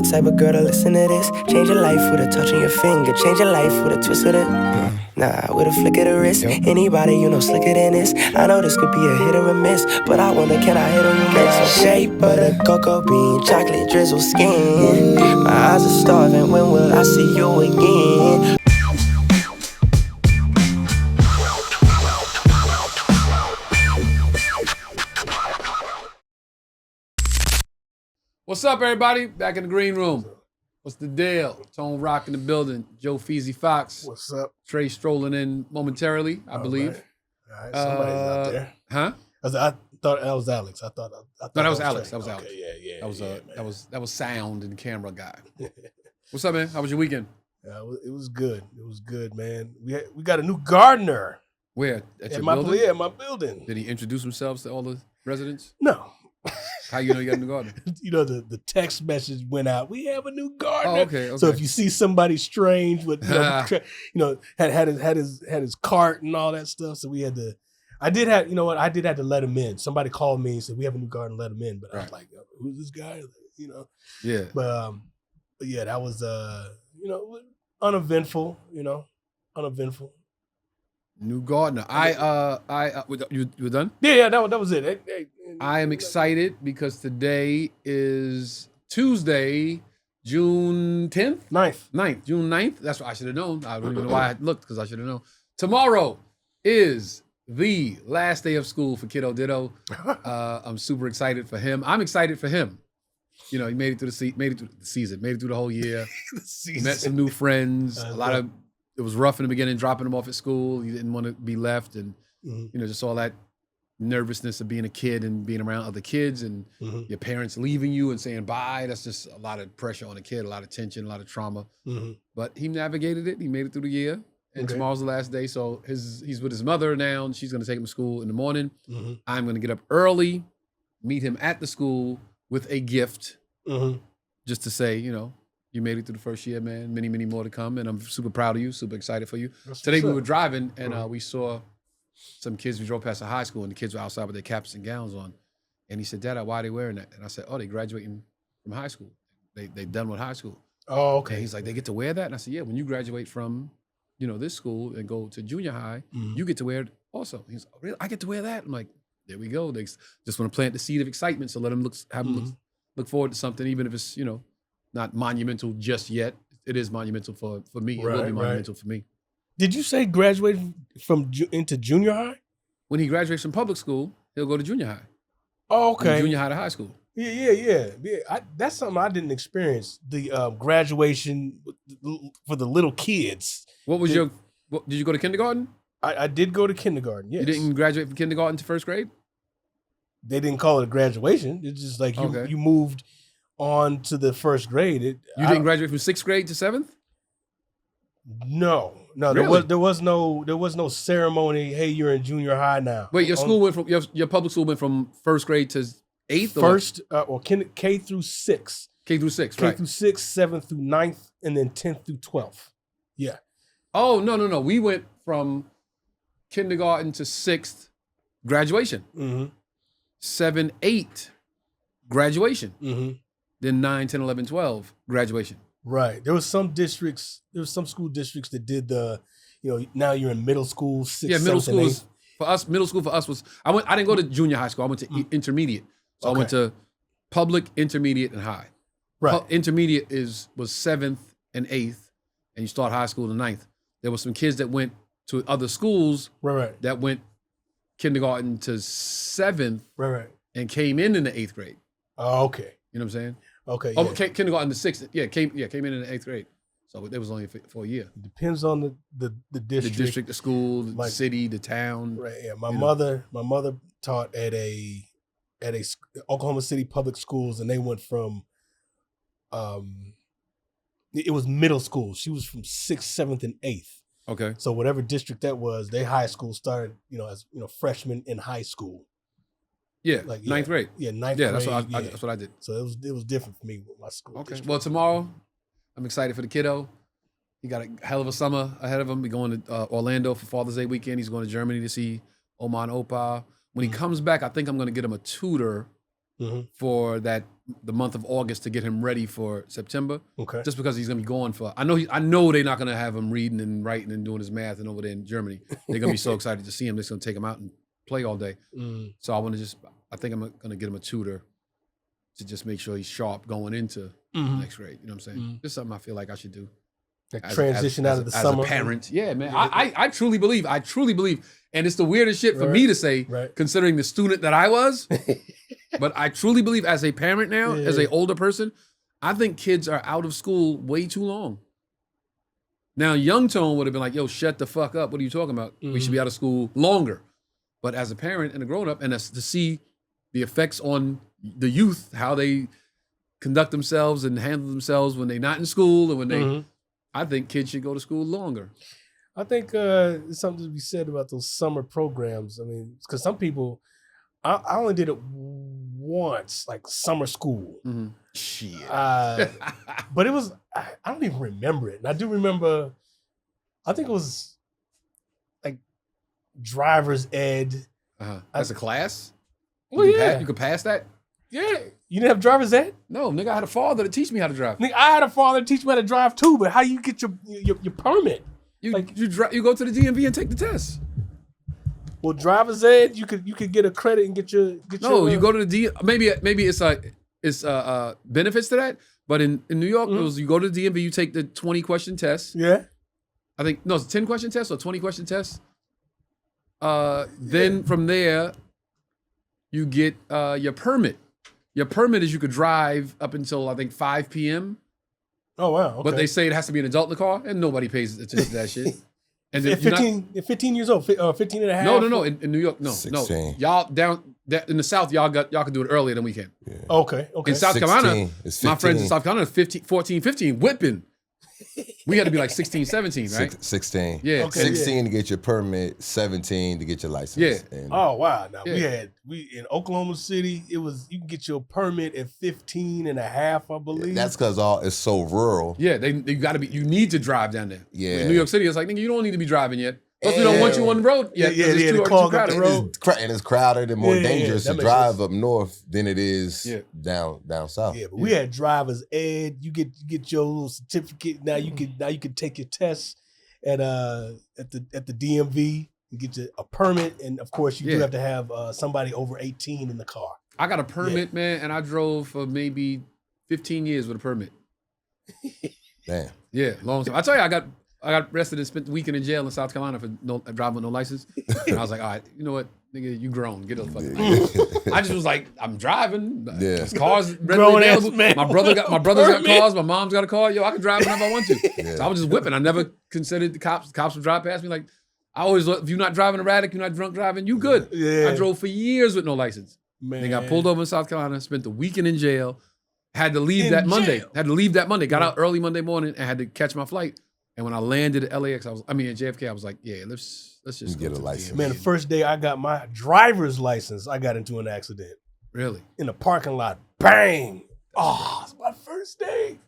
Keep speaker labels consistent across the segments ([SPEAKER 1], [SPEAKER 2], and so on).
[SPEAKER 1] type of girl to listen to this. Change your life with a touch on your finger. Change your life with a twist of the... Nah, with a flick of the wrist. Anybody you know slicker than this. I know this could be a hit or a miss, but I wonder, can I hit or you miss? Shape of the cocoa bean, chocolate drizzle skin. My eyes are starving, when will I see you again?
[SPEAKER 2] What's up, everybody? Back in the green room. What's the deal? Tone Rock in the building. Joe Feezy Fox.
[SPEAKER 3] What's up?
[SPEAKER 2] Trey strolling in momentarily, I believe.
[SPEAKER 3] All right, somebody's out there.
[SPEAKER 2] Huh?
[SPEAKER 3] I thought that was Alex. I thought
[SPEAKER 2] that was Alex. That was Alex.
[SPEAKER 3] Yeah.
[SPEAKER 2] That was sound and camera guy. What's up, man? How was your weekend?
[SPEAKER 3] It was good. It was good, man. We got a new gardener.
[SPEAKER 2] Where? At your building?
[SPEAKER 3] Yeah, my building.
[SPEAKER 2] Did he introduce himself to all the residents?
[SPEAKER 3] No.
[SPEAKER 2] How you know you got a new gardener?
[SPEAKER 3] You know, the text message went out. We have a new gardener.
[SPEAKER 2] Oh, okay.
[SPEAKER 3] So if you see somebody strange with, had his cart and all that stuff, so we had to. I did have to let him in. Somebody called me and said we have a new gardener, let him in. But I was like, who's this guy? You know.
[SPEAKER 2] Yeah.
[SPEAKER 3] But yeah, that was uneventful. Uneventful.
[SPEAKER 2] New gardener. You done?
[SPEAKER 3] Yeah, that was it.
[SPEAKER 2] I am excited because today is Tuesday, June 10th? 9th. June 9th. That's what I should have known. I don't even know why I looked, because I should have known. Tomorrow is the last day of school for Kiddo Ditto. I'm super excited for him. I'm excited for him. You know, he made it through the season, made it through the whole year. Met some new friends. It was rough in the beginning, dropping him off at school. He didn't want to be left, and just all that nervousness of being a kid and being around other kids and your parents leaving you and saying bye. That's just a lot of pressure on a kid, a lot of tension, a lot of trauma. But he navigated it. He made it through the year, and tomorrow's the last day. So he's with his mother now, and she's going to take him to school in the morning. I'm going to get up early, meet him at the school with a gift, just to say, you made it through the first year, man. Many, many more to come. And I'm super proud of you, super excited for you. Today we were driving and we saw some kids. We drove past a high school and the kids were outside with their caps and gowns on. And he said, Dad, why are they wearing that? And I said, they graduating from high school. They done with high school.
[SPEAKER 3] Oh, okay.
[SPEAKER 2] And he's like, they get to wear that? And I said, yeah, when you graduate from, this school and go to junior high, you get to wear it also. He's like, really? I get to wear that? I'm like, there we go. They just want to plant the seed of excitement. So let them look forward to something, even if it's, not monumental just yet. It is monumental for me. It will be monumental for me.
[SPEAKER 3] Did you say graduate into junior high?
[SPEAKER 2] When he graduates from public school, he'll go to junior high.
[SPEAKER 3] Oh, okay.
[SPEAKER 2] Junior high to high school.
[SPEAKER 3] Yeah. That's something I didn't experience. The graduation for the little kids.
[SPEAKER 2] Did you go to kindergarten?
[SPEAKER 3] I did go to kindergarten, yes.
[SPEAKER 2] You didn't graduate from kindergarten to first grade?
[SPEAKER 3] They didn't call it a graduation. It's just like you moved on to the first grade.
[SPEAKER 2] You didn't graduate from sixth grade to seventh?
[SPEAKER 3] No.
[SPEAKER 2] Really?
[SPEAKER 3] There was no ceremony. Hey, you're in junior high now.
[SPEAKER 2] Wait, your school went from your public school went from first grade to eighth?
[SPEAKER 3] K through 6.
[SPEAKER 2] K through 6,
[SPEAKER 3] K
[SPEAKER 2] right.
[SPEAKER 3] through 6, 7th through 9th, and then 10th through 12th. Yeah.
[SPEAKER 2] Oh, no. We went from kindergarten to 6th, graduation. 7, 8, graduation. Then 9, 10, 11, 12, graduation.
[SPEAKER 3] Right. There was some school districts that did the, now you're in middle school, 6th,
[SPEAKER 2] yeah, middle
[SPEAKER 3] 7th,
[SPEAKER 2] school
[SPEAKER 3] and 8th.
[SPEAKER 2] was, for us, middle school for us was, I didn't go to junior high school, I went to intermediate. So I went to public, intermediate, and high.
[SPEAKER 3] Right.
[SPEAKER 2] Intermediate was 7th and 8th, and you start high school in the 9th. There were some kids that went to other schools that went kindergarten to 7th and came in the 8th grade.
[SPEAKER 3] Oh, okay.
[SPEAKER 2] You know what I'm saying?
[SPEAKER 3] Okay.
[SPEAKER 2] Oh, yeah. Kindergarten to 6th. Yeah, came in the 8th grade. So it was only for a year.
[SPEAKER 3] It depends on the district.
[SPEAKER 2] The district, the school, the city, the town.
[SPEAKER 3] Right. Yeah. My mother taught at a Oklahoma City public schools, and they went from it was middle school. She was from 6th, 7th, and 8th.
[SPEAKER 2] Okay.
[SPEAKER 3] So whatever district that was, their high school started, as freshmen in high school.
[SPEAKER 2] Yeah, ninth grade.
[SPEAKER 3] Yeah, ninth grade.
[SPEAKER 2] That's what I did.
[SPEAKER 3] So it was different for me with my school.
[SPEAKER 2] Okay.
[SPEAKER 3] district.
[SPEAKER 2] Well, tomorrow, I'm excited for the kiddo. He got a hell of a summer ahead of him. We're going to Orlando for Father's Day weekend. He's going to Germany to see Oma and Opa. When he comes back, I think I'm going to get him a tutor for the month of August to get him ready for September.
[SPEAKER 3] Okay.
[SPEAKER 2] Just because he's gonna be going for. I know they're not gonna have him reading and writing and doing his math and over there in Germany. They're gonna be so excited to see him. They're just gonna take him out and play all day. So I think I'm gonna get him a tutor to just make sure he's sharp going into next grade. You know what I'm saying? Just something I feel like I should do.
[SPEAKER 3] Like transition out of the summer.
[SPEAKER 2] As a parent. Yeah, man. I truly believe. And it's the weirdest shit for me to say, considering the student that I was. But I truly believe as a parent now, as an older person, I think kids are out of school way too long. Now, Young Tone would have been like, yo, shut the fuck up. What are you talking about? We should be out of school longer. But as a parent and a grown-up, and to see the effects on the youth, how they conduct themselves and handle themselves when they're not in school and when they, I think kids should go to school longer.
[SPEAKER 3] I think there's something to be said about those summer programs. I mean, because some people, I only did it once, like summer school.
[SPEAKER 2] Shit.
[SPEAKER 3] But it was, I don't even remember it. And I do remember, I think it was like driver's ed.
[SPEAKER 2] As a class?
[SPEAKER 3] Well,
[SPEAKER 2] You could pass that?
[SPEAKER 3] Yeah. You didn't have driver's ed?
[SPEAKER 2] No, nigga, I had a father to teach me how to drive.
[SPEAKER 3] Nigga, I had a father to teach me how to drive too, but how you get your permit?
[SPEAKER 2] You go to the DMV and take the test.
[SPEAKER 3] Well, driver's ed, you could get a credit and get your.
[SPEAKER 2] You go to the maybe it's benefits to that, but in New York, it was you go to the DMV, you take the 20 question test.
[SPEAKER 3] Yeah.
[SPEAKER 2] I think it's a 10 question test or 20 question test. Then from there, you get your permit. Your permit is you could drive up until I think 5 p.m.
[SPEAKER 3] Oh wow! Okay.
[SPEAKER 2] But they say it has to be an adult in the car, and nobody pays attention to that shit. And
[SPEAKER 3] then 15 years old, 15 and a half.
[SPEAKER 2] No. In New York, no.
[SPEAKER 4] 16.
[SPEAKER 2] Y'all down in the South, y'all can do it earlier than we can.
[SPEAKER 4] Yeah.
[SPEAKER 3] Okay.
[SPEAKER 2] In South Carolina,
[SPEAKER 4] it's
[SPEAKER 2] my friends in South Carolina, 14, 15, whipping. We had to be like 16, 17, right?
[SPEAKER 4] 16.
[SPEAKER 2] Yeah.
[SPEAKER 3] Okay,
[SPEAKER 4] 16 to get your permit, 17 to get your license.
[SPEAKER 2] Yeah.
[SPEAKER 4] And
[SPEAKER 3] Oh wow! Now we in Oklahoma City. It was you can get your permit at 15 and a half, I believe.
[SPEAKER 4] that's because it's so rural.
[SPEAKER 2] Yeah, you need to drive down there.
[SPEAKER 4] Yeah.
[SPEAKER 2] In New York City, it's like, nigga, you don't need to be driving yet. Plus, we don't want you on the road yet.
[SPEAKER 3] Yeah,
[SPEAKER 2] it's too crowded.
[SPEAKER 4] And it's crowded and more dangerous
[SPEAKER 3] that
[SPEAKER 4] to
[SPEAKER 3] makes
[SPEAKER 4] drive
[SPEAKER 3] sense.
[SPEAKER 4] up north than it is down south.
[SPEAKER 3] Yeah, but we had driver's ed. You get your little certificate. Now you can take your tests at the DMV. You get a permit, and of course you do have to have somebody over 18 in the car.
[SPEAKER 2] I got a permit, man, and I drove for maybe 15 years with a permit.
[SPEAKER 4] Damn.
[SPEAKER 2] Yeah, long time. I tell you, I got arrested and spent the weekend in jail in South Carolina for driving with no license. And I was like, all right, you know what, nigga, you grown. Get a fucking license. I just was like, I'm driving.
[SPEAKER 4] Yeah.
[SPEAKER 2] Cars readily available. My brother's got cars. My mom's got a car. Yo, I can drive whenever I want to.
[SPEAKER 4] Yeah.
[SPEAKER 2] So I was just whipping. I never considered the cops. The cops would drive past me. Like, I always, if you're not driving erratic, you're not drunk driving, you good.
[SPEAKER 3] Yeah.
[SPEAKER 2] I drove for years with no license.
[SPEAKER 3] Man.
[SPEAKER 2] They got pulled over in South Carolina, spent the weekend in jail, had to leave
[SPEAKER 3] In
[SPEAKER 2] that Monday.
[SPEAKER 3] jail?
[SPEAKER 2] Had to leave that Monday. Got out early Monday morning and had to catch my flight. And when I landed at LAX, at JFK, I was like, yeah, let's just
[SPEAKER 4] Get
[SPEAKER 2] go
[SPEAKER 4] a
[SPEAKER 2] to the
[SPEAKER 4] license.
[SPEAKER 2] DMV.
[SPEAKER 3] Man, the first day I got my driver's license, I got into an accident
[SPEAKER 2] Really?
[SPEAKER 3] in the parking lot. Bang! Oh, it's my first day.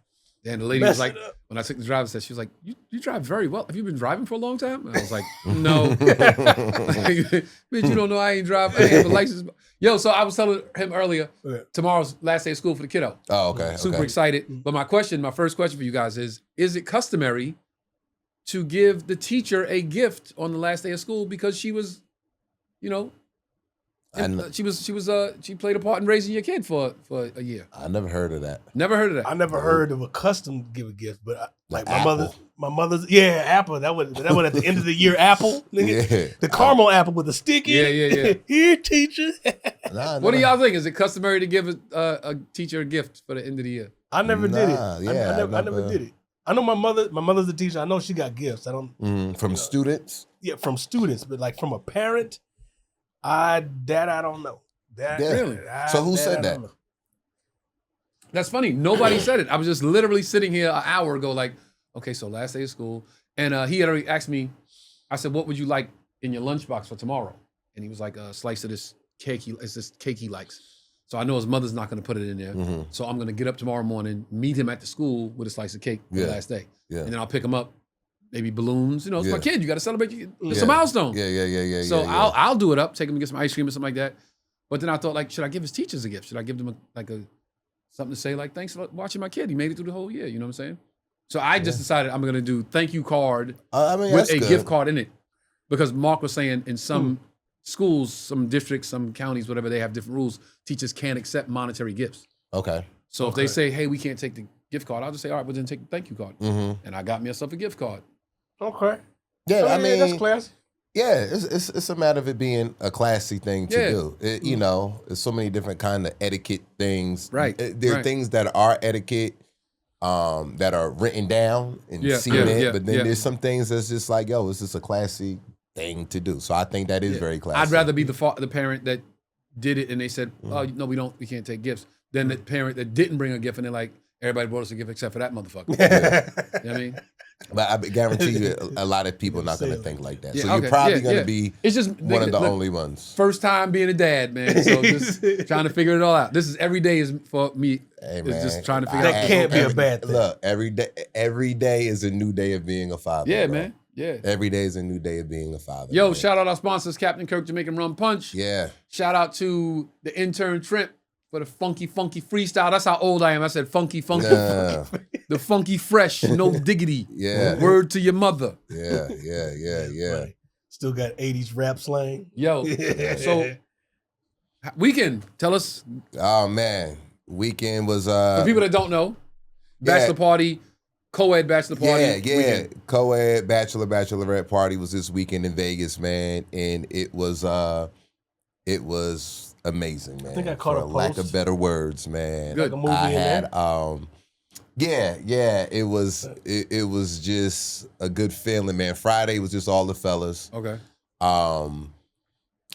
[SPEAKER 2] And the lady was
[SPEAKER 3] Messed
[SPEAKER 2] like,
[SPEAKER 3] it up.
[SPEAKER 2] when I took the driver's test, she was like, you drive very well. Have you been driving for a long time? And I was like, no. Bitch, you don't know I ain't driving. I ain't have a license. Yo, so I was telling him earlier, tomorrow's last day of school for the kiddo.
[SPEAKER 4] Oh, okay.
[SPEAKER 2] Super
[SPEAKER 4] okay.
[SPEAKER 2] excited. But my first question for you guys is it customary to give the teacher a gift on the last day of school because she was, she played a part in raising your kid for a year.
[SPEAKER 4] I never heard of that.
[SPEAKER 2] Never heard of that.
[SPEAKER 3] I never heard of a custom to give a gift, but like
[SPEAKER 4] Apple.
[SPEAKER 3] my mother's Apple. That was at the end of the year Apple. Nigga.
[SPEAKER 4] Yeah.
[SPEAKER 3] The caramel apple with the stick in.
[SPEAKER 2] Yeah.
[SPEAKER 3] Here, teacher.
[SPEAKER 2] What do y'all think? Is it customary to give a teacher a gift for the end of the year?
[SPEAKER 3] I never did it.
[SPEAKER 4] Yeah,
[SPEAKER 3] I never did it. I know my mother's a teacher. I know she got gifts. I don't
[SPEAKER 4] from students.
[SPEAKER 3] Yeah, from students, but like from a parent, I don't know.
[SPEAKER 2] Really?
[SPEAKER 4] So who said that?
[SPEAKER 2] That's funny. Nobody said it. I was just literally sitting here an hour ago, like, okay, so last day of school, and he had already asked me. I said, "What would you like in your lunchbox for tomorrow?" And he was like, "A slice of this cake. It's this cake he likes." So I know his mother's not going to put it in there.
[SPEAKER 4] Mm-hmm.
[SPEAKER 2] So I'm going to get up tomorrow morning, meet him at the school with a slice of cake for the last day, and then I'll pick him up. Maybe balloons. It's my kid. You got to celebrate. It's a milestone.
[SPEAKER 4] Yeah.
[SPEAKER 2] So I'll do it up. Take him to get some ice cream or something like that. But then I thought, like, should I give his teachers a gift? Should I give them something to say, like, thanks for watching my kid. He made it through the whole year. You know what I'm saying? So I just decided I'm going to do thank you card with a gift card in it. Because Mark was saying in some schools, some districts, some counties, whatever, they have different rules. Teachers can't accept monetary gifts.
[SPEAKER 4] Okay.
[SPEAKER 2] So if they say, hey, we can't take the gift card, I'll just say, all right, well, then take the thank you card. And I got myself a gift card.
[SPEAKER 3] Okay.
[SPEAKER 4] Yeah, I mean,
[SPEAKER 3] that's classy.
[SPEAKER 4] Yeah, it's a matter of it being a classy thing to do. You know, there's so many different kind of etiquette things.
[SPEAKER 2] Right.
[SPEAKER 4] There are things that are etiquette that are written down and seen but then there's some things that's just like, yo, it's just a classy thing to do. So I think that is very classy.
[SPEAKER 2] I'd rather be the parent that did it and they said, oh, no, we can't take gifts, than the parent that didn't bring a gift and they're like, everybody brought us a gift except for that motherfucker. You know what I mean?
[SPEAKER 4] But I guarantee you, a lot of people are not going to think like that. So you're probably going to be one of the only ones.
[SPEAKER 2] First time being a dad, man. So just trying to figure it all out. This is every day is for me.
[SPEAKER 4] Hey,
[SPEAKER 2] man, just trying to figure out.
[SPEAKER 3] That can't be a bad thing.
[SPEAKER 4] Look, every day is a new day of being a father.
[SPEAKER 2] Yeah,
[SPEAKER 4] bro.
[SPEAKER 2] man. Yeah.
[SPEAKER 4] Every day is a new day of being a father.
[SPEAKER 2] Yo,
[SPEAKER 4] man.
[SPEAKER 2] shout out our sponsors, Captain Kirk Jamaican Rum Punch.
[SPEAKER 4] Yeah.
[SPEAKER 2] Shout out to the intern Trent for the funky freestyle. That's how old I am. I said funky. The funky fresh, no diggity.
[SPEAKER 4] Yeah.
[SPEAKER 2] Word to your mother.
[SPEAKER 4] Yeah.
[SPEAKER 3] Right. Still got 80s rap slang.
[SPEAKER 2] Yo, so weekend, tell us.
[SPEAKER 4] Oh man, weekend was
[SPEAKER 2] For people that don't know, bachelor party, co-ed bachelor party.
[SPEAKER 4] Yeah.
[SPEAKER 2] Weekend.
[SPEAKER 4] Co-ed bachelorette party was this weekend in Vegas, man, and it was amazing, man.
[SPEAKER 3] I think I caught
[SPEAKER 4] for
[SPEAKER 3] a post.
[SPEAKER 4] lack of better words, man.
[SPEAKER 2] Good.
[SPEAKER 3] Like a movie
[SPEAKER 4] I
[SPEAKER 3] in
[SPEAKER 4] had
[SPEAKER 3] there?
[SPEAKER 4] it was just a good feeling, man. Friday was just all the fellas.
[SPEAKER 2] Okay.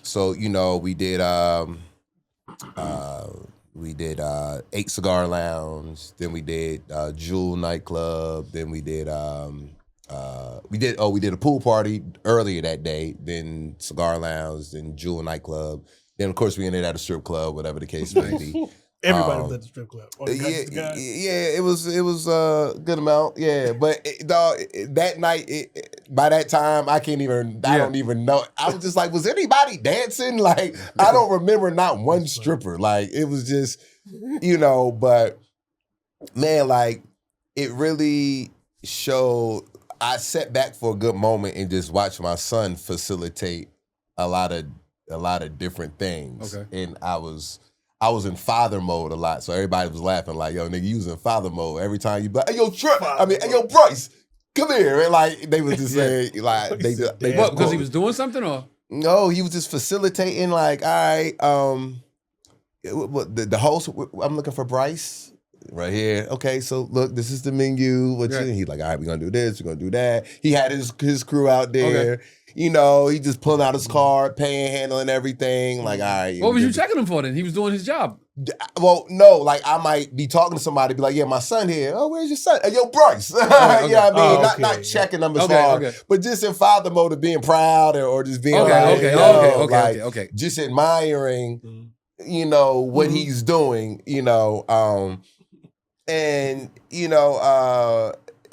[SPEAKER 4] So you know, we did 8 Cigar Lounge, then we did Jewel nightclub, then we did a pool party earlier that day, then Cigar Lounge, then Jewel nightclub, then of course we ended at a strip club, whatever the case may be.
[SPEAKER 3] Everybody was at the strip club.
[SPEAKER 4] It was a good amount. Yeah, but that night, by that time, I don't even know. I was just like, was anybody dancing? Like, I don't remember not one stripper. Like, it was just, but man, like, it really showed. I sat back for a good moment and just watched my son facilitate a lot of different things.
[SPEAKER 2] Okay.
[SPEAKER 4] And I was in father mode a lot, so everybody was laughing like, "Yo, nigga, you was in father mode every time you be like, hey, yo, Trey, hey, yo, Bryce, come here," and like they was just saying, like they
[SPEAKER 2] What? Because he was doing something, or
[SPEAKER 4] no, he was just facilitating. Like, all right, the host, I'm looking for Bryce right here. Okay, so look, this is the menu. He's like, all right, we're gonna do this, we're gonna do that. He had his crew out there. Okay. He just pulling out his card, handling everything. Like, all right.
[SPEAKER 2] What was you checking him for then? He was doing his job.
[SPEAKER 4] Well, no, like I might be talking to somebody, be like, yeah, my son here. Oh, where's your son? Hey, yo, Bryce.
[SPEAKER 2] Okay.
[SPEAKER 4] You know what I mean? Not checking them as far, but just in father mode of being proud or just being
[SPEAKER 2] okay.
[SPEAKER 4] Just admiring, what he's doing, and,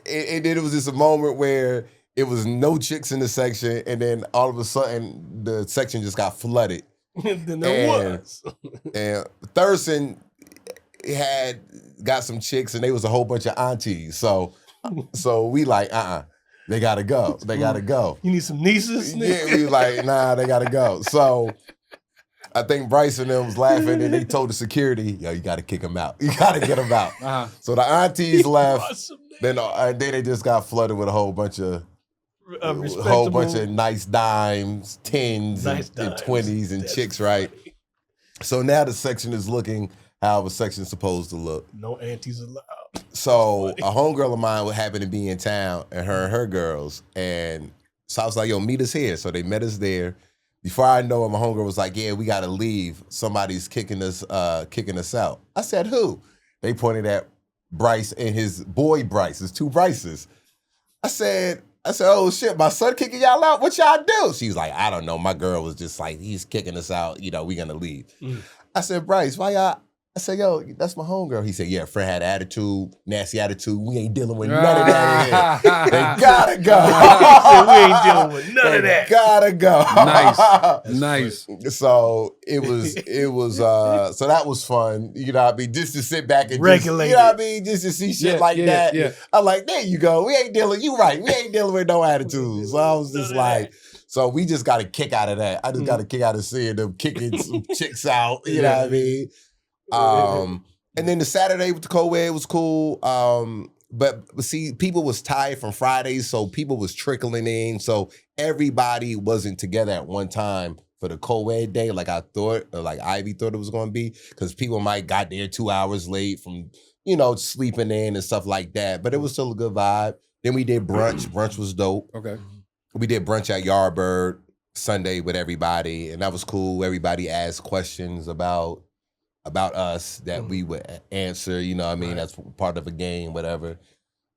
[SPEAKER 4] it was just a moment where it was no chicks in the section, and then all of a sudden the section just got flooded.
[SPEAKER 3] Then there was.
[SPEAKER 4] And Thurston got some chicks, and they was a whole bunch of aunties. So we like, they gotta go. They gotta go.
[SPEAKER 3] You need some nieces?
[SPEAKER 4] Yeah, we like, nah, they gotta go. So I think Bryce and them was laughing, and they told the security, yo, you gotta kick them out. You gotta get them out.
[SPEAKER 2] Uh-huh.
[SPEAKER 4] So the aunties left. Then they just got flooded with a whole bunch of nice dimes, 10s, and 20s, and chicks, right? So now the section is looking how a section's supposed to look.
[SPEAKER 3] No aunties allowed.
[SPEAKER 4] So a homegirl of mine would happen to be in town, and her girls, and so I was like, yo, meet us here. So they met us there. Before I know it, my homegirl was like, yeah, we gotta leave. Somebody's kicking us out. I said, who? They pointed at Bryce and his boy Bryce, his 2 Bryces. I said, oh shit, my son kicking y'all out? What y'all do? She's like, I don't know. My girl was just like, he's kicking us out. We gonna leave. I said, Bryce, why y'all? I said, yo, that's my homegirl. He said, yeah, friend had attitude, nasty attitude. We ain't dealing with none of that here. They gotta go.
[SPEAKER 3] We ain't dealing with none of that.
[SPEAKER 4] Gotta go.
[SPEAKER 2] Nice.
[SPEAKER 4] So it was so that was fun. You know what I mean? Just to sit back and
[SPEAKER 3] regulate.
[SPEAKER 4] You know what I mean? Just to see shit like that.
[SPEAKER 2] Yeah.
[SPEAKER 4] I'm like, there you go. We ain't dealing, you right. We ain't dealing with no attitude. So I was just like, so we just got a kick out of that. I just got a kick out of seeing them kicking some chicks out. You know what I mean? And then the Saturday with the co-ed was cool. But see, people was tired from Fridays, so people was trickling in. So everybody wasn't together at one time for the co-ed day, like I thought, or like Ivy thought it was going to be, because people might got there 2 hours late from, sleeping in and stuff like that. But it was still a good vibe. Then we did brunch. Brunch was dope.
[SPEAKER 2] Okay.
[SPEAKER 4] We did brunch at Yardbird Sunday with everybody, and that was cool. Everybody asked questions about us that we would answer, I mean, that's part of a game, whatever.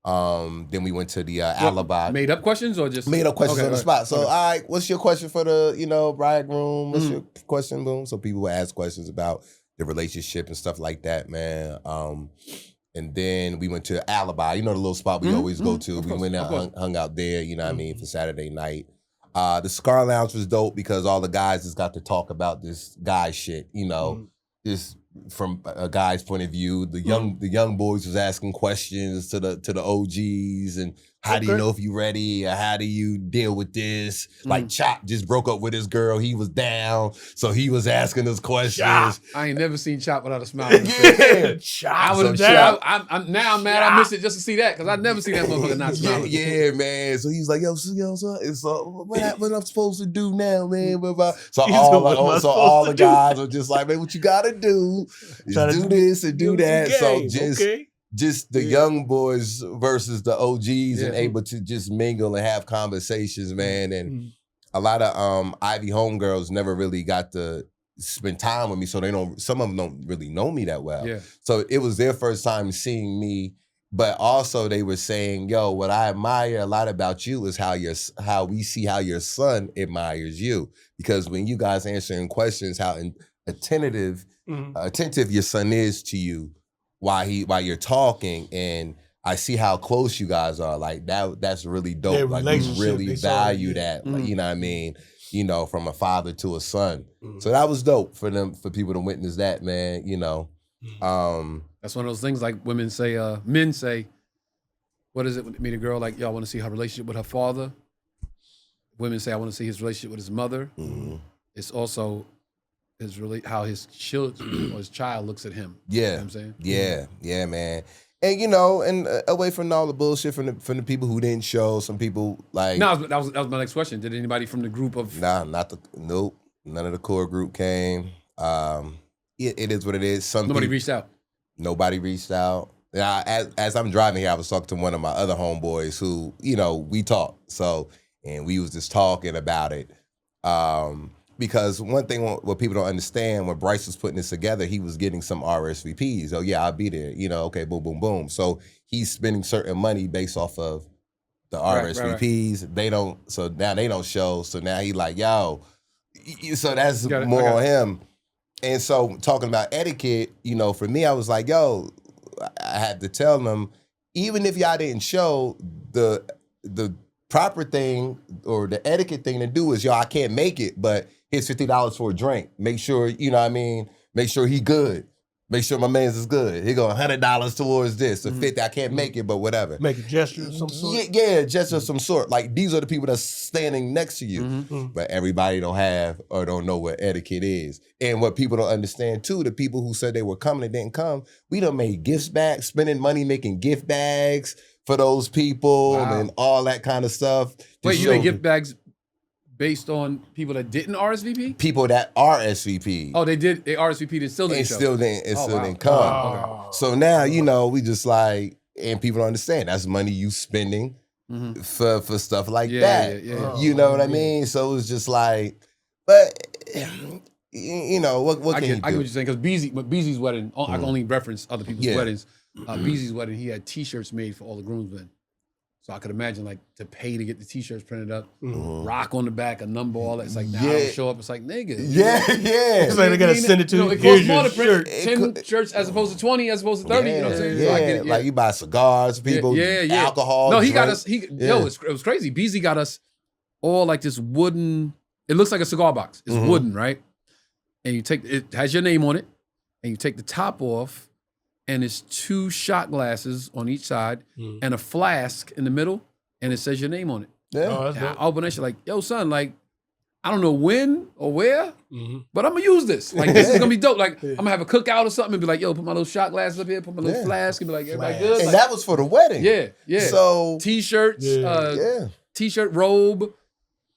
[SPEAKER 4] Then we went to the alibi.
[SPEAKER 2] Made up questions or just?
[SPEAKER 4] Made up questions on the spot. So, all right, what's your question for the, bridegroom? What's your question, boom? So people would ask questions about the relationship and stuff like that, man. And then we went to alibi, the little spot we always go to. We went out, hung out there, you know what I mean, for Saturday night. The Cigar Lounge was dope because all the guys just got to talk about this guy shit, just from a guy's point of view. The young boys was asking questions to the OGs, and how do you know if you ready? Or how do you deal with this? Like Chop just broke up with his girl. He was down, so he was asking us questions.
[SPEAKER 2] Chop. I ain't never seen Chop without a smile on his face.
[SPEAKER 3] Chop.
[SPEAKER 2] I was down. I'm now I'm mad I missed it just to see that, because I never seen that motherfucker not smiling.
[SPEAKER 4] Yeah, man. So he was like, yo, what I'm supposed to do now, man? So all the guys are just like, man, what you gotta do is do this and do that. So just the young boys versus the OGs and able to just mingle and have conversations, man. And a lot of Ivy homegirls never really got to spend time with me, so some of them don't really know me that well. Yeah. So it was their first time seeing me, but also they were saying, yo, what I admire a lot about you is how we see how your son admires you. Because when you guys answering questions, how attentive your son is to you while you're talking, and I see how close you guys are. Like that's really dope.
[SPEAKER 3] Their
[SPEAKER 4] like we really value that. Like, you know what I mean? From a father to a son. So that was dope for people to witness that, man.
[SPEAKER 2] That's one of those things like men say, what is it when you meet a girl, like, yo, I want to see her relationship with her father. Women say, I want to see his relationship with his mother. It's also how his children or his child looks at him.
[SPEAKER 4] Yeah.
[SPEAKER 2] You know what I'm saying?
[SPEAKER 4] Yeah, man. And and away from all the bullshit from the people who didn't show, some people like.
[SPEAKER 2] No, that was my next question. Did anybody from the group of?
[SPEAKER 4] Nah, nope. None of the core group came. It is what it is.
[SPEAKER 2] Nobody reached out.
[SPEAKER 4] Nobody reached out. Now, as I'm driving here, I was talking to one of my other homeboys who, we talked. So, and we was just talking about it. Because one thing what people don't understand, when Bryce was putting this together, he was getting some RSVPs. Oh yeah, I'll be there. Okay, boom, boom, boom. So he's spending certain money based off of the RSVPs. Right. They don't. So now they don't show. So now he like, yo. So that's more on him. And so talking about etiquette, for me, I was like, yo, I had to tell them, even if y'all didn't show, the proper thing or the etiquette thing to do is, yo, I can't make it, but here's $50 for a drink. Make sure, make sure he good. Make sure my man's is good. He go $100 towards this. So 50, I can't make it, but whatever.
[SPEAKER 3] Make a gesture of some sort?
[SPEAKER 4] Yeah, gesture of some sort. Like, these are the people that's standing next to you. But everybody don't have or don't know what etiquette is. And what people don't understand, too, the people who said they were coming and didn't come, we done made gift bags, spending money making gift bags for those people and all that kind of stuff.
[SPEAKER 2] Wait, you made gift bags based on people that didn't RSVP?
[SPEAKER 4] People that RSVP.
[SPEAKER 2] Oh, they did. They RSVP'd and still didn't show.
[SPEAKER 4] Still didn't come. Okay. So now, we just like, and people don't understand, that's money you spending for stuff like that. Yeah. You know what I mean? So it was just like, but, what can you do?
[SPEAKER 2] I get what you're saying, because Beezy's wedding, I can only reference other people's weddings. Beezy's wedding, he had T-shirts made for all the groomsmen. So I could imagine like to pay to get the t-shirts printed up,
[SPEAKER 3] Mm-hmm.
[SPEAKER 2] rock on the back, a number, all that. It's like now I show up. It's like nigga.
[SPEAKER 4] Yeah.
[SPEAKER 3] It's like they gotta send it to you.
[SPEAKER 2] It
[SPEAKER 3] Here's
[SPEAKER 2] costs more
[SPEAKER 3] your
[SPEAKER 2] to print
[SPEAKER 3] shirt.
[SPEAKER 2] 10 shirts as opposed to 20, as opposed to 30. You know what I'm saying?
[SPEAKER 4] Yeah,
[SPEAKER 2] So I get it,
[SPEAKER 4] like you buy cigars, people, alcohol.
[SPEAKER 2] No, he got
[SPEAKER 4] drink.
[SPEAKER 2] us. It was crazy. Beezy got us all like this wooden. It looks like a cigar box. It's wooden, right? And you take it has your name on it, and you take the top off, and it's 2 shot glasses on each side and a flask in the middle, and it says your name on it.
[SPEAKER 4] Yeah.
[SPEAKER 3] Oh, that's
[SPEAKER 2] And I
[SPEAKER 3] dope.
[SPEAKER 2] open that shit like, yo, son, like, I don't know when or where, but I'm gonna use this. Like, this is gonna be dope. Like, I'm gonna have a cookout or something and be like, yo, put my little shot glasses up here, put my little flask, and be like, everybody good?
[SPEAKER 4] And
[SPEAKER 2] Like,
[SPEAKER 4] that was for the wedding.
[SPEAKER 2] yeah.
[SPEAKER 4] So
[SPEAKER 2] T-shirts, T-shirt, robe,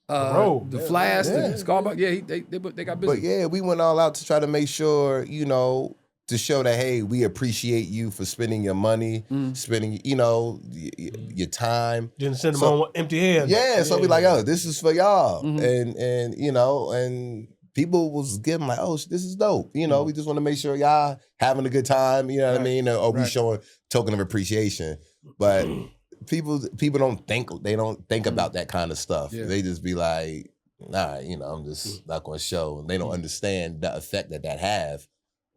[SPEAKER 2] the flask, the scar box. Yeah, they got busy.
[SPEAKER 4] But yeah, we went all out to try to make sure, to show that, hey, we appreciate you for spending your money, spending, your time.
[SPEAKER 3] Didn't send them on empty hands.
[SPEAKER 4] Yeah, so we like, oh, this is for y'all. And people was giving like, oh, this is dope. We just want to make sure y'all having a good time, you know what I mean? Or we showing token of appreciation. But people don't think about that kind of stuff. Yeah. They just be like, nah, I'm just not gonna show. And they don't understand the effect that have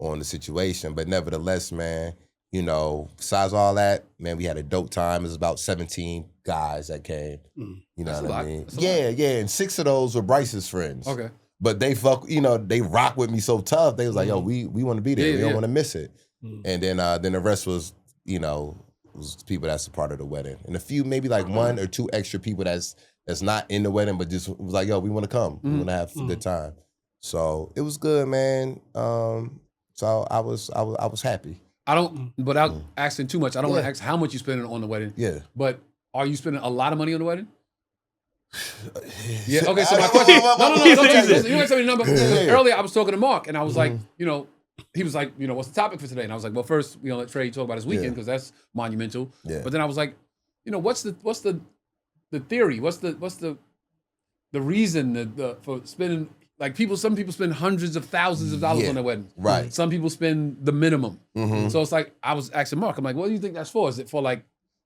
[SPEAKER 4] on the situation. But nevertheless, man, besides all that, man, we had a dope time. It was about 17 guys that came. You know what I mean? Yeah. And 6 of those were Bryce's friends.
[SPEAKER 2] Okay.
[SPEAKER 4] But they they rock with me so tough. They was like, yo, we want to be there. We don't want to miss it. And then the rest was, was people that's a part of the wedding. And a few, maybe like 1 or 2 extra people that's not in the wedding, but just was like, yo, we want to come. We want to have a good time. So it was good, man. So I was happy.
[SPEAKER 2] I don't, without asking too much, I don't want to ask how much you spending on the wedding.
[SPEAKER 4] Yeah.
[SPEAKER 2] But are you spending a lot of money on the wedding? Yeah. Okay. So my question. No. You ain't tell me the number. Earlier, I was talking to Mark, and I was like, he was like, what's the topic for today? And I was like, well, first, let Trey talk about his weekend because that's monumental. Yeah. But then I was like, what's the theory? What's the reason for spending? Like some people spend hundreds of thousands of dollars on their wedding.
[SPEAKER 4] Right.
[SPEAKER 2] Some people spend the minimum. So it's like, I was asking Mark, I'm like, what do you think that's for? Is it for like,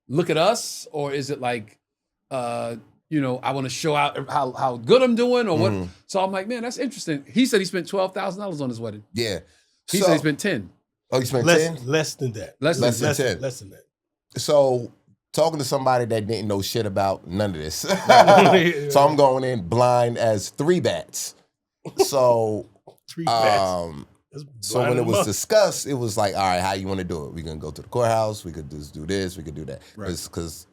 [SPEAKER 2] look at us? Or is it like, I want to show out how good I'm doing or what? So I'm like, man, that's interesting. He said he spent $12,000 on his wedding.
[SPEAKER 4] Yeah.
[SPEAKER 2] He said he spent 10.
[SPEAKER 4] Oh, you spent 10?
[SPEAKER 3] Less than that.
[SPEAKER 2] Less than
[SPEAKER 4] 10.
[SPEAKER 3] Less than that.
[SPEAKER 4] So talking to somebody that didn't know shit about none of this. So I'm going in blind as 3 bats. So,
[SPEAKER 3] 3 bats.
[SPEAKER 4] So when it was discussed, it was like, all right, how you want to do it? We can go to the courthouse. We could just do this. We could do that. Because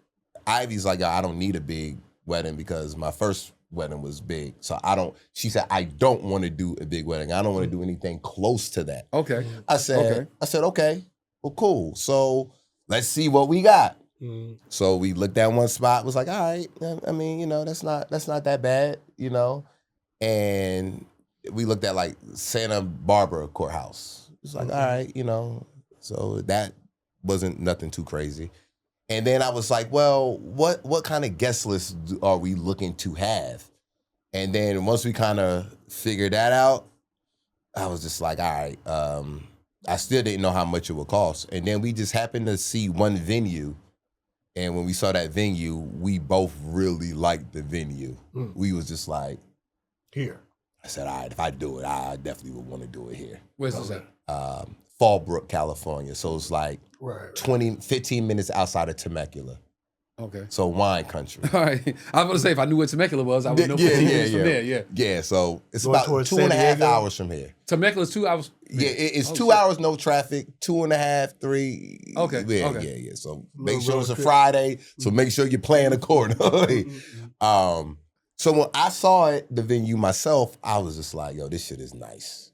[SPEAKER 4] Ivy's like, I don't need a big wedding because my first wedding was big. So she said, I don't want to do a big wedding. I don't want to do anything close to that.
[SPEAKER 2] Okay.
[SPEAKER 4] I said, okay, well, cool. So let's see what we got. So we looked at one spot, was like, all right, I mean, that's not that bad, And we looked at like Santa Barbara courthouse. It's like, all right, so that wasn't nothing too crazy. And then I was like, well, what kind of guest list are we looking to have? And then once we kind of figured that out, I was just like, all right, I still didn't know how much it would cost. And then we just happened to see one venue. And when we saw that venue, we both really liked the venue. We was just like,
[SPEAKER 3] here.
[SPEAKER 4] I said, all right, if I do it, I definitely would want to do it here.
[SPEAKER 2] Where's this at?
[SPEAKER 4] Fallbrook, California. So it's like 15 minutes outside of Temecula.
[SPEAKER 2] Okay.
[SPEAKER 4] So wine country.
[SPEAKER 2] All right. I was going to say, if I knew where Temecula was, I would know 15 minutes from there.
[SPEAKER 4] Yeah, so it's
[SPEAKER 3] Going
[SPEAKER 4] about
[SPEAKER 3] towards
[SPEAKER 4] 2.5 hours from here.
[SPEAKER 2] Temecula's 2 hours?
[SPEAKER 4] Yeah, it's 2 hours, no traffic, 2.5, 3.
[SPEAKER 2] Okay.
[SPEAKER 4] Yeah. So make sure it's a Friday. So make sure you're playing accordingly. So when I saw the venue myself, I was just like, yo, this shit is nice.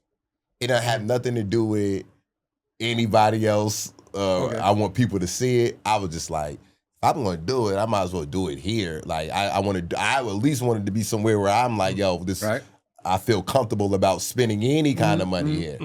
[SPEAKER 4] It don't have nothing to do with anybody else. I want people to see it. I was just like, if I'm going to do it, I might as well do it here. Like I at least wanted to be somewhere where I'm like, yo, this. Right. I feel comfortable about spending any kind of money here.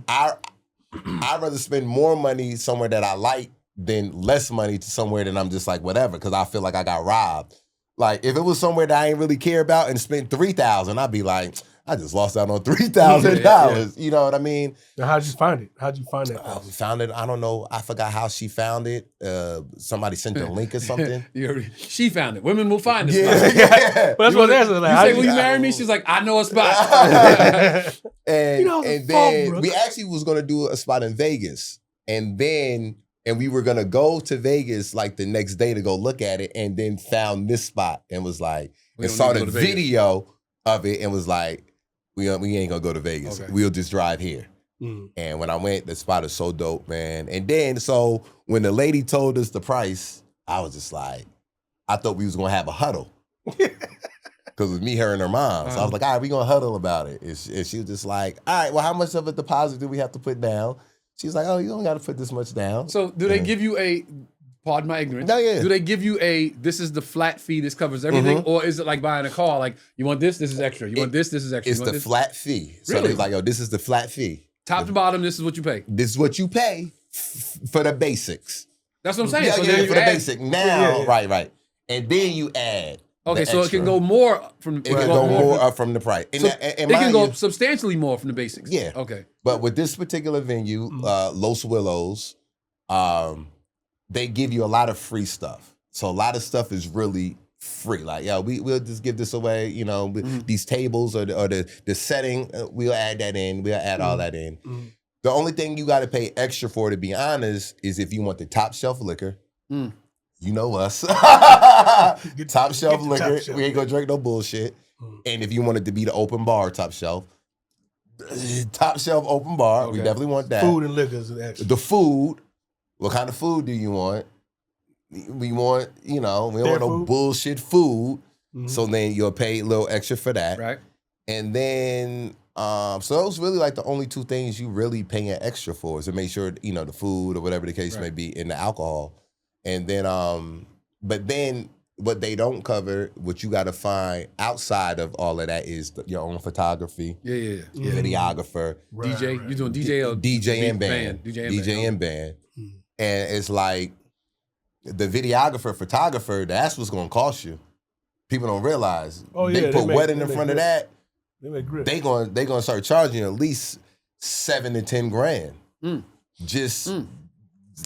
[SPEAKER 4] I'd rather spend more money somewhere that I like than less money to somewhere that I'm just like, whatever, because I feel like I got robbed. Like, if it was somewhere that I ain't really care about and spent $3,000, I'd be like, I just lost out on $3,000. You know what I mean?
[SPEAKER 3] Now, how'd you find it? How'd you find that?
[SPEAKER 4] We found it. I don't know. I forgot how she found it. Somebody sent a link or something.
[SPEAKER 2] She found it. Women will find it.
[SPEAKER 4] Yeah.
[SPEAKER 3] Well, that's what that's like.
[SPEAKER 2] You say, will you marry me? She's like, I know a spot.
[SPEAKER 4] and then we actually was going to do a spot in Vegas. And we were going to go to Vegas like the next day to go look at it, and then found this spot and was like, and saw the video of it and was like, we ain't going to go to Vegas. Okay. We'll just drive here. And when I went, the spot is so dope, man. And then, so when the lady told us the price, I was just like, I thought we was going to have a huddle. Because it was me, her, and her mom. So I was like, all right, we going to huddle about it. And she was just like, all right, well, how much of a deposit do we have to put down? She's like, oh, you don't got to put this much down.
[SPEAKER 2] So do they give you a, pardon my ignorance, do they give you this is the flat fee, this covers everything? Or is it like buying a car? Like, you want this is extra. You want this is extra.
[SPEAKER 4] It's the flat fee. So they're like, oh, this is the flat fee.
[SPEAKER 2] Top to bottom, this is what you pay.
[SPEAKER 4] This is what you pay for the basics.
[SPEAKER 2] That's what I'm saying.
[SPEAKER 4] Yeah,
[SPEAKER 2] so
[SPEAKER 4] yeah,
[SPEAKER 2] then
[SPEAKER 4] for the basic. Now, right. And then you add.
[SPEAKER 2] Okay, so it can go more from
[SPEAKER 4] it can go more up from the price. And,
[SPEAKER 2] so it can go substantially more from the basics.
[SPEAKER 4] Yeah.
[SPEAKER 2] Okay.
[SPEAKER 4] But with this particular venue, Los Willows, they give you a lot of free stuff. So a lot of stuff is really free. Like, we'll just give this away. You know, these tables or the setting, we'll add that in. We'll add all that in. The only thing you got to pay extra for, to be honest, is if you want the top shelf liquor. You know us. Top shelf liquor. We ain't gonna drink no bullshit. And if you want it to be the open bar, top shelf open bar, we definitely want that.
[SPEAKER 3] Food and liquor is an extra.
[SPEAKER 4] The food, what kind of food do you want? We want, we don't want no bullshit food. So then you'll pay a little extra for that.
[SPEAKER 2] Right.
[SPEAKER 4] And then, so those really like the only two things you really paying extra for, is to make sure, the food or whatever the case may be, and the alcohol. And then, but then what they don't cover, what you got to find outside of all of that, is your own photography.
[SPEAKER 2] Yeah.
[SPEAKER 4] Videographer.
[SPEAKER 2] Right. DJ, you doing DJ or
[SPEAKER 4] DJ and band. DJ and band. And it's like the videographer, photographer, that's what's going to cost you. People don't realize. They put wedding in front of that. They going to start charging you at least $7 to $10 grand.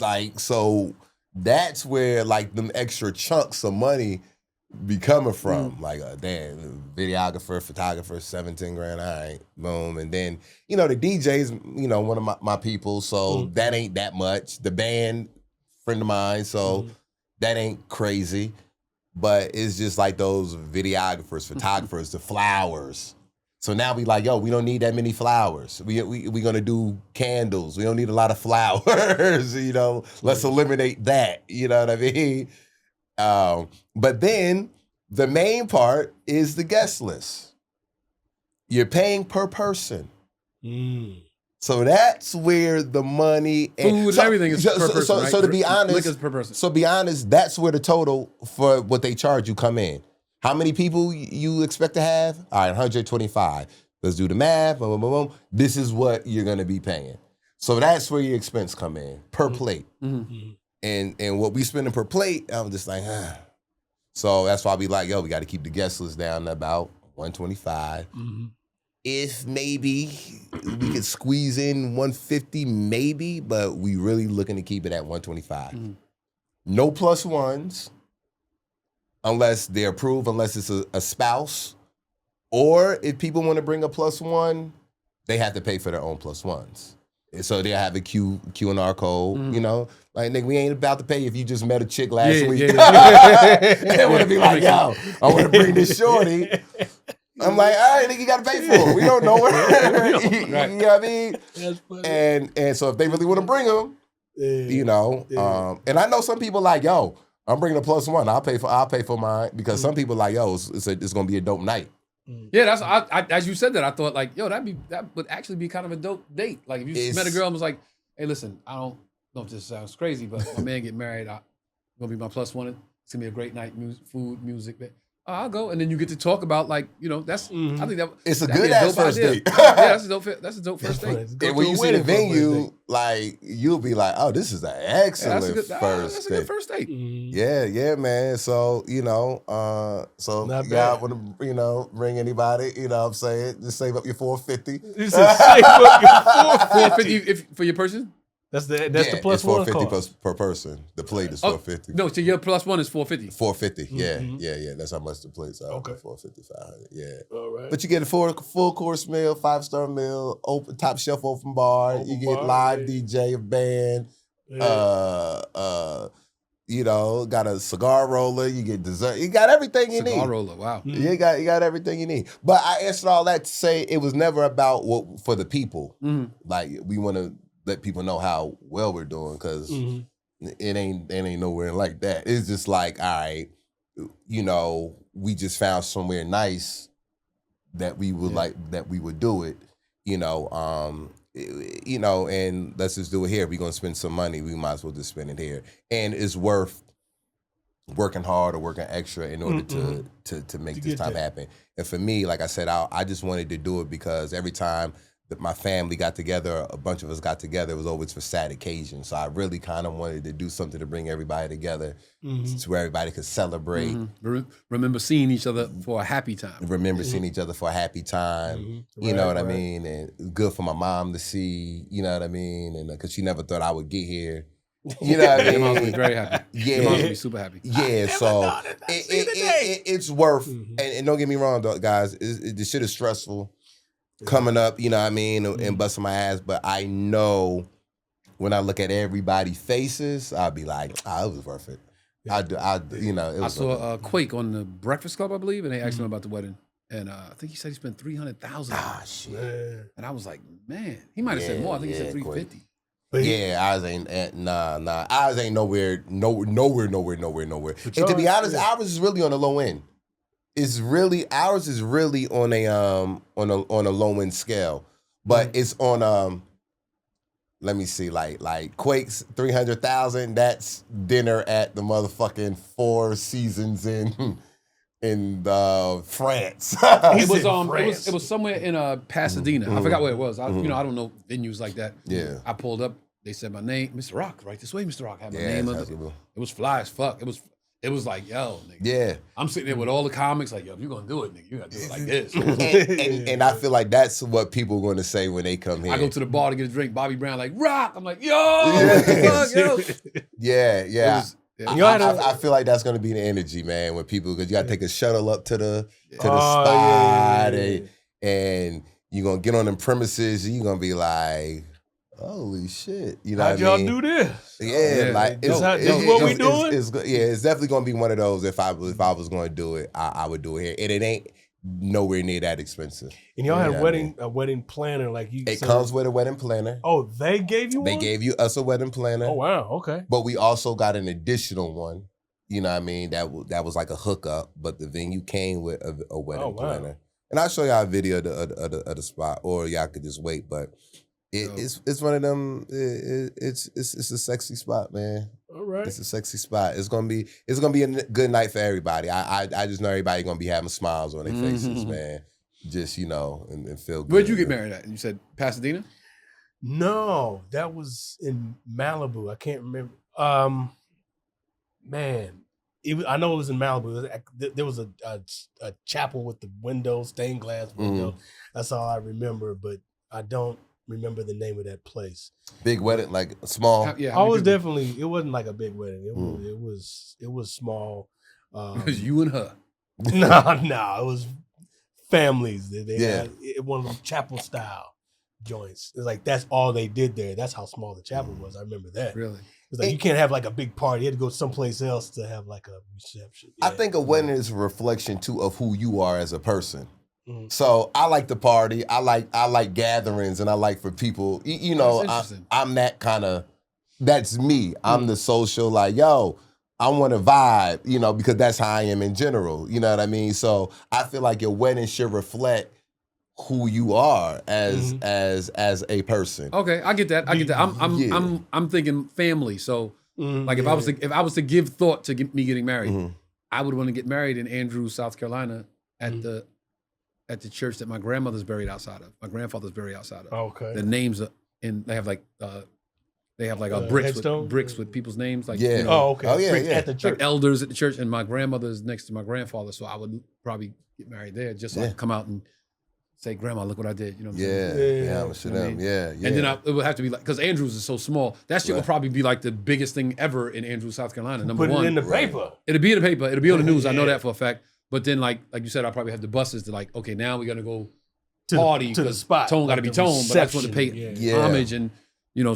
[SPEAKER 4] Like, so that's where like them extra chunks of money be coming from. Like, damn, videographer, photographer, $7, $10 grand, all right, boom. And then, the DJ's, one of my people, so that ain't that much. The band, friend of mine, so that ain't crazy. But it's just like those videographers, photographers, the flowers. So now we like, we don't need that many flowers. We gonna do candles. We don't need a lot of flowers. Let's eliminate that. You know what I mean? But then the main part is the guest list. You're paying per person. So that's where the money and
[SPEAKER 2] food and everything is per person. Right?
[SPEAKER 4] So to be honest,
[SPEAKER 2] liquor's per person.
[SPEAKER 4] So be honest, that's where the total for what they charge you come in. How many people you expect to have? All right, 125. Let's do the math. Boom, boom, boom. This is what you're going to be paying. So that's where your expense come in, per plate. And what we spending per plate, I'm just like, So that's why we like, we got to keep the guest list down to about 125. If maybe we could squeeze in 150, maybe, but we really looking to keep it at 125. No plus ones. Unless they're approved, unless it's a spouse. Or if people want to bring a plus one, they have to pay for their own plus ones. So they'll have a Q&R code, Like, nigga, we ain't about to pay if you just met a chick last week. They want to be like, I want to bring this shorty. I'm like, all right, nigga, you got to pay for it. We don't know where. You know what I mean?
[SPEAKER 3] That's funny.
[SPEAKER 4] And so if they really want to bring them, and I know some people like, I'm bringing a plus one. I'll pay for mine, because some people like, it's gonna be a dope night.
[SPEAKER 2] Yeah, that's I as you said that, I thought like, that would actually be kind of a dope date. Like if you met a girl and was like, hey, listen, I don't know if this sounds crazy, but my man get married, gonna be my plus one. It's gonna be a great night, food, music. I'll go, and then you get to talk about I think that
[SPEAKER 4] It's a
[SPEAKER 2] that'd
[SPEAKER 4] good
[SPEAKER 2] be
[SPEAKER 4] ass first
[SPEAKER 2] idea.
[SPEAKER 4] date.
[SPEAKER 2] Yeah, that's a dope first date.
[SPEAKER 4] And when you see the venue, like you'll be like, "Oh, this is an excellent
[SPEAKER 2] That's
[SPEAKER 4] first
[SPEAKER 2] a
[SPEAKER 4] date."
[SPEAKER 2] good first date.
[SPEAKER 4] Yeah, man. So
[SPEAKER 3] Not
[SPEAKER 4] y'all
[SPEAKER 3] bad.
[SPEAKER 4] want to bring anybody? You know what I'm saying? Just save up your $450.
[SPEAKER 3] You said save up your
[SPEAKER 2] 450 for your person.
[SPEAKER 3] That's the
[SPEAKER 4] Yeah,
[SPEAKER 3] plus
[SPEAKER 4] it's
[SPEAKER 3] one
[SPEAKER 4] $450
[SPEAKER 3] cost.
[SPEAKER 4] per person. The plate is $450.
[SPEAKER 2] No, so your plus one is 450.
[SPEAKER 4] $450. Yeah. That's how much the plates are.
[SPEAKER 3] Okay.
[SPEAKER 4] $450, $500. Yeah.
[SPEAKER 3] All right.
[SPEAKER 4] But you get a full course meal, 5-star meal, top shelf open bar. You get live DJ, a band. Got a cigar roller. You get dessert. You got everything you need.
[SPEAKER 2] Cigar roller. Wow.
[SPEAKER 4] You got everything you need. But I answered all that to say it was never about what for the people. Like we want to let people know how well we're doing because it ain't nowhere like that. It's just like, all right, we just found somewhere nice that we would that we would do it, and let's just do it here. We're gonna spend some money. We might as well just spend it here, and it's worth working hard or working extra in order to make this time happen. And for me, like I said, I just wanted to do it because every time that my family got together, a bunch of us got together, it was always for sad occasions. So I really kind of wanted to do something to bring everybody together to where everybody could celebrate.
[SPEAKER 2] Remember seeing each other for a happy time.
[SPEAKER 4] Remember seeing each other for a happy time. You know what I mean? And it was good for my mom to see, you know what I mean? And because she never thought I would get here. You know what I mean?
[SPEAKER 2] Your mom's gonna be very happy.
[SPEAKER 4] Yeah.
[SPEAKER 2] Your mom's gonna be super happy.
[SPEAKER 4] Yeah, so it's worth, and don't get me wrong, though, guys, this shit is stressful. Coming up, you know what I mean, and busting my ass. But I know when I look at everybody's faces, I'll be like, it was worth it.
[SPEAKER 2] I saw Quake on the Breakfast Club, I believe, and they asked him about the wedding. And I think he said he spent $300,000.
[SPEAKER 4] Ah, shit.
[SPEAKER 2] And I was like, man, he might have said more. I think he said $350.
[SPEAKER 4] Ours ain't ours ain't nowhere. And to be honest, ours is really on the low end. Ours is really on a low end scale, but it's on let me see, like Quake's 300,000. That's dinner at the motherfucking Four Seasons in France.
[SPEAKER 2] It was somewhere in Pasadena. I forgot where it was. I don't know venues like that.
[SPEAKER 4] Yeah.
[SPEAKER 2] I pulled up. They said my name, Mr. Rock, right this way. Mr. Rock had my name on it. It was fly as fuck. It was like, yo, nigga.
[SPEAKER 4] Yeah.
[SPEAKER 2] I'm sitting there with all the comics, like, yo, if you're gonna do it, nigga, you gotta do it like this.
[SPEAKER 4] and I feel like that's what people are going to say when they come here.
[SPEAKER 2] I go to the bar to get a drink. Bobby Brown like, Rock. I'm like, yo, what the fuck, yo.
[SPEAKER 4] Yeah. I feel like that's going to be the energy, man, when people, because you got to take a shuttle up to the spot, and you're going to get on them premises, and you're going to be like, holy shit. You know
[SPEAKER 3] How'd
[SPEAKER 4] what I
[SPEAKER 3] y'all
[SPEAKER 4] mean?
[SPEAKER 3] do this?
[SPEAKER 4] Yeah, like
[SPEAKER 3] this what we doing?
[SPEAKER 4] It's definitely going to be one of those. If I was going to do it, I would do it here. And it ain't nowhere near that expensive.
[SPEAKER 3] And y'all had a wedding planner, like you.
[SPEAKER 4] It comes with a wedding planner.
[SPEAKER 3] Oh, they gave you one?
[SPEAKER 4] They gave us a wedding planner.
[SPEAKER 3] Oh wow, okay.
[SPEAKER 4] But we also got an additional one. You know what I mean? That was like a hookup, but the venue came with a wedding planner. And I'll show y'all a video of the spot, or y'all could just wait. But it's one of them. It's a sexy spot, man.
[SPEAKER 3] All right.
[SPEAKER 4] It's a sexy spot. It's gonna be a good night for everybody. I just know everybody gonna be having smiles on their faces, man. Just and feel good.
[SPEAKER 2] Where'd you get married at? You said Pasadena?
[SPEAKER 3] No, that was in Malibu. I can't remember. Man, I know it was in Malibu. There was a chapel with the windows, stained glass window. That's all I remember, but I don't remember the name of that place.
[SPEAKER 4] Big wedding, like small.
[SPEAKER 3] Yeah, it wasn't like a big wedding. It was small.
[SPEAKER 2] It was you and her.
[SPEAKER 3] No, it was families. They had one of them chapel style joints. It's like that's all they did there. That's how small the chapel was. I remember that.
[SPEAKER 2] Really?
[SPEAKER 3] It's like you can't have like a big party. You had to go someplace else to have like a reception.
[SPEAKER 4] I think a wedding is a reflection too of who you are as a person. So I like to party. I like gatherings, and I like for people. I'm that kind of. That's me. I'm the social. Like, yo, I want to vibe. Because that's how I am in general. You know what I mean? So I feel like your wedding should reflect who you are as a person.
[SPEAKER 2] Okay, I get that. I'm thinking family. So like if I was to give thought to me getting married, I would want to get married in Andrews, South Carolina, at the church that my grandmother's buried outside of. My grandfather's buried outside of.
[SPEAKER 3] Okay.
[SPEAKER 2] The names are they have like bricks with people's names, like
[SPEAKER 4] yeah.
[SPEAKER 3] Okay.
[SPEAKER 4] Oh yeah, yeah.
[SPEAKER 3] At the church.
[SPEAKER 2] like elders at the church, and my grandmother's next to my grandfather, so I would probably get married there just so I could come out and say, "Grandma, look what I did." You know what I'm saying?
[SPEAKER 4] Yeah, I'm sure them. Yeah.
[SPEAKER 2] And then it would have to be like, because Andrews is so small, that shit would probably be like the biggest thing ever in Andrews, South Carolina. Number
[SPEAKER 3] Put
[SPEAKER 2] one,
[SPEAKER 3] it in the paper.
[SPEAKER 2] it'll be in the paper, it'll be on the news. I know that for a fact. But then, like you said, I probably have the buses to like, okay, now we're gonna go party
[SPEAKER 3] to the spot.
[SPEAKER 2] Tone got to be Tone, but I just want to pay
[SPEAKER 3] reception,
[SPEAKER 2] homage and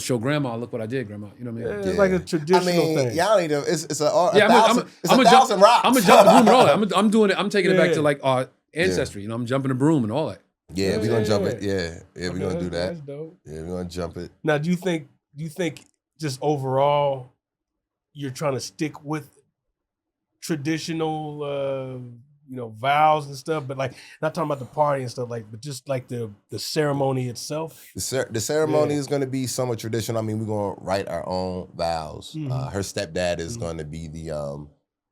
[SPEAKER 2] show grandma, look what I did, grandma. You know what I mean?
[SPEAKER 3] It's like a traditional thing.
[SPEAKER 4] Y'all need to. It's a
[SPEAKER 2] Yeah,
[SPEAKER 4] thousand rocks.
[SPEAKER 2] I'm gonna jump the broom and all that. I'm doing it. I'm taking it back to like our ancestry. I'm jumping the broom and all that.
[SPEAKER 4] Yeah, we're gonna jump it. Yeah, we're gonna do that.
[SPEAKER 3] That's dope.
[SPEAKER 4] Yeah, we're gonna jump it.
[SPEAKER 3] Now, do you think just overall you're trying to stick with traditional vows and stuff, but like not talking about the party and stuff, but just like the ceremony itself?
[SPEAKER 4] The ceremony is going to be somewhat traditional. I mean, we're going to write our own vows. Her stepdad is going to be the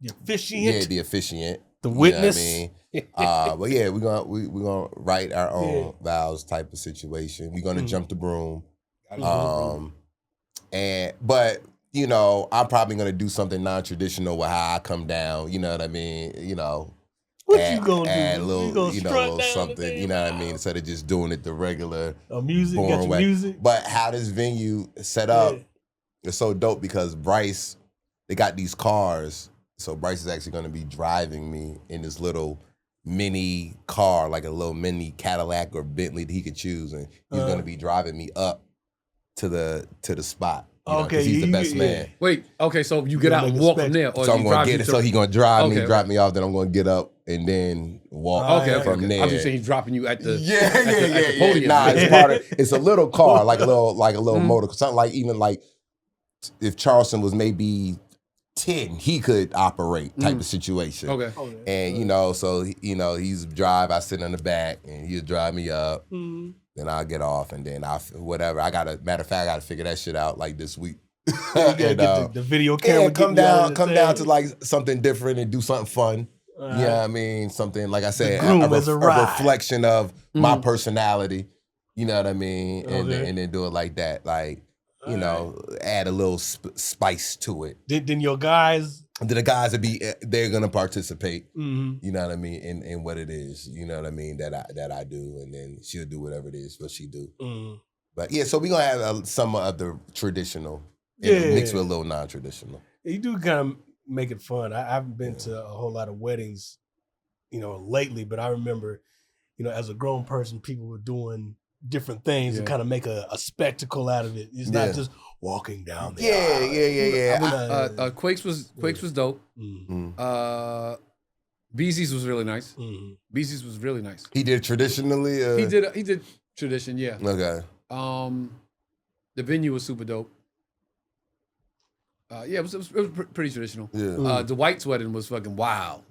[SPEAKER 3] officiant.
[SPEAKER 4] Yeah, the officiant.
[SPEAKER 3] The witness.
[SPEAKER 4] You know what I mean? But yeah, we're gonna write our own vows type of situation. We're gonna jump the broom. But I'm probably gonna do something non-traditional with how I come down. You know what I mean?
[SPEAKER 3] What you gonna
[SPEAKER 4] add
[SPEAKER 3] do?
[SPEAKER 4] a little,
[SPEAKER 3] you
[SPEAKER 4] a
[SPEAKER 3] gonna
[SPEAKER 4] little something. You know what I mean? Instead of just doing it the regular
[SPEAKER 3] music,
[SPEAKER 4] boring
[SPEAKER 3] got your
[SPEAKER 4] way.
[SPEAKER 3] music.
[SPEAKER 4] But how this venue set up is so dope because Bryce, they got these cars. So Bryce is actually going to be driving me in this little mini car, like a little mini Cadillac or Bentley that he could choose, and he's going to be driving me up to the spot.
[SPEAKER 3] Okay,
[SPEAKER 4] he's the best man.
[SPEAKER 2] Wait, okay, so you get out and walk from there, or
[SPEAKER 4] So I'm going to get it. So he's going to drive me, drop me off. Then I'm going to get up and then walk from there.
[SPEAKER 2] I'm just saying he's dropping you at the
[SPEAKER 4] the
[SPEAKER 2] podium.
[SPEAKER 4] Nah, it's part of. It's a little car, like a little motor, something like even like if Charleston was maybe 10, he could operate type of situation.
[SPEAKER 2] Okay.
[SPEAKER 4] And so he's drive, I sit in the back and he'll drive me up. Then I'll get off and then matter of fact, I gotta figure that shit out like this week.
[SPEAKER 3] You gotta get the video camera.
[SPEAKER 4] Come down to like something different and do something fun. You know what I mean? Something like I said, a reflection of my personality. You know what I mean? And then do it like that. Like, add a little spice to it.
[SPEAKER 3] Then your guys...
[SPEAKER 4] Then the guys they're gonna participate. You know what I mean? In what it is, you know what I mean, that I do, and then she'll do whatever it is what she do. But yeah, so we're gonna have some of the traditional mixed with a little non-traditional.
[SPEAKER 3] You do kind of make it fun. I haven't been to a whole lot of weddings, lately, but I remember, as a grown person, people were doing different things and kind of make a spectacle out of it. It's not just walking down the aisle.
[SPEAKER 2] Yeah. Quakes was dope. BZ's was really nice. BZ's was really nice.
[SPEAKER 4] He did traditionally.
[SPEAKER 2] He did tradition. Yeah.
[SPEAKER 4] Okay.
[SPEAKER 2] The venue was super dope. It was pretty traditional.
[SPEAKER 4] Yeah.
[SPEAKER 2] The White's wedding was fucking wild.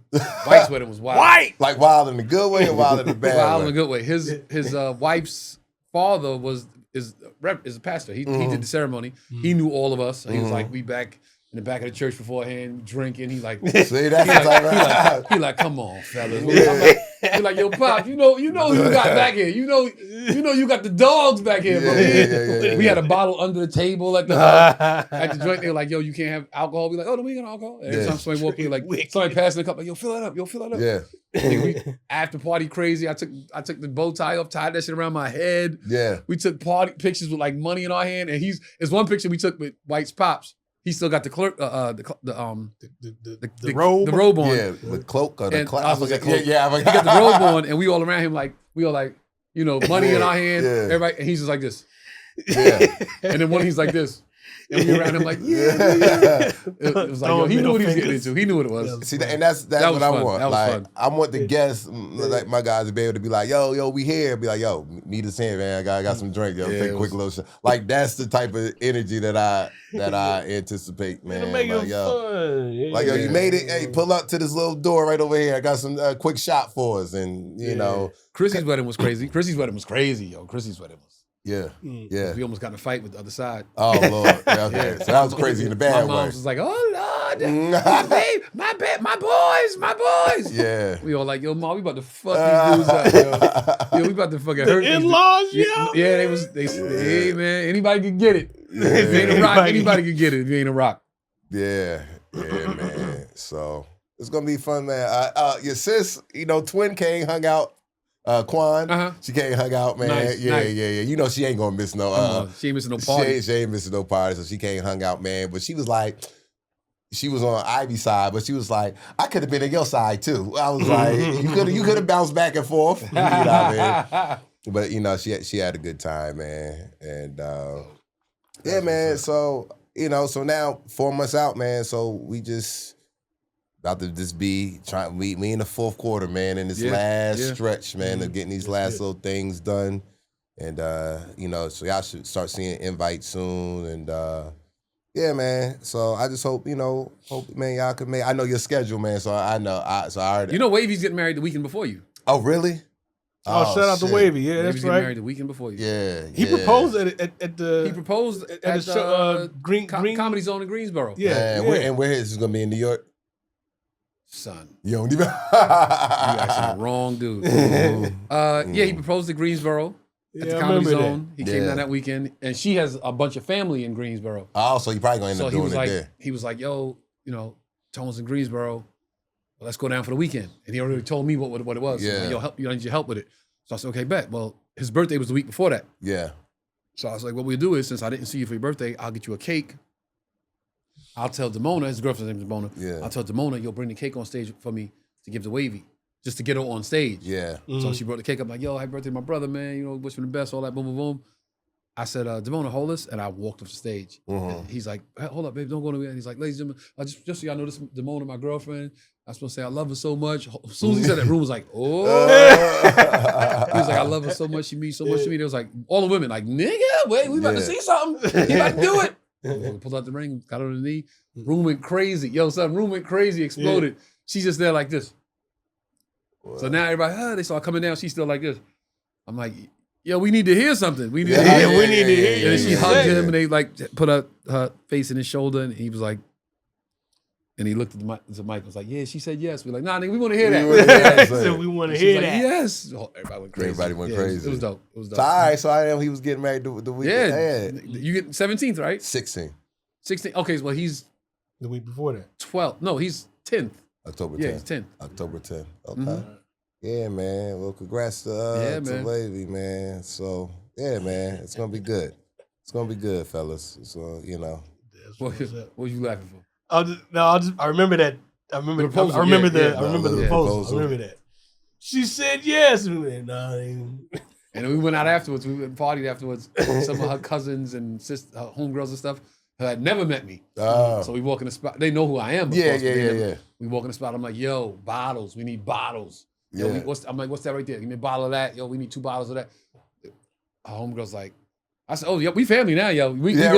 [SPEAKER 2] White's wedding was wild.
[SPEAKER 4] Like wild in the good way or wild in the bad way?
[SPEAKER 2] Wild in the good way. His wife's father is a pastor. He did the ceremony. He knew all of us. He was like, we back in the back of the church beforehand, drinking. He like,
[SPEAKER 4] see, that's
[SPEAKER 2] he like, come on, fellas. He like, yo, Pop, you know who you got back here. You know you got the dogs back here, bro. We had a bottle under the table at the joint. They were like, yo, you can't have alcohol. We like, oh, no, we ain't got alcohol. Every time somebody walk in, like somebody passing a cup, like, yo, fill that up.
[SPEAKER 4] Yeah.
[SPEAKER 2] After party crazy, I took the bow tie off, tied that shit around my head.
[SPEAKER 4] Yeah.
[SPEAKER 2] We took party pictures with like money in our hand, and it's one picture we took with White's pops. He still got the clerk, the
[SPEAKER 3] robe,
[SPEAKER 2] the robe on,
[SPEAKER 4] the cloak or the
[SPEAKER 2] and
[SPEAKER 4] cloak.
[SPEAKER 2] I forget cloak.
[SPEAKER 4] He
[SPEAKER 2] He got the robe on, and we all around him like money in our hand.
[SPEAKER 4] Yeah.
[SPEAKER 2] Everybody, and he's just like this.
[SPEAKER 4] Yeah.
[SPEAKER 2] And then one he's like this. And we around him like, It was like, yo, he knew what he was getting into. He knew what it was.
[SPEAKER 4] See, and that's what I want. Like, I want the guests, like my guys, to be able to be like, yo, we here. Be like, yo, meet us here, man. I got some drink. Yo, take a quick little shot. Like, that's the type of energy that I anticipate, man.
[SPEAKER 3] Make
[SPEAKER 4] like,
[SPEAKER 3] it fun.
[SPEAKER 4] Yo, you made it. Hey, pull up to this little door right over here. I got some quick shot for us, and you know,
[SPEAKER 2] Chrissy's wedding was crazy. Chrissy's wedding was.
[SPEAKER 4] Yeah.
[SPEAKER 2] We almost got in a fight with the other side.
[SPEAKER 4] Oh Lord. Okay. So that was crazy in the bad way.
[SPEAKER 2] My mom was like, oh babe, my boys.
[SPEAKER 4] Yeah.
[SPEAKER 2] We all like, yo, Ma, we about to fuck these dudes up, yo. Yo, we about to fucking hurt these
[SPEAKER 3] In-laws,
[SPEAKER 2] dudes.
[SPEAKER 3] yo.
[SPEAKER 2] Yeah, they hey, man, anybody can get it. If you ain't a rock, anybody can get it if you ain't a rock.
[SPEAKER 4] Yeah, man. So it's gonna be fun, man. Your sis, twin came, hung out. Quan, she came, hung out, man.
[SPEAKER 2] Nice,
[SPEAKER 4] yeah. You know she ain't gonna miss no.
[SPEAKER 2] She ain't missing no party.
[SPEAKER 4] She ain't missing no party, so she came, hung out, man. But she was like, she was on Ivy's side, but she was like, I could have been on your side too. I was like, you could have bounced back and forth. You know what I mean? But she had a good time, man. And yeah, man. So so now 4 months out, man. So we just about to just be trying. We in the fourth quarter, man, in this last stretch, man, of getting these last little things done. And so y'all should start seeing invites soon. And yeah, man. So I just hope man, y'all can make. I know your schedule, man. So I know. I already.
[SPEAKER 2] Wavy's getting married the weekend before you.
[SPEAKER 4] Oh, really?
[SPEAKER 3] Oh, shout out to Wavy. Yeah, that's
[SPEAKER 2] Wavy's
[SPEAKER 3] right.
[SPEAKER 2] getting married the weekend before you.
[SPEAKER 4] Yeah.
[SPEAKER 3] He proposed at the.
[SPEAKER 2] He proposed at
[SPEAKER 3] the show, Green
[SPEAKER 2] Comedy Zone in Greensboro.
[SPEAKER 3] Yeah.
[SPEAKER 4] Where is this gonna be in New York?
[SPEAKER 2] Son,
[SPEAKER 4] You don't even.
[SPEAKER 2] you actually the wrong dude. Yeah, he proposed at Greensboro at the Comedy Zone. He came down that weekend, and she has a bunch of family in Greensboro.
[SPEAKER 4] Oh, so you probably gonna end up doing it there.
[SPEAKER 2] He was like, yo, Tone's in Greensboro. Well, let's go down for the weekend. And he already told me what it was.
[SPEAKER 4] Yeah.
[SPEAKER 2] Like, yo, I need your help with it. So I said, okay, bet. Well, his birthday was the week before that.
[SPEAKER 4] Yeah.
[SPEAKER 2] So I was like, what we'll do is, since I didn't see you for your birthday, I'll get you a cake. I'll tell Damona, his girlfriend's name is Damona.
[SPEAKER 4] Yeah.
[SPEAKER 2] I'll tell Damona, you'll bring the cake on stage for me to give to Wavy, just to get her on stage.
[SPEAKER 4] Yeah.
[SPEAKER 2] So she brought the cake up, like, yo, happy birthday to my brother, man. Wish him the best, all that, boom, boom, boom. I said, Damona, hold this. And I walked off the stage. And he's like, hey, hold up, babe, don't go nowhere. And he's like, ladies and gentlemen, just so y'all know, this is Damona, my girlfriend. I was supposed to say, I love her so much. As soon as he said that, room was like, oh. He was like, I love her so much. She means so much to me. There was like, all the women, like, nigga, wait, we about to see something. He about to do it. Pulled out the ring, got on the knee. Room went crazy. Yo, son, room went crazy, exploded. Yeah. She's just there like this. Wow. So now everybody, they saw coming down. She's still like this. I'm like, yo, we need to hear something. We need to hear.
[SPEAKER 3] We need to hear.
[SPEAKER 2] And she hugged him, and they like put her face in his shoulder, and he was like, and he looked at the mic. Was like, yeah, she said yes. We're like, nah, nigga, we want to hear that.
[SPEAKER 3] So we want to hear that.
[SPEAKER 2] Like, yes. Oh, everybody went crazy. It was dope.
[SPEAKER 4] So, all right, so I know he was getting married the weekend.
[SPEAKER 2] Yeah. You get 17th, right?
[SPEAKER 4] 16.
[SPEAKER 2] 16. Okay, well, he's
[SPEAKER 3] the week before that.
[SPEAKER 2] 12. No, he's 10th.
[SPEAKER 4] October 10th.
[SPEAKER 2] Yeah, he's 10th.
[SPEAKER 4] October 10th. Okay. Yeah, man. Well, congrats to Wavy, man. So, yeah, man. It's going to be good. It's going to be good, fellas. So,
[SPEAKER 2] What were you laughing for?
[SPEAKER 3] I remember that. I remember the proposal. I remember that. She said yes. And
[SPEAKER 2] then we went out afterwards. We went and partied afterwards. Some of her cousins and her homegirls and stuff had never met me. So we walk in the spot. They know who I am.
[SPEAKER 4] Yeah.
[SPEAKER 2] We walk in the spot. I'm like, yo, bottles. We need bottles. Yo, I'm like, what's that right there? Give me a bottle of that. Yo, we need 2 bottles of that. Her homegirl's like, I said, oh, yeah, we family now, yo. We drinking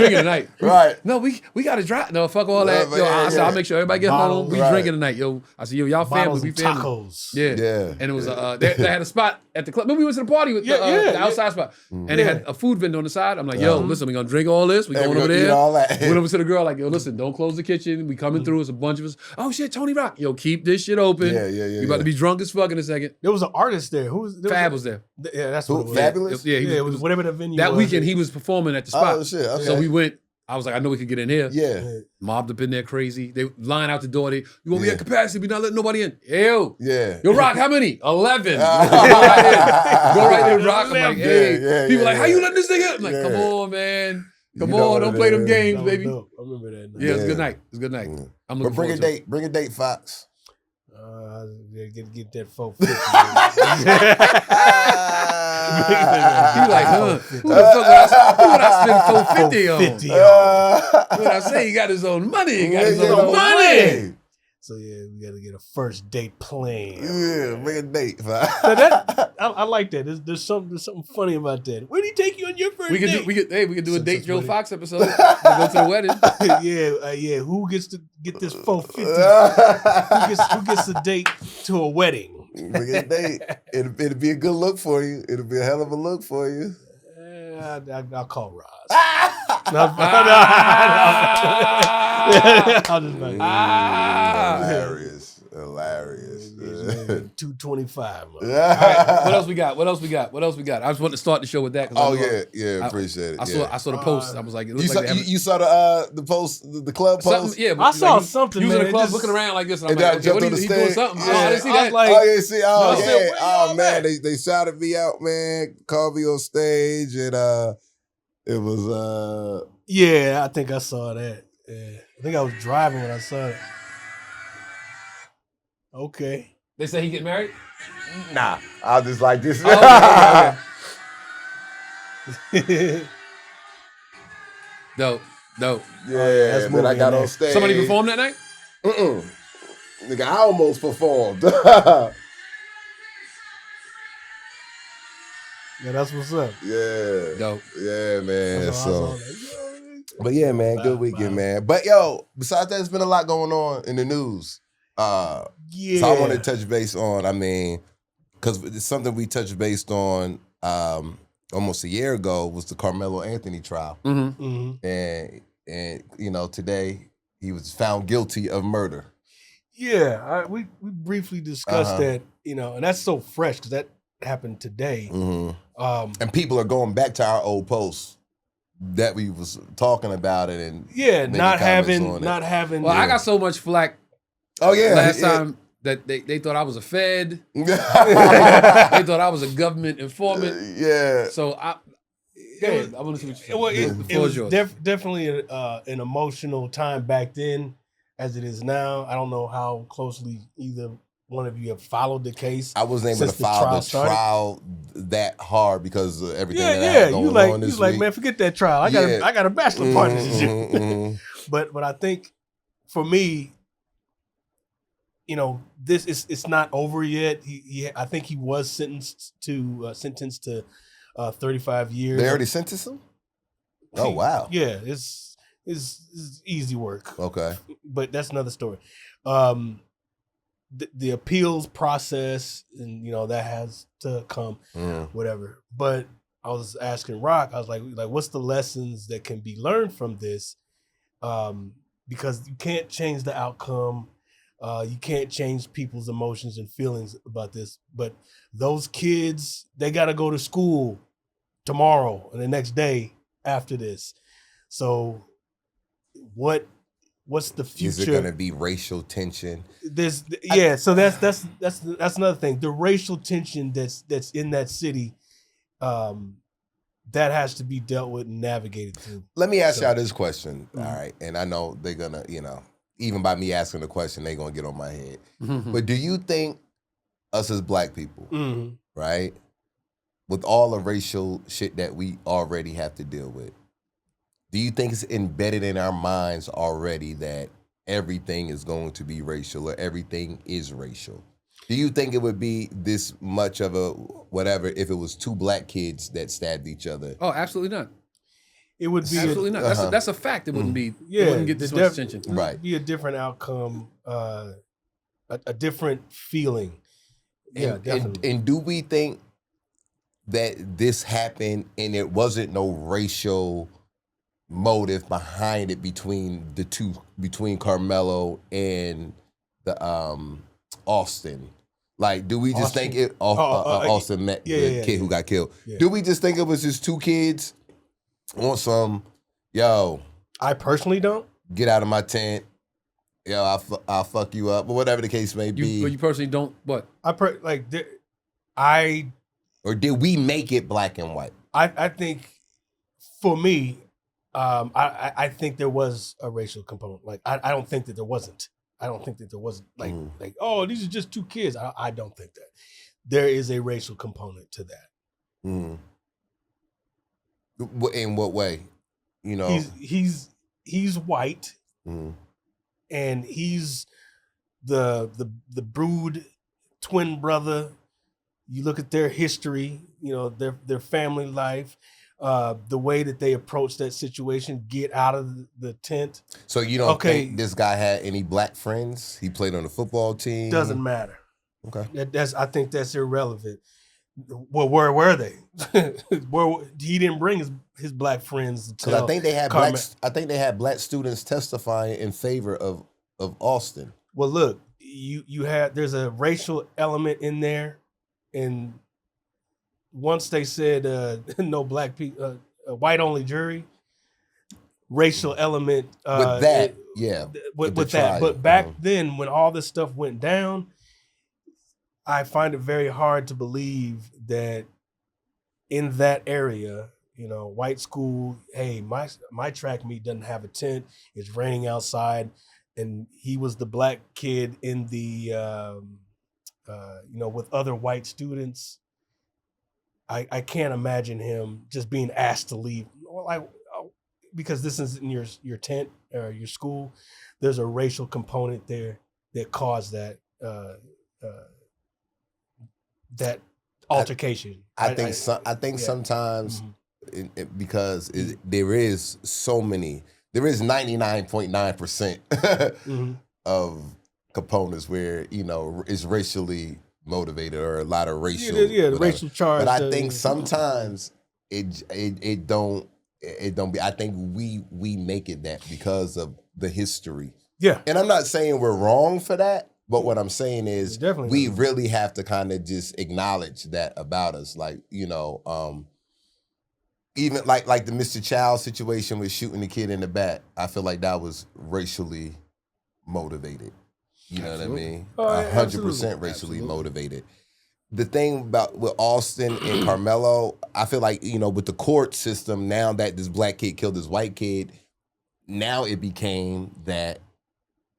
[SPEAKER 2] tonight.
[SPEAKER 4] Right.
[SPEAKER 2] No, we got to drive. No, fuck all that. Yo, I said, I'll make sure everybody get home. We drinking tonight, yo. I said, yo, y'all family. We family.
[SPEAKER 3] Tacos.
[SPEAKER 2] Yeah. And it was, they had a spot at the club. Remember we went to the party with the outside spot. And they had a food vendor on the side. I'm like, yo, listen, we going to drink all this. We going over there.
[SPEAKER 4] All that.
[SPEAKER 2] Went over to the girl, like, yo, listen, don't close the kitchen. We coming through. It's a bunch of us. Oh, shit, Tony Rock. Yo, keep this shit open.
[SPEAKER 4] Yeah.
[SPEAKER 2] We about to be drunk as fuck in a second.
[SPEAKER 3] There was an artist there.
[SPEAKER 2] Fab was there.
[SPEAKER 3] Yeah, that's what it was.
[SPEAKER 4] Fabulous?
[SPEAKER 3] Yeah, it was whatever the venue was.
[SPEAKER 2] That weekend, he was performing at the spot.
[SPEAKER 4] Oh, shit. Okay.
[SPEAKER 2] So we went. I was like, I know we could get in here.
[SPEAKER 4] Yeah.
[SPEAKER 2] Mobbed up in there crazy. They line out the door. You want me at capacity? We not letting nobody in. Ew.
[SPEAKER 4] Yeah.
[SPEAKER 2] Yo, Rock, how many? 11. Go right there, Rock. I'm like, hey. People like, how you letting this thing in? I'm like, come on, man. Come on, don't play them games, baby.
[SPEAKER 3] I remember that.
[SPEAKER 2] Yeah, it was a good night. It was a good night. I'm looking
[SPEAKER 4] forward to it. Bring a date, Fox.
[SPEAKER 3] Get that 450.
[SPEAKER 2] You like, who the fuck would I spend 450 on? When I say he got his own money, he got his own money.
[SPEAKER 3] So yeah, we got to get a first date plan.
[SPEAKER 4] Yeah, bring a date.
[SPEAKER 3] I like that. There's something funny about that. Where did he take you on your first date?
[SPEAKER 2] We could do a Date Joe Fox episode. We'll go to the wedding.
[SPEAKER 3] Yeah. Who gets to get this 450? Who gets a date to a wedding?
[SPEAKER 4] Bring a date. It'll be a good look for you. It'll be a hell of a look for you.
[SPEAKER 3] I'll call Roz.
[SPEAKER 4] Hilarious.
[SPEAKER 3] 225.
[SPEAKER 2] All right, what else we got? I just wanted to start the show with that.
[SPEAKER 4] Appreciate it.
[SPEAKER 2] I saw the post. I was like, it looks
[SPEAKER 4] you saw the post, the club post?
[SPEAKER 2] Yeah,
[SPEAKER 3] I saw something.
[SPEAKER 2] You was in the club
[SPEAKER 3] just,
[SPEAKER 2] looking around like this, and I'm
[SPEAKER 4] and
[SPEAKER 2] like, okay, what he doing something?
[SPEAKER 4] Yeah.
[SPEAKER 2] Oh, I didn't see that.
[SPEAKER 4] They shouted me out, man. Called me on stage, and it was
[SPEAKER 3] Yeah, I think I saw that. Yeah. I think I was driving when I saw it. Okay.
[SPEAKER 2] They say he get married?
[SPEAKER 4] Nah. I was just like this.
[SPEAKER 2] Oh, okay. Dope.
[SPEAKER 4] Yeah, then I got on stage.
[SPEAKER 2] Somebody performed that night?
[SPEAKER 4] Nigga, I almost performed.
[SPEAKER 3] Yeah, that's what's up.
[SPEAKER 4] Yeah.
[SPEAKER 2] Dope.
[SPEAKER 4] Yeah, man.
[SPEAKER 3] So.
[SPEAKER 4] But yeah, man, good weekend, man. But yo, besides that, there's been a lot going on in the news. So I want to touch base on, because it's something we touched base on almost a year ago was the Karmelo Anthony trial.
[SPEAKER 2] Mm-hmm.
[SPEAKER 4] And today he was found guilty of murder.
[SPEAKER 3] Yeah, we briefly discussed that, and that's so fresh because that happened today.
[SPEAKER 4] Mm-hmm. And people are going back to our old posts that we was talking about it, and
[SPEAKER 3] not having.
[SPEAKER 2] Well, I got so much flack.
[SPEAKER 4] Oh yeah,
[SPEAKER 2] last time that they thought I was a Fed. They thought I was a government informant.
[SPEAKER 4] Yeah.
[SPEAKER 2] So I want to see what you said.
[SPEAKER 3] It was definitely an emotional time back then, as it is now. I don't know how closely either one of you have followed the case.
[SPEAKER 4] I wasn't able to follow the trial that hard because of everything that had going on this week.
[SPEAKER 3] Like, man, forget that trial. I got a bachelor party this year.
[SPEAKER 4] Mm-hmm.
[SPEAKER 3] But I think for me, this it's not over yet. I think he was sentenced to 35 years.
[SPEAKER 4] They already sentenced him? Oh wow.
[SPEAKER 3] Yeah, it's easy work.
[SPEAKER 4] Okay.
[SPEAKER 3] But that's another story. The appeals process, and that has to come, whatever. But I was asking Rock, I was like, what's the lessons that can be learned from this? Because you can't change the outcome. You can't change people's emotions and feelings about this. But those kids, they got to go to school tomorrow and the next day after this. So what's the future?
[SPEAKER 4] Is it going to be racial tension?
[SPEAKER 3] So that's another thing. The racial tension that's in that city, that has to be dealt with and navigated through.
[SPEAKER 4] Let me ask y'all this question. All right. And I know they're going to, even by me asking the question, they're going to get on my head.
[SPEAKER 2] Mm-hmm.
[SPEAKER 4] But do you think us as black people, right, with all the racial shit that we already have to deal with, do you think it's embedded in our minds already that everything is going to be racial or everything is racial? Do you think it would be this much of a whatever if it was two black kids that stabbed each other?
[SPEAKER 2] Oh, absolutely not.
[SPEAKER 3] It would be
[SPEAKER 2] absolutely not. That's a fact. It wouldn't be.
[SPEAKER 3] Yeah,
[SPEAKER 2] it wouldn't get this much attention.
[SPEAKER 4] Right.
[SPEAKER 3] It'd be a different outcome, a different feeling. Yeah, definitely.
[SPEAKER 4] And do we think that this happened and it wasn't no racial motive behind it between Karmelo and the Austin? Like, do we just think it Austin met the kid who got killed? Yeah. Do we just think it was just two kids on some,
[SPEAKER 3] I personally don't.
[SPEAKER 4] Get out of my tent. I'll fuck you up, or whatever the case may be.
[SPEAKER 2] But you personally don't what?
[SPEAKER 4] Or did we make it black and white?
[SPEAKER 3] I think for me, I think there was a racial component. Like I don't think that there wasn't. I don't think that there wasn't like these are just two kids. I don't think that. There is a racial component to that.
[SPEAKER 4] In what way?
[SPEAKER 3] He's white, and he's the brood twin brother. You look at their history, their family life, the way that they approach that situation, get out of the tent.
[SPEAKER 4] So you don't think this guy had any black friends? He played on the football team.
[SPEAKER 3] Doesn't matter.
[SPEAKER 4] Okay,
[SPEAKER 3] I think that's irrelevant. Well, where were they? He didn't bring his black friends.
[SPEAKER 4] Because I think they had black students testifying in favor of Austin.
[SPEAKER 3] Well, look, there's a racial element in there, and once they said no black people, white only jury, racial element
[SPEAKER 4] with that,
[SPEAKER 3] with that. But back then, when all this stuff went down, I find it very hard to believe that in that area, white school, hey, my track meet doesn't have a tent. It's raining outside. And he was the black kid in the, with other white students. I can't imagine him just being asked to leave. Because this is in your tent or your school. There's a racial component there that caused that that altercation.
[SPEAKER 4] I think sometimes because there is 99.9% of components where it's racially motivated or a lot of racial
[SPEAKER 3] the racial charge.
[SPEAKER 4] But I think sometimes it don't be. I think we make it that because of the history.
[SPEAKER 3] Yeah,
[SPEAKER 4] and I'm not saying we're wrong for that. But what I'm saying is we really have to kind of just acknowledge that about us. Like, even like the Mr. Child situation with shooting the kid in the back, I feel like that was racially motivated. You know what I mean? 100% racially motivated. The thing with Austin and Karmelo, I feel like, with the court system, now that this black kid killed this white kid, now it became that,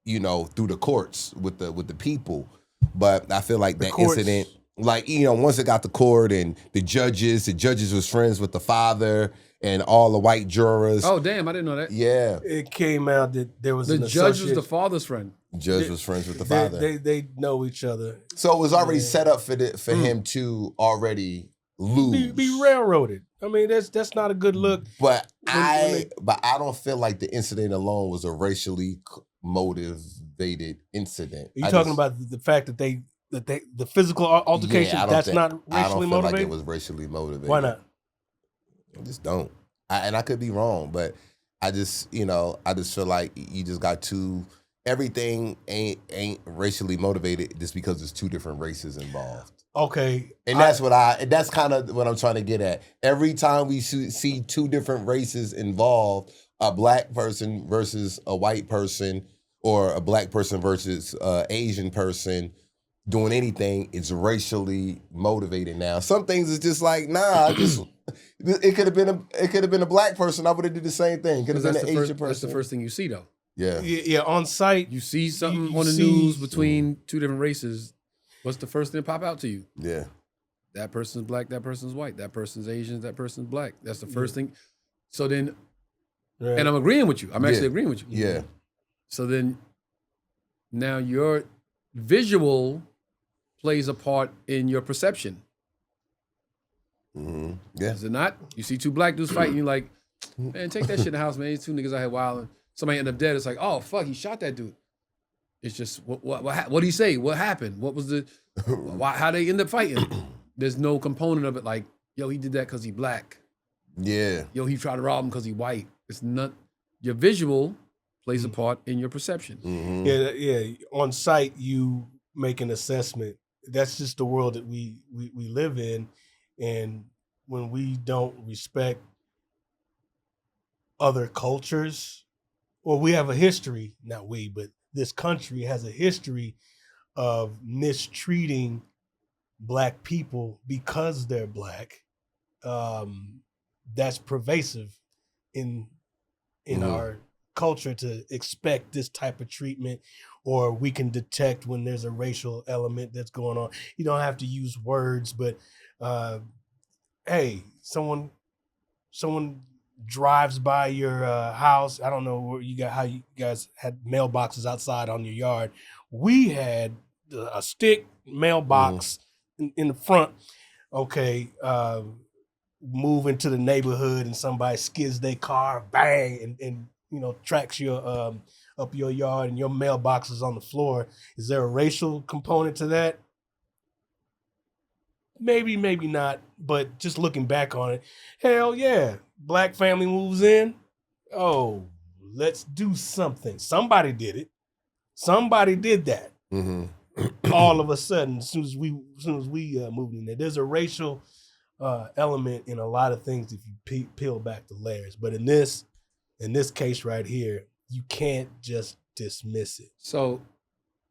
[SPEAKER 4] through the courts with the people. But I feel like that incident, like, once it got to court and the judges was friends with the father and all the white jurors.
[SPEAKER 2] Oh, damn, I didn't know that.
[SPEAKER 4] Yeah.
[SPEAKER 3] It came out that there was
[SPEAKER 2] the judge was the father's friend.
[SPEAKER 4] The judge was friends with the father.
[SPEAKER 3] They know each other.
[SPEAKER 4] So it was already set up for him to already lose.
[SPEAKER 3] Be railroaded. I mean, that's not a good look.
[SPEAKER 4] But I don't feel like the incident alone was a racially motivated incident.
[SPEAKER 3] Are you talking about the fact that the physical altercation, that's not racially motivated?
[SPEAKER 4] I don't feel like it was racially motivated.
[SPEAKER 3] Why not?
[SPEAKER 4] I just don't. And I could be wrong, but I just feel like you just got everything ain't racially motivated just because there's two different races involved.
[SPEAKER 3] Okay.
[SPEAKER 4] And that's kind of what I'm trying to get at. Every time we see two different races involved, a black person versus a white person, or a black person versus Asian person doing anything, it's racially motivated now. Some things is just like, it could have been a black person, I would have did the same thing. Could have been an Asian person.
[SPEAKER 2] That's the first thing you see though.
[SPEAKER 3] Yeah, on site.
[SPEAKER 2] You see something on the news between two different races. What's the first thing that pop out to you?
[SPEAKER 4] Yeah.
[SPEAKER 2] That person's black, that person's white, that person's Asian, that person's black. That's the first thing. So then, and I'm agreeing with you. I'm actually agreeing with you.
[SPEAKER 4] Yeah.
[SPEAKER 2] So then, now your visual plays a part in your perception.
[SPEAKER 4] Mm-hmm. Yeah.
[SPEAKER 2] Is it not? You see two black dudes fighting, you're like, man, take that shit in the house, man. These two niggas out here wilding. Somebody end up dead. It's like, oh, fuck, he shot that dude. It's just, what did he say? What happened? What was how they end up fighting? There's no component of it like, yo, he did that because he black.
[SPEAKER 4] Yeah.
[SPEAKER 2] Yo, he tried to rob him because he white. It's not, your visual plays a part in your perception.
[SPEAKER 4] Mm-hmm.
[SPEAKER 3] Yeah. On site, you make an assessment. That's just the world that we live in. And when we don't respect other cultures, well, we have a history, not we, but this country has a history of mistreating black people because they're black. That's pervasive in our culture to expect this type of treatment, or we can detect when there's a racial element that's going on. You don't have to use words, but hey, someone drives by your house. I don't know where how you guys had mailboxes outside on your yard. We had a stick mailbox in the front. Okay, move into the neighborhood and somebody skids their car, bang, and tracks your up your yard and your mailbox is on the floor. Is there a racial component to that? maybe not. But just looking back on it, hell yeah, black family moves in. Oh, let's do something. Somebody did it. Somebody did that. All of a sudden, as soon as we moved in there, there's a racial element in a lot of things if you peel back the layers. But in this case right here, you can't just dismiss it.
[SPEAKER 2] So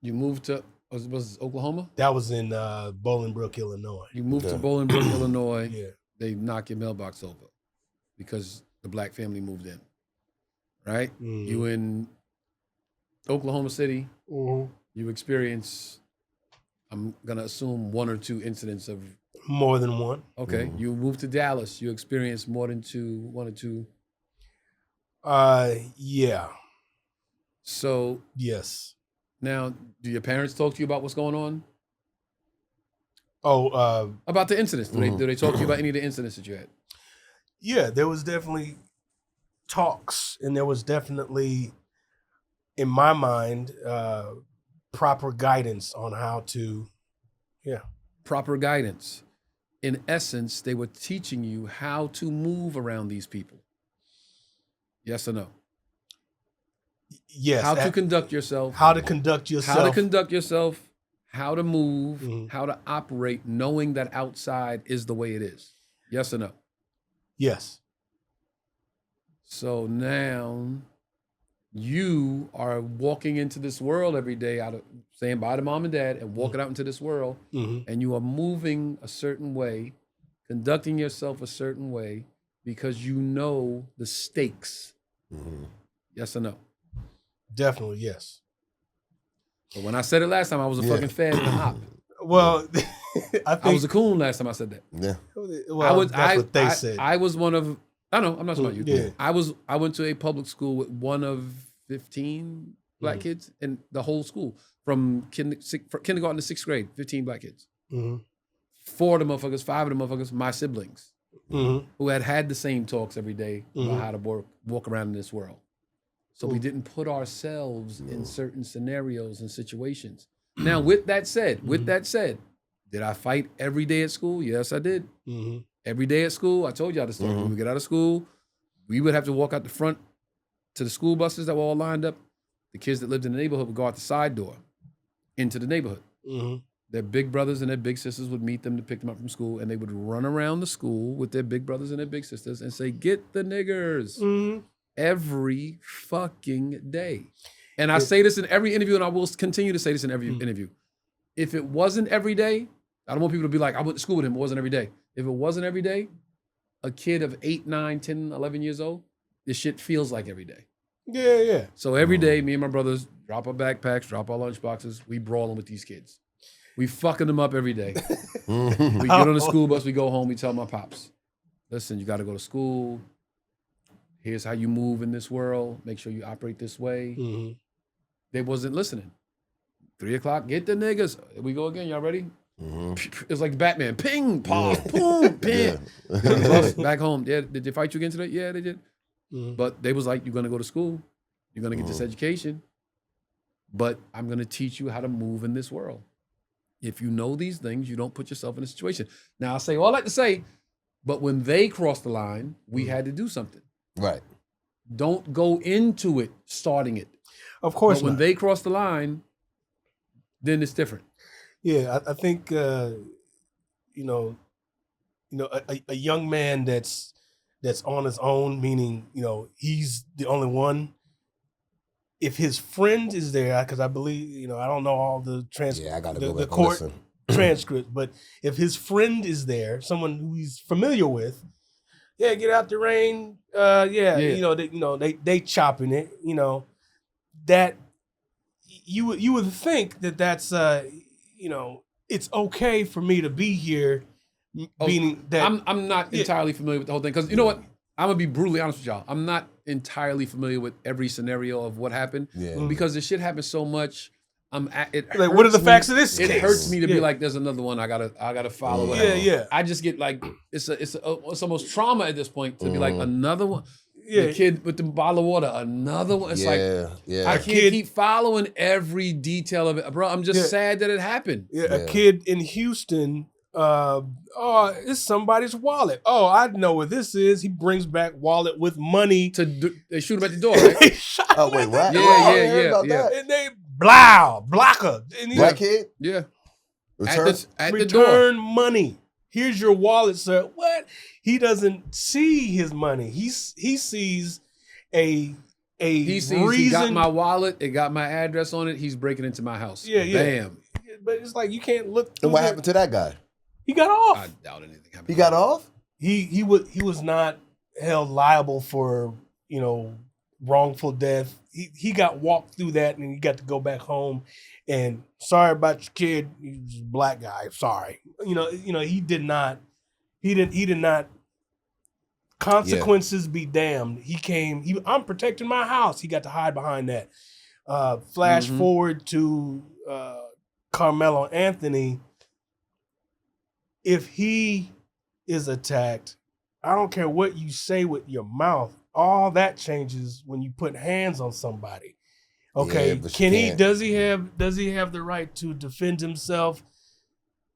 [SPEAKER 2] you moved to was it Oklahoma?
[SPEAKER 3] That was in Bolingbrook, Illinois.
[SPEAKER 2] You moved to Bolingbrook, Illinois.
[SPEAKER 3] Yeah.
[SPEAKER 2] They knock your mailbox over because the black family moved in. Right? You in Oklahoma City. You experience, I'm gonna assume, 1 or 2 incidents of
[SPEAKER 3] more than one.
[SPEAKER 2] Okay. You moved to Dallas. You experienced more than 1 or 2.
[SPEAKER 3] Yeah.
[SPEAKER 2] So
[SPEAKER 3] yes.
[SPEAKER 2] Now, do your parents talk to you about what's going on?
[SPEAKER 3] Oh,
[SPEAKER 2] about the incidents. Do they talk to you about any of the incidents that you had?
[SPEAKER 3] Yeah, there was definitely talks, and there was definitely, in my mind, proper guidance on how to,
[SPEAKER 2] Proper guidance. In essence, they were teaching you how to move around these people. Yes or no?
[SPEAKER 3] Yes.
[SPEAKER 2] How to conduct yourself.
[SPEAKER 3] How to conduct yourself.
[SPEAKER 2] How to conduct yourself. How to move. How to operate, knowing that outside is the way it is. Yes or no?
[SPEAKER 3] Yes.
[SPEAKER 2] So now you are walking into this world every day, out of saying bye to mom and dad, and walking out into this world, and you are moving a certain way, conducting yourself a certain way, because you know the stakes. Yes or no?
[SPEAKER 3] Definitely, yes.
[SPEAKER 2] But when I said it last time, I was a fucking fan and a hop.
[SPEAKER 3] Well, I
[SPEAKER 2] was a coon last time I said that.
[SPEAKER 4] Yeah.
[SPEAKER 3] Well, that's what they said.
[SPEAKER 2] I was one of, I know, I'm not talking about you.
[SPEAKER 3] Yeah.
[SPEAKER 2] I went to a public school with one of 15 black kids in the whole school, from kindergarten to 6th grade, 15 black kids. 4 of the motherfuckers, 5 of the motherfuckers, my siblings, who had the same talks every day about how to walk around in this world. So we didn't put ourselves in certain scenarios and situations. Now, with that said, did I fight every day at school? Yes, I did. Every day at school, I told y'all the story. When we get out of school, we would have to walk out the front to the school buses that were all lined up. The kids that lived in the neighborhood would go out the side door into the neighborhood. Their big brothers and their big sisters would meet them to pick them up from school, and they would run around the school with their big brothers and their big sisters and say, "Get the niggers." Every fucking day. And I say this in every interview, and I will continue to say this in every interview. If it wasn't every day, I don't want people to be like, I went to school with him, it wasn't every day. If it wasn't every day, a kid of 8, 9, 10, 11 years old, this shit feels like every day.
[SPEAKER 3] Yeah.
[SPEAKER 2] So every day, me and my brothers drop our backpacks, drop our lunch boxes, we brawling with these kids. We fucking them up every day. We get on the school bus, we go home, we tell my pops, listen, you gotta go to school. Here's how you move in this world. Make sure you operate this way. They wasn't listening. 3 o'clock, get the niggas. Here we go again, y'all ready? It's like Batman. Ping, pong, boom, ping. Bus, back home. Yeah, did they fight you again today? Yeah, they did. But they was like, you're gonna go to school. You're gonna get this education. But I'm gonna teach you how to move in this world. If you know these things, you don't put yourself in a situation. Now, I'll say all I like to say, but when they crossed the line, we had to do something.
[SPEAKER 4] Right.
[SPEAKER 2] Don't go into it starting it.
[SPEAKER 3] Of course
[SPEAKER 2] but when
[SPEAKER 3] not.
[SPEAKER 2] they cross the line, then it's different.
[SPEAKER 3] Yeah, I think a young man that's on his own, meaning he's the only one. If his friend is there, because I believe I don't know all the
[SPEAKER 4] I gotta go back
[SPEAKER 3] the
[SPEAKER 4] and
[SPEAKER 3] court
[SPEAKER 4] listen.
[SPEAKER 3] transcript, but if his friend is there, someone who he's familiar with, yeah, get out the rain. They chopping it. That you would think that's it's okay for me to be here. Meaning that
[SPEAKER 2] I'm not entirely familiar with the whole thing, because you know what, I'm gonna be brutally honest with y'all. I'm not entirely familiar with every scenario of what happened, because this shit happens so much.
[SPEAKER 3] What are the facts of this case?
[SPEAKER 2] It hurts me to be like, there's another one I gotta follow.
[SPEAKER 3] Yeah.
[SPEAKER 2] I just get like, it's almost trauma at this point to be like, another one.
[SPEAKER 3] Yeah.
[SPEAKER 2] The kid with the bottle of water, another one. It's I can't keep following every detail of it, bro. I'm just sad that it happened.
[SPEAKER 3] A kid in Houston Oh, it's somebody's wallet. Oh, I know what this is. He brings back wallet with money.
[SPEAKER 2] They shoot him at the door, right?
[SPEAKER 3] They shot
[SPEAKER 4] Oh
[SPEAKER 3] him
[SPEAKER 4] wait,
[SPEAKER 3] at the
[SPEAKER 4] what?
[SPEAKER 3] door.
[SPEAKER 2] Yeah.
[SPEAKER 3] And they blocker. And
[SPEAKER 4] Black kid
[SPEAKER 2] Yeah.
[SPEAKER 4] returns.
[SPEAKER 2] At the door.
[SPEAKER 3] return money. Here's your wallet, sir. What? He doesn't see his money. He sees a
[SPEAKER 2] He sees
[SPEAKER 3] reason.
[SPEAKER 2] he got my wallet, it got my address on it, he's breaking into my house.
[SPEAKER 3] Yeah.
[SPEAKER 2] Bam.
[SPEAKER 3] But it's like you can't look.
[SPEAKER 4] And what happened to that guy?
[SPEAKER 3] He got off.
[SPEAKER 2] I doubt anything happened.
[SPEAKER 4] He got off?
[SPEAKER 3] He was not held liable for wrongful death. He got walked through that and he got to go back home. And sorry about your kid. He's a black guy. Sorry. He did not. Consequences be damned. I'm protecting my house. He got to hide behind that. Flash forward to Karmelo Anthony. If he is attacked, I don't care what you say with your mouth. All that changes when you put hands on somebody. Okay,
[SPEAKER 4] Yeah,
[SPEAKER 3] does he have the right to defend himself?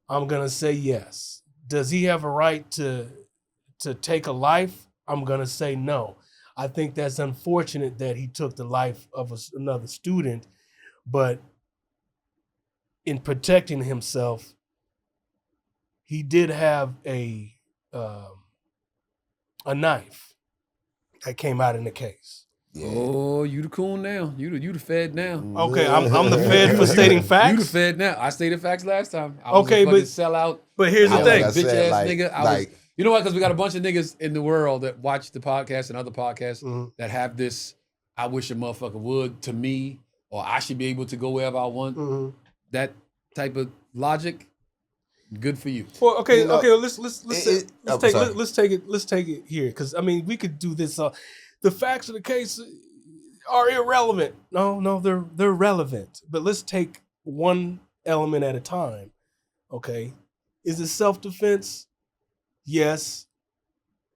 [SPEAKER 3] I'm gonna say yes. Does he have a right to take a life? I'm gonna say no. I think that's unfortunate that he took the life of another student, but in protecting himself, he did have a knife that came out in the case.
[SPEAKER 4] Yeah.
[SPEAKER 2] Oh, you the coon now. You the fed now.
[SPEAKER 3] Okay, I'm the fed for stating facts.
[SPEAKER 2] You the fed now. I stated facts last time. I was
[SPEAKER 3] Okay,
[SPEAKER 2] a fucking
[SPEAKER 3] but
[SPEAKER 2] sellout.
[SPEAKER 3] But here's the
[SPEAKER 2] I was
[SPEAKER 3] thing.
[SPEAKER 2] a bitch
[SPEAKER 4] said,
[SPEAKER 2] ass nigga. You know what? Because we got a bunch of niggas in the world that watch the podcast and other podcasts that have this, I wish a motherfucker would to me, or I should be able to go wherever I want. That type of logic, good for you.
[SPEAKER 3] Well, okay. Let's take it here, because I mean we could do this. The facts of the case are irrelevant. No, they're relevant. But let's take one element at a time. Okay, is it self-defense? Yes,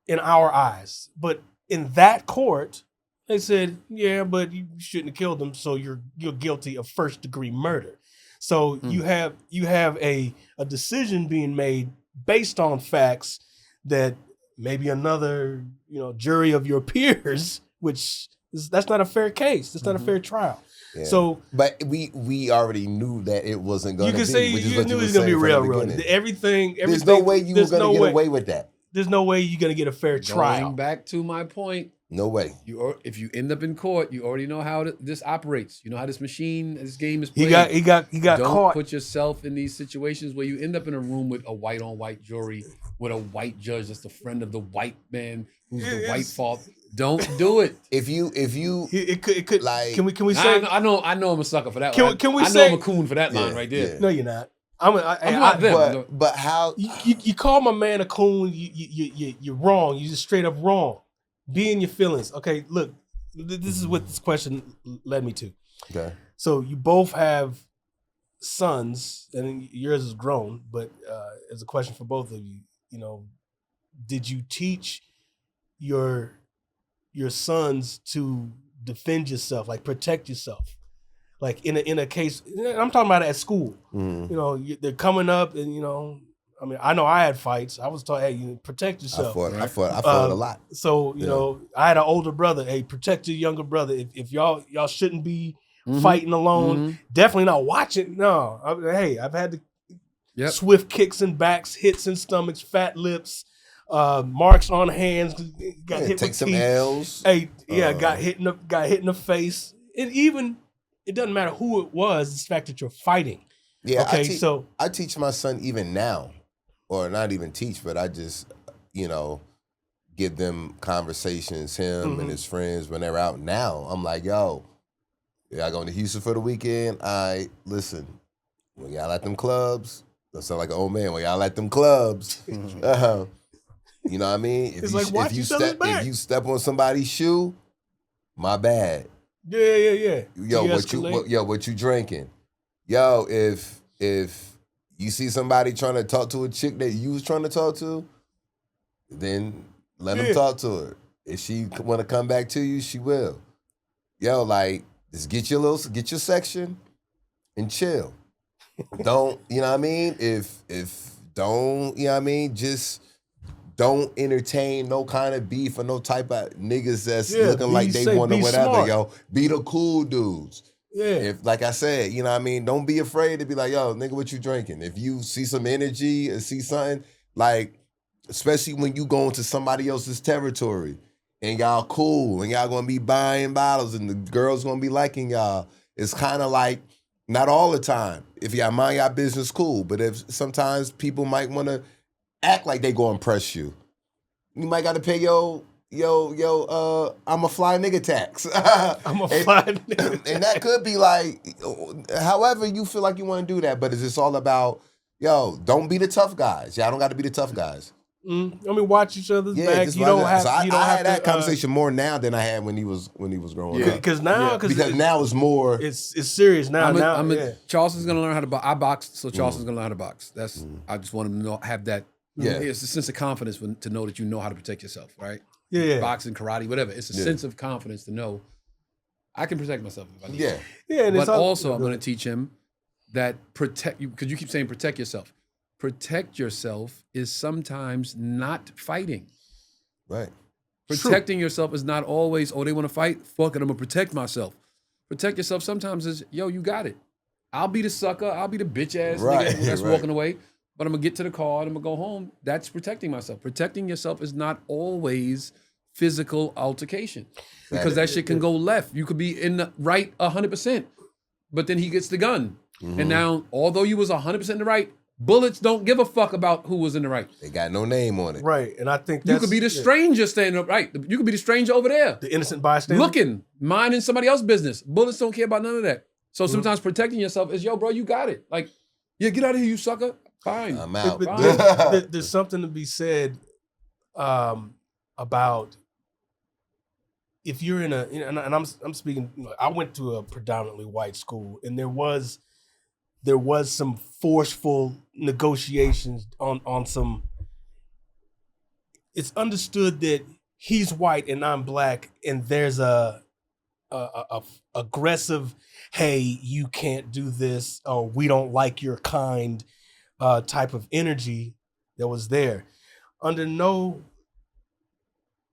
[SPEAKER 3] in our eyes. But in that court, they said, yeah, but you shouldn't have killed him, so you're guilty of first-degree murder. So you have a decision being made based on facts that maybe another jury of your peers, that's not a fair case. That's not a fair trial.
[SPEAKER 4] Yeah.
[SPEAKER 3] So,
[SPEAKER 4] but we already knew that it wasn't going to be.
[SPEAKER 3] You can say you knew it was going to be railroaded. Everything.
[SPEAKER 4] There's no way you were going to get away with that.
[SPEAKER 3] There's no way you're going to get a fair trial.
[SPEAKER 2] Going back to my point.
[SPEAKER 4] No way.
[SPEAKER 2] If you end up in court, you already know how this operates. You know how this game is played.
[SPEAKER 3] He got
[SPEAKER 2] Don't
[SPEAKER 3] caught.
[SPEAKER 2] put yourself in these situations where you end up in a room with a white on white jury with a white judge that's the friend of the white man who's the white fault. Don't do it.
[SPEAKER 4] If you
[SPEAKER 3] it could like. Can we say?
[SPEAKER 2] I know I'm a sucker for that.
[SPEAKER 3] Can we
[SPEAKER 2] I
[SPEAKER 3] say?
[SPEAKER 2] know I'm a coon for that line right there.
[SPEAKER 3] Yeah. No, you're not.
[SPEAKER 2] But
[SPEAKER 4] how
[SPEAKER 3] you call my man a coon? You're wrong. You just straight up wrong. Be in your feelings. Okay, look, this is what this question led me to.
[SPEAKER 4] Okay.
[SPEAKER 3] So you both have sons, and yours is grown, but as a question for both of you, did you teach your sons to defend yourself, like protect yourself? Like in a case, I'm talking about at school. They're coming up, and I mean, I know I had fights. I was taught, hey, protect yourself.
[SPEAKER 4] I fought a lot.
[SPEAKER 3] So I had an older brother. Hey, protect your younger brother. If y'all shouldn't be fighting alone, definitely not watching. No, I've had the swift kicks and backs, hits in stomachs, fat lips, marks on hands. Got hit
[SPEAKER 4] take
[SPEAKER 3] with
[SPEAKER 4] some
[SPEAKER 3] teeth.
[SPEAKER 4] L's.
[SPEAKER 3] Hey, got hit in the face. And even it doesn't matter who it was. It's the fact that you're fighting.
[SPEAKER 4] Yeah.
[SPEAKER 3] Okay.
[SPEAKER 4] I teach my son even now. Or not even teach, but I just, give them conversations, him and his friends, when they're out now. I'm like, yo, y'all going to Houston for the weekend? Listen, when y'all at them clubs, I sound like an old man, when y'all at them clubs, you know what I mean? If you step on somebody's shoe, my bad.
[SPEAKER 3] Yeah.
[SPEAKER 4] What you drinking? Yo, if you see somebody trying to talk to a chick that you was trying to talk to, then let them talk to her. If she want to come back to you, she will. Yo, like, just get your section and chill. Don't, you know what I mean? don't, you know what I mean? Just don't entertain no kind of beef or no type of niggas that's looking like they want or whatever,
[SPEAKER 3] smart.
[SPEAKER 4] yo. Be the cool dudes.
[SPEAKER 3] Yeah.
[SPEAKER 4] If, like I said, you know what I mean? Don't be afraid to be like, yo, nigga, what you drinking? If you see some energy or see something, like, especially when you go into somebody else's territory and y'all cool and y'all gonna be buying bottles and the girls gonna be liking y'all, it's kind of like, not all the time. If y'all mind y'all business, cool. But if sometimes people might want to act like they gonna impress you, you might got to pay I'm a fly nigga tax.
[SPEAKER 3] I'm a fly nigga.
[SPEAKER 4] And that could be like, however you feel like you want to do that. But it's just all about, don't be the tough guys. Y'all don't got to be the tough guys.
[SPEAKER 3] I mean, watch each other's back.
[SPEAKER 4] Just
[SPEAKER 3] You don't have.
[SPEAKER 4] So
[SPEAKER 3] you don't
[SPEAKER 4] I
[SPEAKER 3] have
[SPEAKER 4] had that
[SPEAKER 3] to,
[SPEAKER 4] conversation more now than I had when he was growing up.
[SPEAKER 3] Because now,
[SPEAKER 4] because now it's more.
[SPEAKER 3] It's serious now.
[SPEAKER 2] Charleston's gonna learn how to box. I box, so Charleston's gonna learn how to box. That's I just want him to know, have that.
[SPEAKER 4] Yeah,
[SPEAKER 2] it's a sense of confidence to know that you know how to protect yourself, right?
[SPEAKER 3] Yeah.
[SPEAKER 2] Boxing, karate, whatever. It's a sense of confidence to know I can protect myself if I need to.
[SPEAKER 3] Yeah. And
[SPEAKER 2] But also, I'm gonna teach him that protect you, because you keep saying protect yourself. Protect yourself is sometimes not fighting.
[SPEAKER 4] Right.
[SPEAKER 2] Protecting yourself is not always, they want to fight? Fuck it, I'm going to protect myself. Protect yourself sometimes is, you got it. I'll be the sucker. I'll be the bitch ass nigga that's walking away. But I'm going to get to the car and I'm going to go home. That's protecting myself. Protecting yourself is not always physical altercation. Because that shit can go left. You could be in the right 100%. But then he gets the gun. And now, although you was 100% in the right, bullets don't give a fuck about who was in the right.
[SPEAKER 4] They got no name on it.
[SPEAKER 3] Right, and I think
[SPEAKER 2] you could be the stranger standing up right. You could be the stranger over there.
[SPEAKER 3] The innocent bystander.
[SPEAKER 2] Looking, minding somebody else's business. Bullets don't care about none of that. So sometimes protecting yourself is, bro, you got it. Like, get out of here, you sucker. Fine.
[SPEAKER 4] I'm out.
[SPEAKER 3] There's something to be said about if you're in and I'm speaking, I went to a predominantly white school, and there was some forceful negotiations on some. It's understood that he's white and I'm black, and there's a aggressive, hey, you can't do this, or we don't like your kind type of energy that was there. Under no,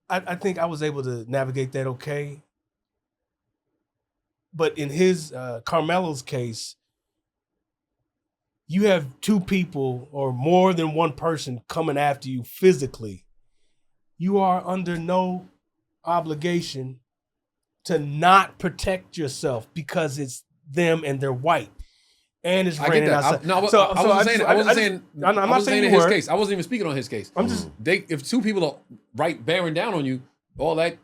[SPEAKER 3] I think I was able to navigate that okay. But in his Karmelo's case, you have two people or more than one person coming after you physically. You are under no obligation to not protect yourself because it's them and they're white. And it's raining outside.
[SPEAKER 2] I wasn't saying in his case. I wasn't even speaking on his case.
[SPEAKER 3] I'm just
[SPEAKER 2] if two people are bearing down on you, all that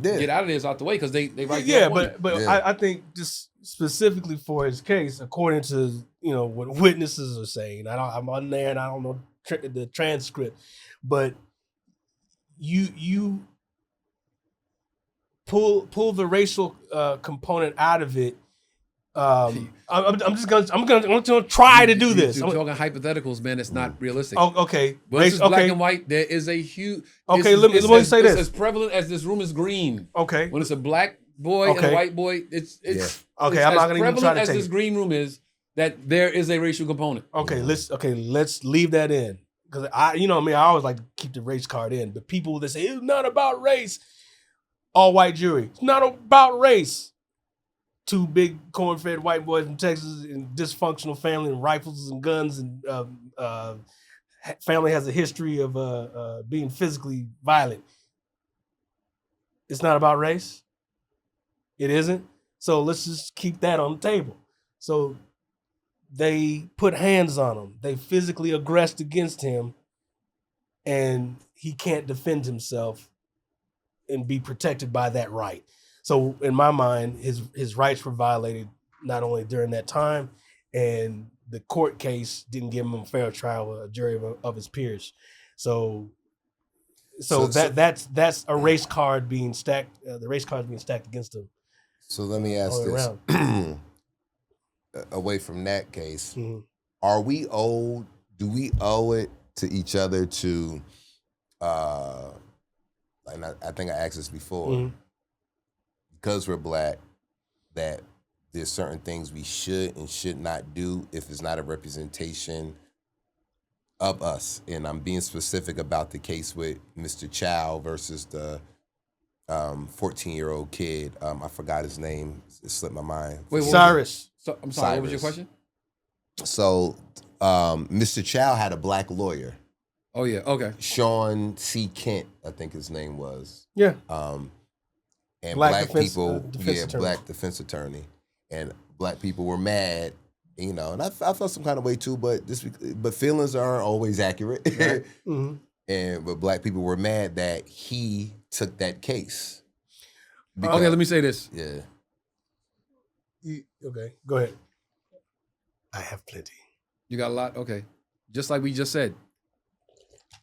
[SPEAKER 2] get out of there is out the way because they right there.
[SPEAKER 3] I think just specifically for his case, according to what witnesses are saying, I'm on there and I don't know the transcript, but you pull the racial component out of it. I'm gonna try to do this.
[SPEAKER 2] You're talking hypotheticals, man. It's not realistic.
[SPEAKER 3] Oh, okay.
[SPEAKER 2] When it's black and white, there is a huge.
[SPEAKER 3] Okay, let me say this.
[SPEAKER 2] It's as prevalent as this room is green.
[SPEAKER 3] Okay.
[SPEAKER 2] When it's a black boy and a white boy, it's
[SPEAKER 3] okay. I'm not gonna even try to
[SPEAKER 2] as
[SPEAKER 3] take
[SPEAKER 2] this green room is that there is a racial component.
[SPEAKER 3] Okay, let's leave that in because I always like to keep the race card in. But people that say it's not about race, all white jury, it's not about race. Two big corn-fed white boys from Texas in dysfunctional family and rifles and guns and family has a history of being physically violent. It's not about race. It isn't. So let's just keep that on the table. So they put hands on him. They physically aggressed against him, and he can't defend himself and be protected by that right. So in my mind, his rights were violated not only during that time, and the court case didn't give him a fair trial, a jury of his peers. So that's a race card being stacked. The race card being stacked against him.
[SPEAKER 4] So let me ask this: away from that case, are we owed? Do we owe it to each other to? And I think I asked this before. Because we're black, that there's certain things we should and should not do if it's not a representation of us, and I'm being specific about the case with Mr. Chow versus the 14-year-old kid. I forgot his name. It slipped my mind.
[SPEAKER 2] Wait,
[SPEAKER 3] Cyrus.
[SPEAKER 2] I'm sorry, what was your question?
[SPEAKER 4] So, Mr. Chow had a black lawyer.
[SPEAKER 2] Oh, yeah, okay.
[SPEAKER 4] Sean C. Kent, I think his name was.
[SPEAKER 3] Yeah.
[SPEAKER 4] And
[SPEAKER 3] black
[SPEAKER 4] people,
[SPEAKER 3] defense attorney.
[SPEAKER 4] black defense attorney. And black people were mad, and I felt some kind of way too, but feelings aren't always accurate. Right. But black people were mad that he took that case.
[SPEAKER 2] Okay, let me say this.
[SPEAKER 4] Yeah.
[SPEAKER 3] Okay, go ahead. I have plenty.
[SPEAKER 2] You got a lot? Okay. Just like we just said,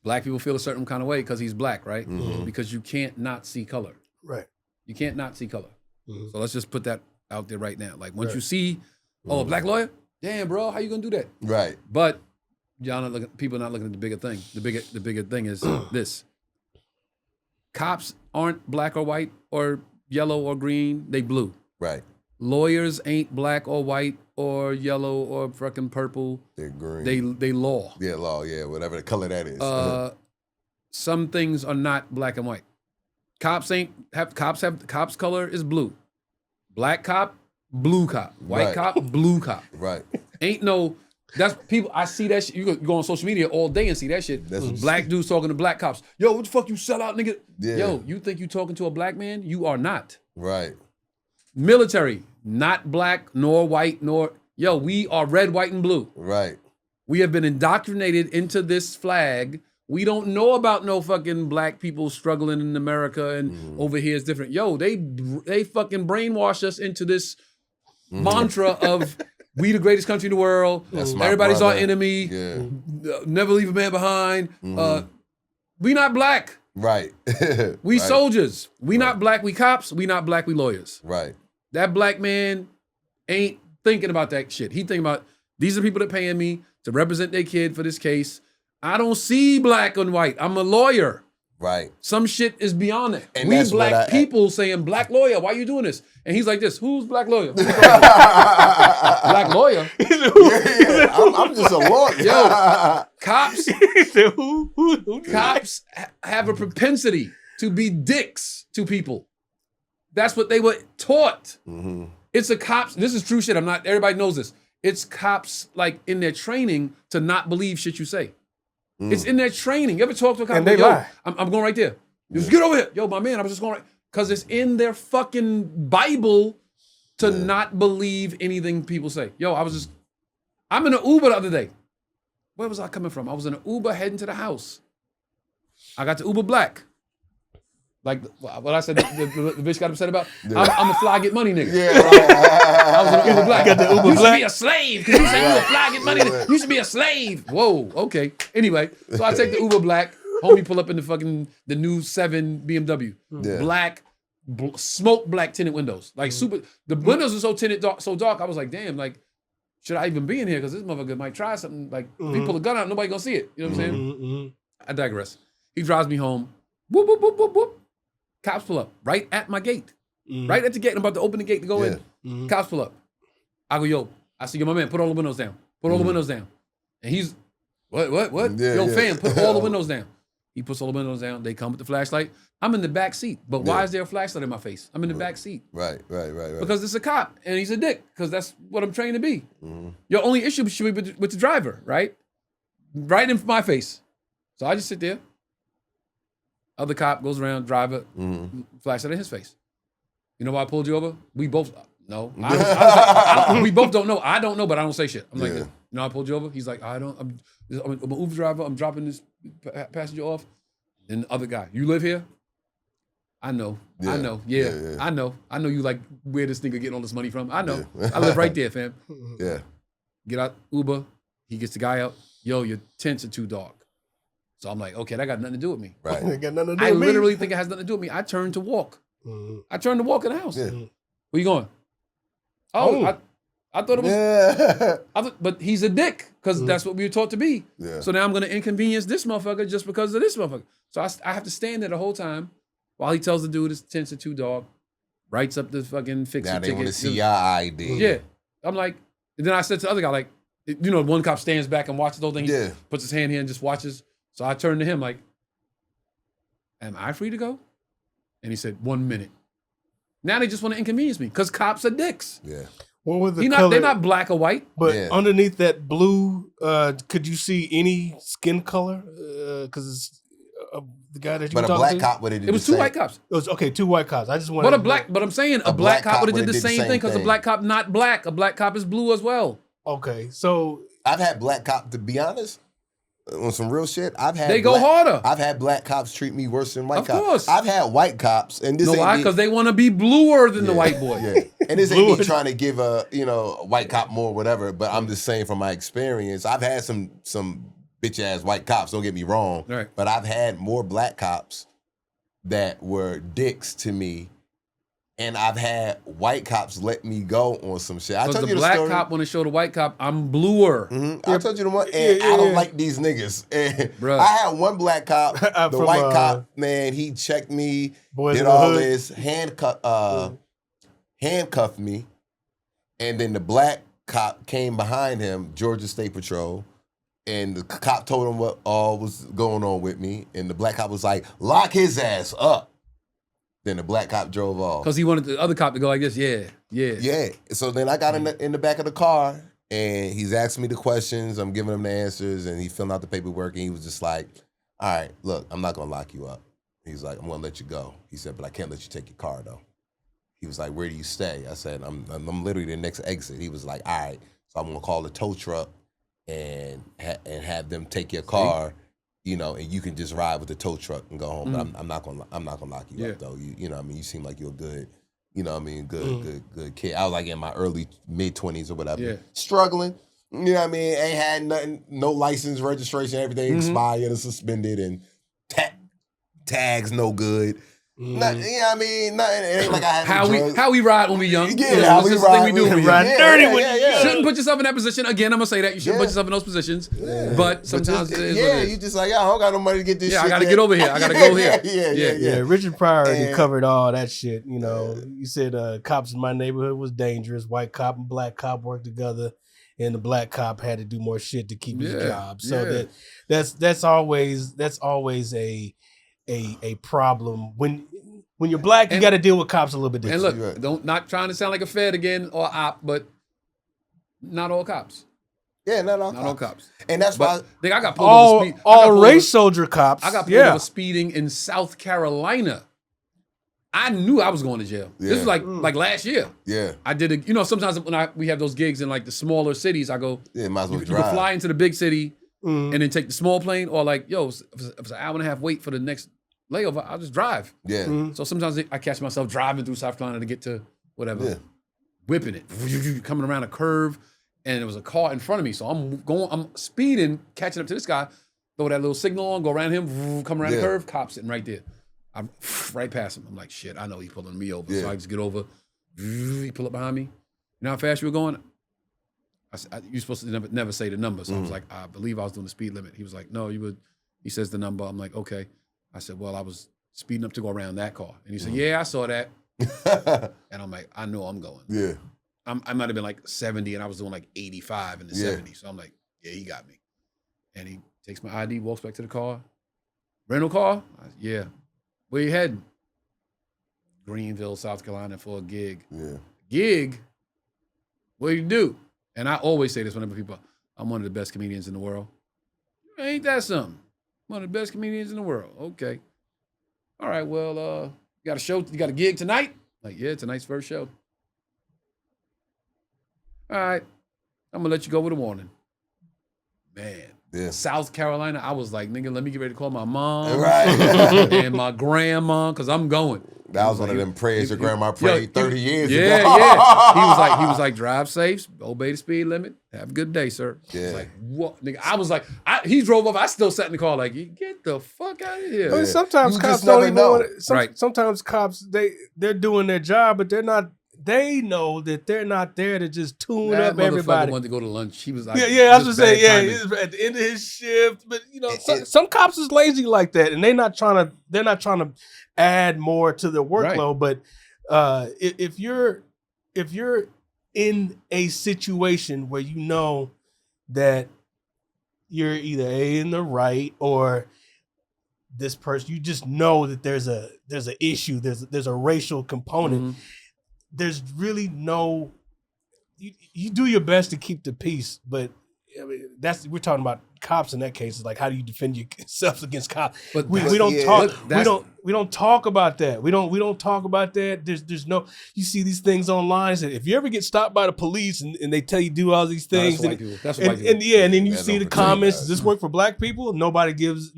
[SPEAKER 2] black people feel a certain kind of way because he's black, right? Because you can't not see color.
[SPEAKER 3] Right.
[SPEAKER 2] You can't not see color. So let's just put that out there right now. Like once you see, a black lawyer, damn, bro, how you gonna do that?
[SPEAKER 4] Right.
[SPEAKER 2] But y'all not looking. People are not looking at the bigger thing. The bigger thing is this: cops aren't black or white or yellow or green. They blue.
[SPEAKER 4] Right.
[SPEAKER 2] Lawyers ain't black or white or yellow or fucking purple.
[SPEAKER 4] They're green.
[SPEAKER 2] They law.
[SPEAKER 4] Yeah, law. Yeah, whatever the color that is.
[SPEAKER 2] Some things are not black and white. Cops color is blue. Black cop, blue cop. White cop, blue cop.
[SPEAKER 4] Right.
[SPEAKER 2] Ain't no. That's people. I see that shit. You go on social media all day and see that shit. Black dudes talking to black cops. Yo, what the fuck you sell out, nigga?
[SPEAKER 4] Yeah.
[SPEAKER 2] Yo, you think you talking to a black man? You are not.
[SPEAKER 4] Right.
[SPEAKER 2] Military, not black nor white nor. Yo, we are red, white, and blue.
[SPEAKER 4] Right.
[SPEAKER 2] We have been indoctrinated into this flag. We don't know about no fucking black people struggling in America and over here is different. Yo, they fucking brainwash us into this mantra of we the greatest country in the world. Everybody's our enemy.
[SPEAKER 4] Yeah.
[SPEAKER 2] Never leave a man behind. We not black.
[SPEAKER 4] Right.
[SPEAKER 2] We soldiers. We not black. We cops. We not black. We lawyers.
[SPEAKER 4] Right.
[SPEAKER 2] That black man ain't thinking about that shit. He thinking about these are people that paying me to represent their kid for this case. I don't see black and white. I'm a lawyer.
[SPEAKER 4] Right.
[SPEAKER 2] Some shit is beyond it.
[SPEAKER 4] And
[SPEAKER 2] we black people saying, black lawyer, why you doing this? And he's like this, who's black lawyer? Black lawyer?
[SPEAKER 4] Yeah. I'm just a lawyer.
[SPEAKER 2] Yo, cops, cops have a propensity to be dicks to people. That's what they were taught. It's a cops, this is true shit, everybody knows this. It's cops like in their training to not believe shit you say. It's in their training. You ever talk to a cop?
[SPEAKER 3] And they lie.
[SPEAKER 2] I'm going right there. Just get over here. Yo, my man, I was just going right. Because it's in their fucking Bible to not believe anything people say. Yo, I'm in an Uber the other day. Where was I coming from? I was in an Uber heading to the house. I got the Uber black. Like what I said, the bitch got upset about. I'm a fly get money nigga.
[SPEAKER 4] Yeah.
[SPEAKER 2] I was an Uber black.
[SPEAKER 3] Got the Uber
[SPEAKER 2] you
[SPEAKER 3] black.
[SPEAKER 2] should be a slave because you say you a fly get money. You should be a slave. Whoa, okay. Anyway, so I take the Uber black. Homie pull up in the new 7 BMW.
[SPEAKER 4] Yeah.
[SPEAKER 2] Black, smoke black tinted windows. Like super. The windows are so tinted, so dark. I was like, damn, like, should I even be in here? Because this motherfucker might try something. Like, if he pull a gun out, nobody gonna see it. You know what I'm saying? I digress. He drives me home. Whoop, whoop, whoop, whoop, whoop. Cops pull up right at my gate. Right at the gate. I'm about to open the gate to go in. Cops pull up. I go, yo. I say, yo, my man, put all the windows down. Put all the windows down. And he's, what?
[SPEAKER 4] Yeah,
[SPEAKER 2] yo, fam, put all the windows down. He puts all the windows down. They come with the flashlight. I'm in the back seat. But why is there a flashlight in my face? I'm in the back seat.
[SPEAKER 4] Right.
[SPEAKER 2] Because it's a cop and he's a dick. Because that's what I'm trained to be. Your only issue should be with the driver, right? Right in my face. So I just sit there. Other cop goes around, driver, flashlight in his face. You know why I pulled you over? We both, no. We both don't know. I don't know, but I don't say shit. I'm like, you know, I pulled you over. He's like, I'm an Uber driver. I'm dropping this passenger off. And the other guy, you live here? I know.
[SPEAKER 4] Yeah.
[SPEAKER 2] I know. Yeah. I know. I know you like where this nigga getting all this money from. I know. I live right there, fam.
[SPEAKER 4] Yeah.
[SPEAKER 2] Get out Uber. He gets the guy out. Yo, your tints are too dark. So I'm like, okay, that got nothing to do with me.
[SPEAKER 4] Right.
[SPEAKER 3] Got nothing to do
[SPEAKER 2] I
[SPEAKER 3] with me.
[SPEAKER 2] literally think it has nothing to do with me. I turned to walk. I turned to walk in the house.
[SPEAKER 4] Yeah.
[SPEAKER 2] Where you going? Oh, I thought it was.
[SPEAKER 4] Yeah.
[SPEAKER 2] But he's a dick because that's what we were taught to be.
[SPEAKER 4] Yeah.
[SPEAKER 2] So now I'm going to inconvenience this motherfucker just because of this motherfucker. So I have to stand there the whole time while he tells the dude his tints are too dark, writes up the fucking fix
[SPEAKER 4] Now
[SPEAKER 2] your
[SPEAKER 4] they
[SPEAKER 2] ticket.
[SPEAKER 4] want to see your ID.
[SPEAKER 2] Yeah. I'm like, and then I said to the other guy, like, you know, one cop stands back and watches the whole thing. He
[SPEAKER 4] Yeah.
[SPEAKER 2] puts his hand here and just watches. So I turned to him like, am I free to go? And he said, 1 minute. Now they just want to inconvenience me because cops are dicks.
[SPEAKER 4] Yeah.
[SPEAKER 3] What was the color?
[SPEAKER 2] They're not black or white.
[SPEAKER 3] But
[SPEAKER 4] Yeah.
[SPEAKER 3] underneath that blue, could you see any skin color? Because it's the guy that you
[SPEAKER 4] But
[SPEAKER 3] were
[SPEAKER 4] a
[SPEAKER 3] talking
[SPEAKER 4] black
[SPEAKER 3] to?
[SPEAKER 4] cop would have did
[SPEAKER 2] It was
[SPEAKER 4] the
[SPEAKER 2] two
[SPEAKER 4] same.
[SPEAKER 2] white cops.
[SPEAKER 3] It was, okay, 2 white cops. I just wanted
[SPEAKER 2] But I'm saying a black cop would have did the same thing because a
[SPEAKER 4] thing.
[SPEAKER 2] black cop not black. A black cop is blue as well.
[SPEAKER 3] Okay, so
[SPEAKER 4] I've had black cop, to be honest, on some real shit.
[SPEAKER 2] They go harder.
[SPEAKER 4] I've had black cops treat me worse than white
[SPEAKER 2] Of
[SPEAKER 4] cops.
[SPEAKER 2] course.
[SPEAKER 4] I've had white cops, and this
[SPEAKER 2] No,
[SPEAKER 4] ain't
[SPEAKER 2] why?
[SPEAKER 4] me-
[SPEAKER 2] Because they want to be bluer than the white boy.
[SPEAKER 4] Yeah. And this ain't me trying to give a white cop more or whatever, but I'm just saying from my experience, I've had some bitch ass white cops, don't get me wrong.
[SPEAKER 2] Right.
[SPEAKER 4] But I've had more black cops that were dicks to me. And I've had white cops let me go on some shit. I
[SPEAKER 2] Because
[SPEAKER 4] told
[SPEAKER 2] the
[SPEAKER 4] you the
[SPEAKER 2] black
[SPEAKER 4] story.
[SPEAKER 2] cop want to show the white cop, I'm bluer.
[SPEAKER 4] I told you the one, and I don't like these niggas. And
[SPEAKER 2] Bruh.
[SPEAKER 4] I had one black cop, the
[SPEAKER 3] From,
[SPEAKER 4] white cop, man, he checked me,
[SPEAKER 3] Boys
[SPEAKER 4] did
[SPEAKER 3] in the
[SPEAKER 4] all
[SPEAKER 3] Hood.
[SPEAKER 4] this, handcuffed me, and then the black cop came behind him, Georgia State Patrol, and the cop told him what all was going on with me, and the black cop was like, lock his ass up. Then the black cop drove off.
[SPEAKER 2] Because he wanted the other cop to go like this. Yeah.
[SPEAKER 4] Yeah. So then I got in the back of the car, and he's asking me the questions. I'm giving him the answers, and he's filling out the paperwork. And he was just like, "All right, look, I'm not gonna lock you up." He's like, "I'm gonna let you go." He said, "But I can't let you take your car though." He was like, "Where do you stay?" I said, "I'm literally the next exit." He was like, "All right, so I'm gonna call the tow truck and have them take your car." You know, and you can just ride with the tow truck and go home. But I'm not gonna lock you up though. You know what I mean? You seem like you're a good, you know what I mean, good kid. I was like in my mid-20s or whatever.
[SPEAKER 2] Yeah.
[SPEAKER 4] Struggling. You know what I mean? Ain't had nothing, no license, registration, everything expired or suspended, and tags no good. Nothing, you know what I mean? Nothing. It ain't like I had
[SPEAKER 2] How we ride when we young.
[SPEAKER 4] Yeah, how we ride.
[SPEAKER 2] Thing we do when we
[SPEAKER 3] ride
[SPEAKER 2] young.
[SPEAKER 3] dirty
[SPEAKER 4] yeah,
[SPEAKER 3] when
[SPEAKER 4] yeah,
[SPEAKER 3] you
[SPEAKER 4] yeah.
[SPEAKER 2] Shouldn't put yourself in that position. Again, I'm gonna say that you shouldn't put yourself in those positions. But sometimes it is what it is.
[SPEAKER 4] you just like, I don't got no money to get this shit.
[SPEAKER 2] I gotta
[SPEAKER 4] yet.
[SPEAKER 2] get over here. I gotta go here.
[SPEAKER 3] Yeah, Richard Pryor already
[SPEAKER 4] And-
[SPEAKER 3] covered all that shit. You know, you said cops in my neighborhood was dangerous. White cop and black cop worked together, and the black cop had to do more shit to keep his job. So that's always a problem when you're black. You got to deal with cops a little bit
[SPEAKER 2] And
[SPEAKER 3] different.
[SPEAKER 2] look, not trying to sound like a Fed again or op, but not all cops.
[SPEAKER 4] Yeah, not
[SPEAKER 2] all cops.
[SPEAKER 4] And that's why.
[SPEAKER 2] But I got pulled over speed.
[SPEAKER 3] all race soldier cops.
[SPEAKER 2] I got pulled over speeding in South Carolina. I knew I was going to jail.
[SPEAKER 4] Yeah.
[SPEAKER 2] This was like last year.
[SPEAKER 4] Yeah.
[SPEAKER 2] I did sometimes when we have those gigs in like the smaller cities, I go,
[SPEAKER 4] Yeah, might as well
[SPEAKER 2] you
[SPEAKER 4] drive.
[SPEAKER 2] can fly into the big city and then take the small plane, or like, if it's an hour and a half wait for the next layover, I'll just drive.
[SPEAKER 4] Yeah.
[SPEAKER 2] So sometimes I catch myself driving through South Carolina to get to whatever,
[SPEAKER 4] Yeah.
[SPEAKER 2] whipping it, coming around a curve, and there was a car in front of me. So I'm speeding, catching up to this guy, throw that little signal on, go around him, come around the curve, cop sitting right there. I'm right past him. I'm like, shit, I know he's pulling me over.
[SPEAKER 4] Yeah.
[SPEAKER 2] So I just get over, he pull up behind me. You know how fast you were going? You're supposed to never say the number. So I was like, I believe I was doing the speed limit. He was like, no, you would. He says the number. I'm like, okay. I said, well, I was speeding up to go around that car. And he said, yeah, I saw that. And I'm like, I know I'm going.
[SPEAKER 4] Yeah.
[SPEAKER 2] I might have been like 70 and I was doing like 85 in the 70. So I'm like, yeah, he got me. And he takes my ID, walks back to the car. Rental car? Yeah. Where you heading? Greenville, South Carolina for a gig.
[SPEAKER 4] Yeah.
[SPEAKER 2] Gig? What do you do? And I always say this whenever people, I'm one of the best comedians in the world. Ain't that something? One of the best comedians in the world. Okay. All right, well, you got a show, you got a gig tonight? Like, yeah, tonight's first show. All right, I'm gonna let you go with a warning. Man, South Carolina, I was like, nigga, let me get ready to call my mom and my grandma, because I'm going.
[SPEAKER 4] That was one of them prayers your grandma prayed 30 years ago.
[SPEAKER 2] Yeah. He was like, drive safe, obey the speed limit, have a good day, sir.
[SPEAKER 4] Yeah.
[SPEAKER 2] I was like, what? Nigga, I was like, he drove off, I still sat in the car like, get the fuck out of here.
[SPEAKER 3] I mean, sometimes
[SPEAKER 4] You
[SPEAKER 3] cops
[SPEAKER 4] just never
[SPEAKER 3] don't even
[SPEAKER 4] know.
[SPEAKER 3] want to, sometimes cops, they're doing their job, but they know that they're not there to just tune
[SPEAKER 2] That
[SPEAKER 3] up
[SPEAKER 2] motherfucker
[SPEAKER 3] everybody.
[SPEAKER 2] wanted to go to lunch. He was like,
[SPEAKER 3] I was just saying,
[SPEAKER 2] timing.
[SPEAKER 3] he was at the end of his shift. But some cops is lazy like that, and they're not trying to add more to their workload.
[SPEAKER 2] Right.
[SPEAKER 3] But if you're in a situation where you know that you're either in the right or this person, you just know that there's an issue, there's a racial component.
[SPEAKER 2] Mm-hmm.
[SPEAKER 3] There's really no, you do your best to keep the peace, but I mean, we're talking about cops in that case. It's like, how do you defend yourself against cops? But we don't talk. We don't talk about that. We don't talk about that. There's no. You see these things online. So if you ever get stopped by the police and they tell you do all these things,
[SPEAKER 2] that's what white people.
[SPEAKER 3] And then you see the comments. Does this work for black people? Nobody gives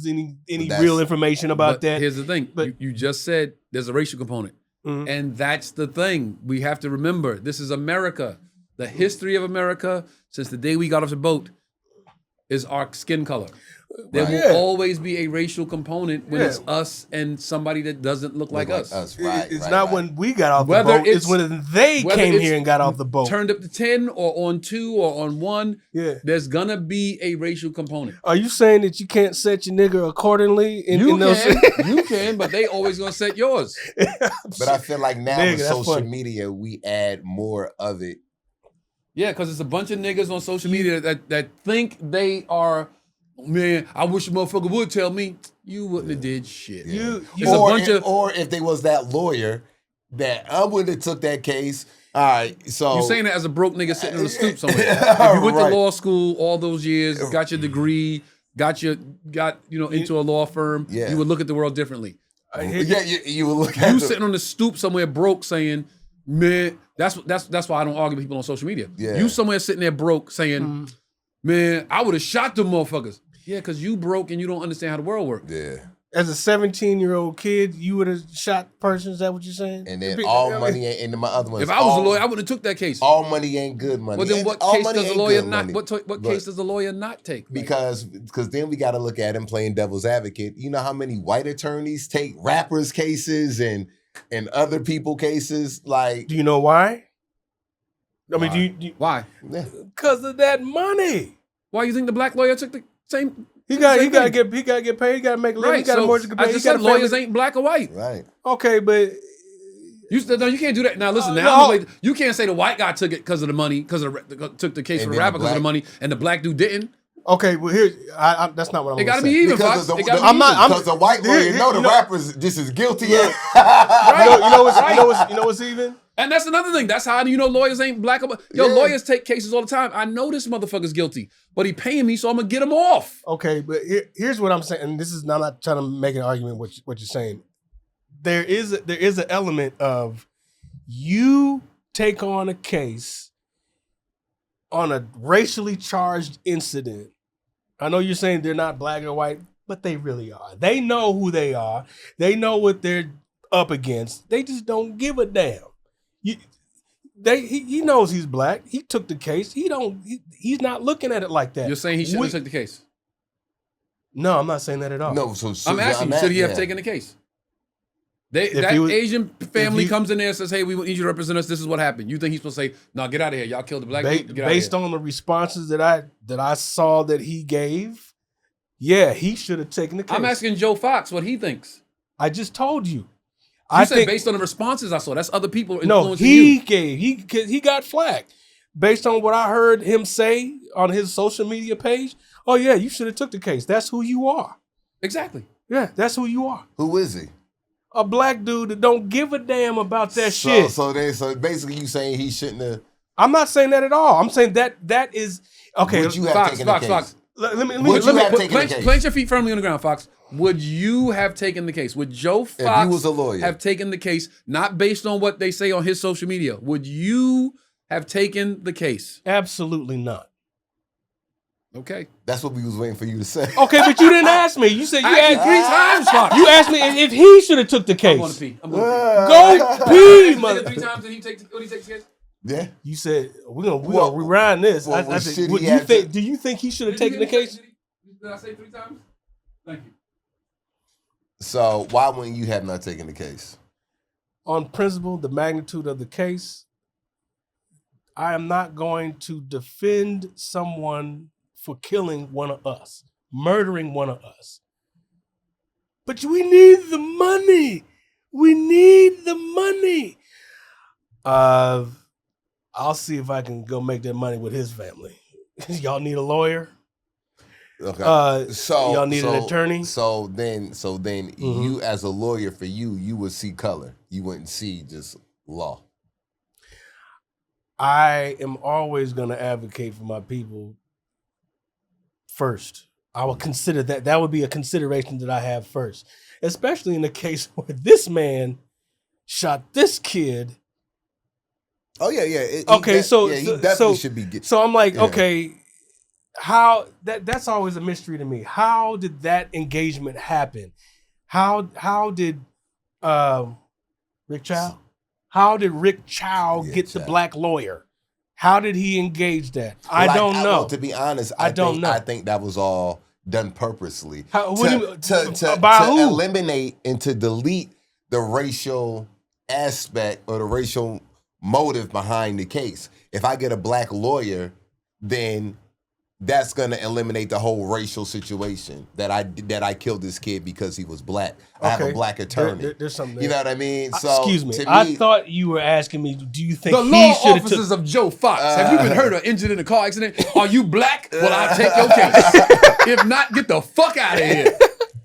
[SPEAKER 3] any real information about that.
[SPEAKER 2] Here's the thing. But you just said there's a racial component, and that's the thing we have to remember. This is America. The history of America since the day we got off the boat is our skin color. There will always be a racial component when it's us and somebody that doesn't look like us.
[SPEAKER 3] It's not when we got off the boat. It's when they came here and got off the boat.
[SPEAKER 2] Turned up to 10 or on 2 or on 1. Yeah. There's going to be a racial component.
[SPEAKER 3] Are you saying that you can't set your nigga accordingly?
[SPEAKER 2] You can, but they always going to set yours.
[SPEAKER 4] But I feel like now with social media, we add more of it.
[SPEAKER 2] Yeah, because it's a bunch of niggas on social media that think they are, man, I wish a motherfucker would tell me. You wouldn't have did shit.
[SPEAKER 4] Or if they was that lawyer that I wouldn't have took that case. All right, so.
[SPEAKER 2] You're saying that as a broke nigga sitting on the stoop somewhere. If you went to law school all those years, got your degree, got into a law firm, you would look at the world differently.
[SPEAKER 4] You would look at
[SPEAKER 2] you sitting on the stoop somewhere broke saying, man, that's why I don't argue with people on social media. Yeah. You somewhere sitting there broke saying, man, I would have shot them motherfuckers. Yeah, because you broke and you don't understand how the world works.
[SPEAKER 4] Yeah.
[SPEAKER 3] As a 17-year-old kid, you would have shot persons. Is that what you're saying?
[SPEAKER 4] And then all money ain't into my other ones.
[SPEAKER 2] If I was a lawyer, I would have took that case.
[SPEAKER 4] All money ain't good money.
[SPEAKER 2] But then what case does a lawyer not? What case does a lawyer not take?
[SPEAKER 4] Because then we got to look at him playing devil's advocate. You know how many white attorneys take rappers' cases and other people cases? Like,
[SPEAKER 3] do you know why? I mean,
[SPEAKER 2] why?
[SPEAKER 3] Because of that money.
[SPEAKER 2] Why you think the black lawyer took the same?
[SPEAKER 3] He got to get paid. He got to make a living. He got a mortgage to pay.
[SPEAKER 2] I just said lawyers ain't black or white.
[SPEAKER 4] Right.
[SPEAKER 3] Okay, but
[SPEAKER 2] you can't do that. Now listen, you can't say the white guy took it because of the money, took the case for the rapper because of the money, and the black dude didn't.
[SPEAKER 3] Okay, well that's not what I'm.
[SPEAKER 2] It got to be even.
[SPEAKER 4] Because the white lawyer the rappers just as guilty.
[SPEAKER 3] Right. You know what's even.
[SPEAKER 2] And that's another thing. That's how lawyers ain't black. Lawyers take cases all the time. I know this motherfucker's guilty, but he paying me, so I'm gonna get him off.
[SPEAKER 3] Okay, but here's what I'm saying. And this is, I'm not trying to make an argument with what you're saying. There is an element of you take on a case on a racially charged incident. I know you're saying they're not black or white, but they really are. They know who they are. They know what they're up against. They just don't give a damn. He knows he's black. He took the case. He's not looking at it like that.
[SPEAKER 2] You're saying he shouldn't have took the case?
[SPEAKER 3] No, I'm not saying that at all.
[SPEAKER 4] No,
[SPEAKER 2] I'm asking you, should he have taken the case? Asian family comes in there and says, hey, we need you to represent us. This is what happened. You think he's supposed to say, no, get out of here. Y'all killed the black dude.
[SPEAKER 3] Based on the responses that I saw that he gave, yeah, he should have taken the case.
[SPEAKER 2] I'm asking Joe Fox what he thinks.
[SPEAKER 3] I just told you.
[SPEAKER 2] I said based on the responses I saw. That's other people influencing you.
[SPEAKER 3] He got flagged. Based on what I heard him say on his social media page, oh yeah, you should have took the case. That's who you are.
[SPEAKER 2] Exactly.
[SPEAKER 3] Yeah, that's who you are.
[SPEAKER 4] Who is he?
[SPEAKER 3] A black dude that don't give a damn about that shit.
[SPEAKER 4] So basically you saying he shouldn't have.
[SPEAKER 3] I'm not saying that at all. I'm saying that is okay.
[SPEAKER 4] Would you have taken the case?
[SPEAKER 2] Fox.
[SPEAKER 3] Let me
[SPEAKER 2] plant your feet firmly on the ground, Fox. Would you have taken the case? Would Joe Fox,
[SPEAKER 4] if he was a lawyer,
[SPEAKER 2] have taken the case, not based on what they say on his social media? Would you have taken the case?
[SPEAKER 3] Absolutely not.
[SPEAKER 2] Okay.
[SPEAKER 4] That's what we was waiting for you to say.
[SPEAKER 3] Okay, but you didn't ask me. You said you
[SPEAKER 2] asked me 3 times, Fox.
[SPEAKER 3] You asked me if he should have took the case.
[SPEAKER 2] I'm going to
[SPEAKER 3] pee. Go pee, mother.
[SPEAKER 2] 3 times did he take the case?
[SPEAKER 4] Yeah.
[SPEAKER 3] You said we're gonna rewind this. I said, do you think he should have taken the case?
[SPEAKER 2] Did I say 3 times? Thank you.
[SPEAKER 4] So why wouldn't you have not taken the case?
[SPEAKER 3] On principle, the magnitude of the case, I am not going to defend someone for killing one of us, murdering one of us. But we need the money. We need the money. I'll see if I can go make that money with his family. Y'all need a lawyer.
[SPEAKER 4] Okay. So
[SPEAKER 3] y'all need an attorney.
[SPEAKER 4] So then you as a lawyer, for you would see color. You wouldn't see just law.
[SPEAKER 3] I am always going to advocate for my people first. I will consider that. That would be a consideration that I have first, especially in the case where this man shot this kid.
[SPEAKER 4] Oh yeah.
[SPEAKER 3] He
[SPEAKER 4] definitely should be.
[SPEAKER 3] So I'm like, okay, how that's always a mystery to me. How did that engagement happen? How did Rick Chow? How did Rick Chow get the black lawyer? How did he engage that? I don't know.
[SPEAKER 4] To be honest,
[SPEAKER 3] I don't know.
[SPEAKER 4] I think that was all done purposely
[SPEAKER 3] By who?
[SPEAKER 4] Eliminate and to delete the racial aspect or the racial motive behind the case. If I get a black lawyer, then that's gonna eliminate the whole racial situation that I killed this kid because he was black. I have a black attorney.
[SPEAKER 3] There's something there.
[SPEAKER 4] You know what I mean? So
[SPEAKER 3] excuse me. I thought you were asking me, do you think
[SPEAKER 2] the law officers of Joe Fox, have you been hurt or injured in a car accident? Are you black? Well, I'll take your case. If not, get the fuck out of here.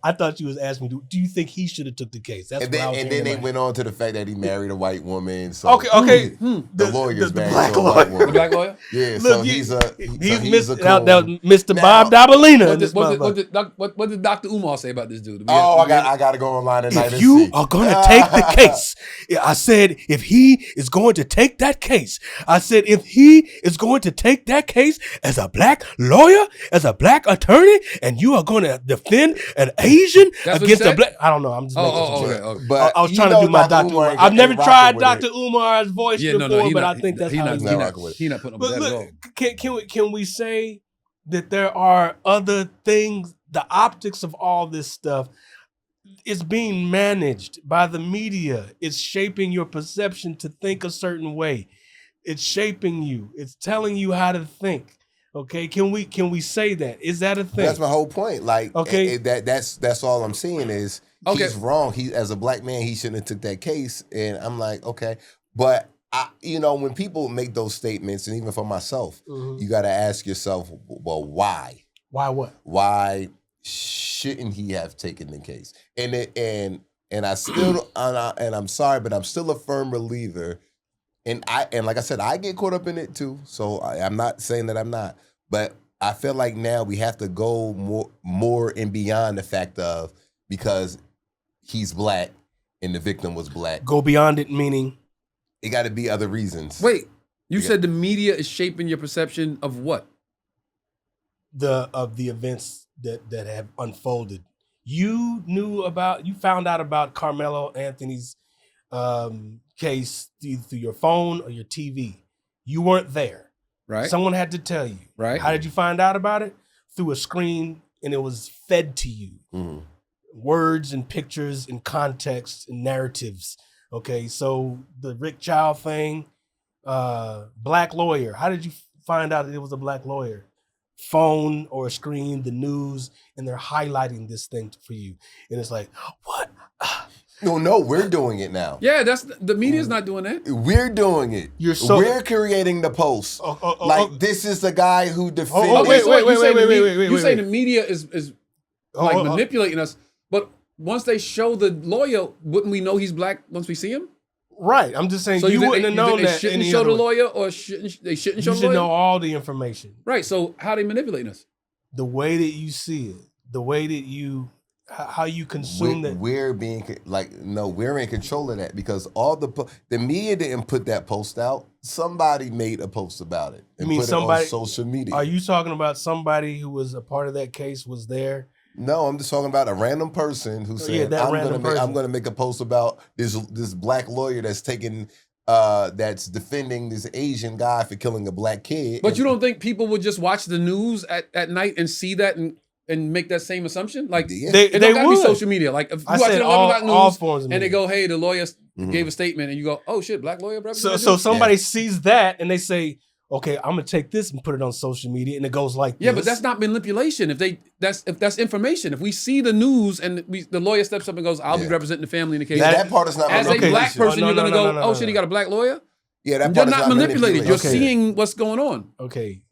[SPEAKER 3] I thought you was asking me, do you think he should have took the case? That's
[SPEAKER 4] and then they went on to the fact that he married a white woman. So
[SPEAKER 3] okay.
[SPEAKER 4] The lawyer's
[SPEAKER 3] the
[SPEAKER 4] married
[SPEAKER 3] black
[SPEAKER 4] to a
[SPEAKER 3] lawyer.
[SPEAKER 4] white woman.
[SPEAKER 2] The black lawyer?
[SPEAKER 4] Yeah,
[SPEAKER 3] Look,
[SPEAKER 4] so
[SPEAKER 3] he's
[SPEAKER 4] he's a
[SPEAKER 3] Mr. Bob Dabalina.
[SPEAKER 2] What did Dr. Umar say about this dude?
[SPEAKER 4] I got to go online tonight.
[SPEAKER 3] If you are going to take the case, I said, if he is going to take that case, I said, if he is going to take that case as a black lawyer, as a black attorney, and you are going to defend an Asian against a black, I don't know. I'm just making
[SPEAKER 2] okay.
[SPEAKER 3] But I was trying to do my Dr. Umar. I've never tried Dr. Umar's voice before, but I think that's how he's
[SPEAKER 2] not putting up with that at all.
[SPEAKER 3] Can we say that there are other things, the optics of all this stuff is being managed by the media. It's shaping your perception to think a certain way. It's shaping you. It's telling you how to think. Okay, can we say that? Is that a thing?
[SPEAKER 4] That's my whole point. Like,
[SPEAKER 3] okay,
[SPEAKER 4] that's all I'm saying is he's wrong. He, as a black man, he shouldn't have took that case. And I'm like, okay, but when people make those statements, and even for myself, you got to ask yourself, well, why?
[SPEAKER 3] Why what?
[SPEAKER 4] Why shouldn't he have taken the case? And I still and I'm sorry, but I'm still a firm believer. And like I said, I get caught up in it too. So I'm not saying that I'm not, but I feel like now we have to go more and beyond the fact of because he's black and the victim was black.
[SPEAKER 3] Go beyond it, meaning
[SPEAKER 4] it got to be other reasons.
[SPEAKER 2] Wait, you said the media is shaping your perception of what?
[SPEAKER 3] Of the events that have unfolded. You found out about Karmelo Anthony's case through your phone or your TV. You weren't there.
[SPEAKER 2] Right.
[SPEAKER 3] Someone had to tell you.
[SPEAKER 2] Right.
[SPEAKER 3] How did you find out about it? Through a screen, and it was fed to you.
[SPEAKER 4] Mm-hmm.
[SPEAKER 3] Words and pictures and context and narratives. Okay, so the Rick Chow thing, black lawyer. How did you find out that it was a black lawyer? Phone or a screen, the news, and they're highlighting this thing for you. And it's like, what?
[SPEAKER 4] No, we're doing it now.
[SPEAKER 2] Yeah, the media's not doing that.
[SPEAKER 4] We're doing it. We're creating the post. This is the guy who defended.
[SPEAKER 2] Wait. You say the media is manipulating us, but once they show the lawyer, wouldn't we know he's black once we see him?
[SPEAKER 3] Right. I'm just saying, so you wouldn't have known that.
[SPEAKER 2] Shouldn't show the lawyer, or they shouldn't show the lawyer?
[SPEAKER 3] You should know all the information.
[SPEAKER 2] Right. So how are they manipulating us?
[SPEAKER 3] The way that you see it, the way that how you consume that.
[SPEAKER 4] We're in control of that because all the media didn't put that post out. Somebody made a post about it and put it on social media.
[SPEAKER 3] Are you talking about somebody who was a part of that case was there?
[SPEAKER 4] No, I'm just talking about a random person who said, I'm going to make a post about this black lawyer that's that's defending this Asian guy for killing a black kid.
[SPEAKER 2] But you don't think people would just watch the news at night and see that and make that same assumption? Like
[SPEAKER 3] they
[SPEAKER 2] gotta
[SPEAKER 3] would.
[SPEAKER 2] Be social media. Like if you watch it on news
[SPEAKER 3] forms
[SPEAKER 2] and they go, hey, the lawyer gave a statement, and you go, oh shit, black lawyer.
[SPEAKER 3] So somebody sees that and they say, okay, I'm gonna take this and put it on social media, and it goes like this.
[SPEAKER 2] Yeah, but that's not manipulation. If that's information. If we see the news and the lawyer steps up and goes, I'll be representing the family in the case.
[SPEAKER 4] Yeah, that part is not
[SPEAKER 2] as
[SPEAKER 4] manipulation.
[SPEAKER 2] a black person, you're gonna go, oh shit, he got a black lawyer.
[SPEAKER 4] Yeah, that part
[SPEAKER 2] you're
[SPEAKER 4] is
[SPEAKER 2] not manipulated. You're seeing what's going on.
[SPEAKER 3] Okay.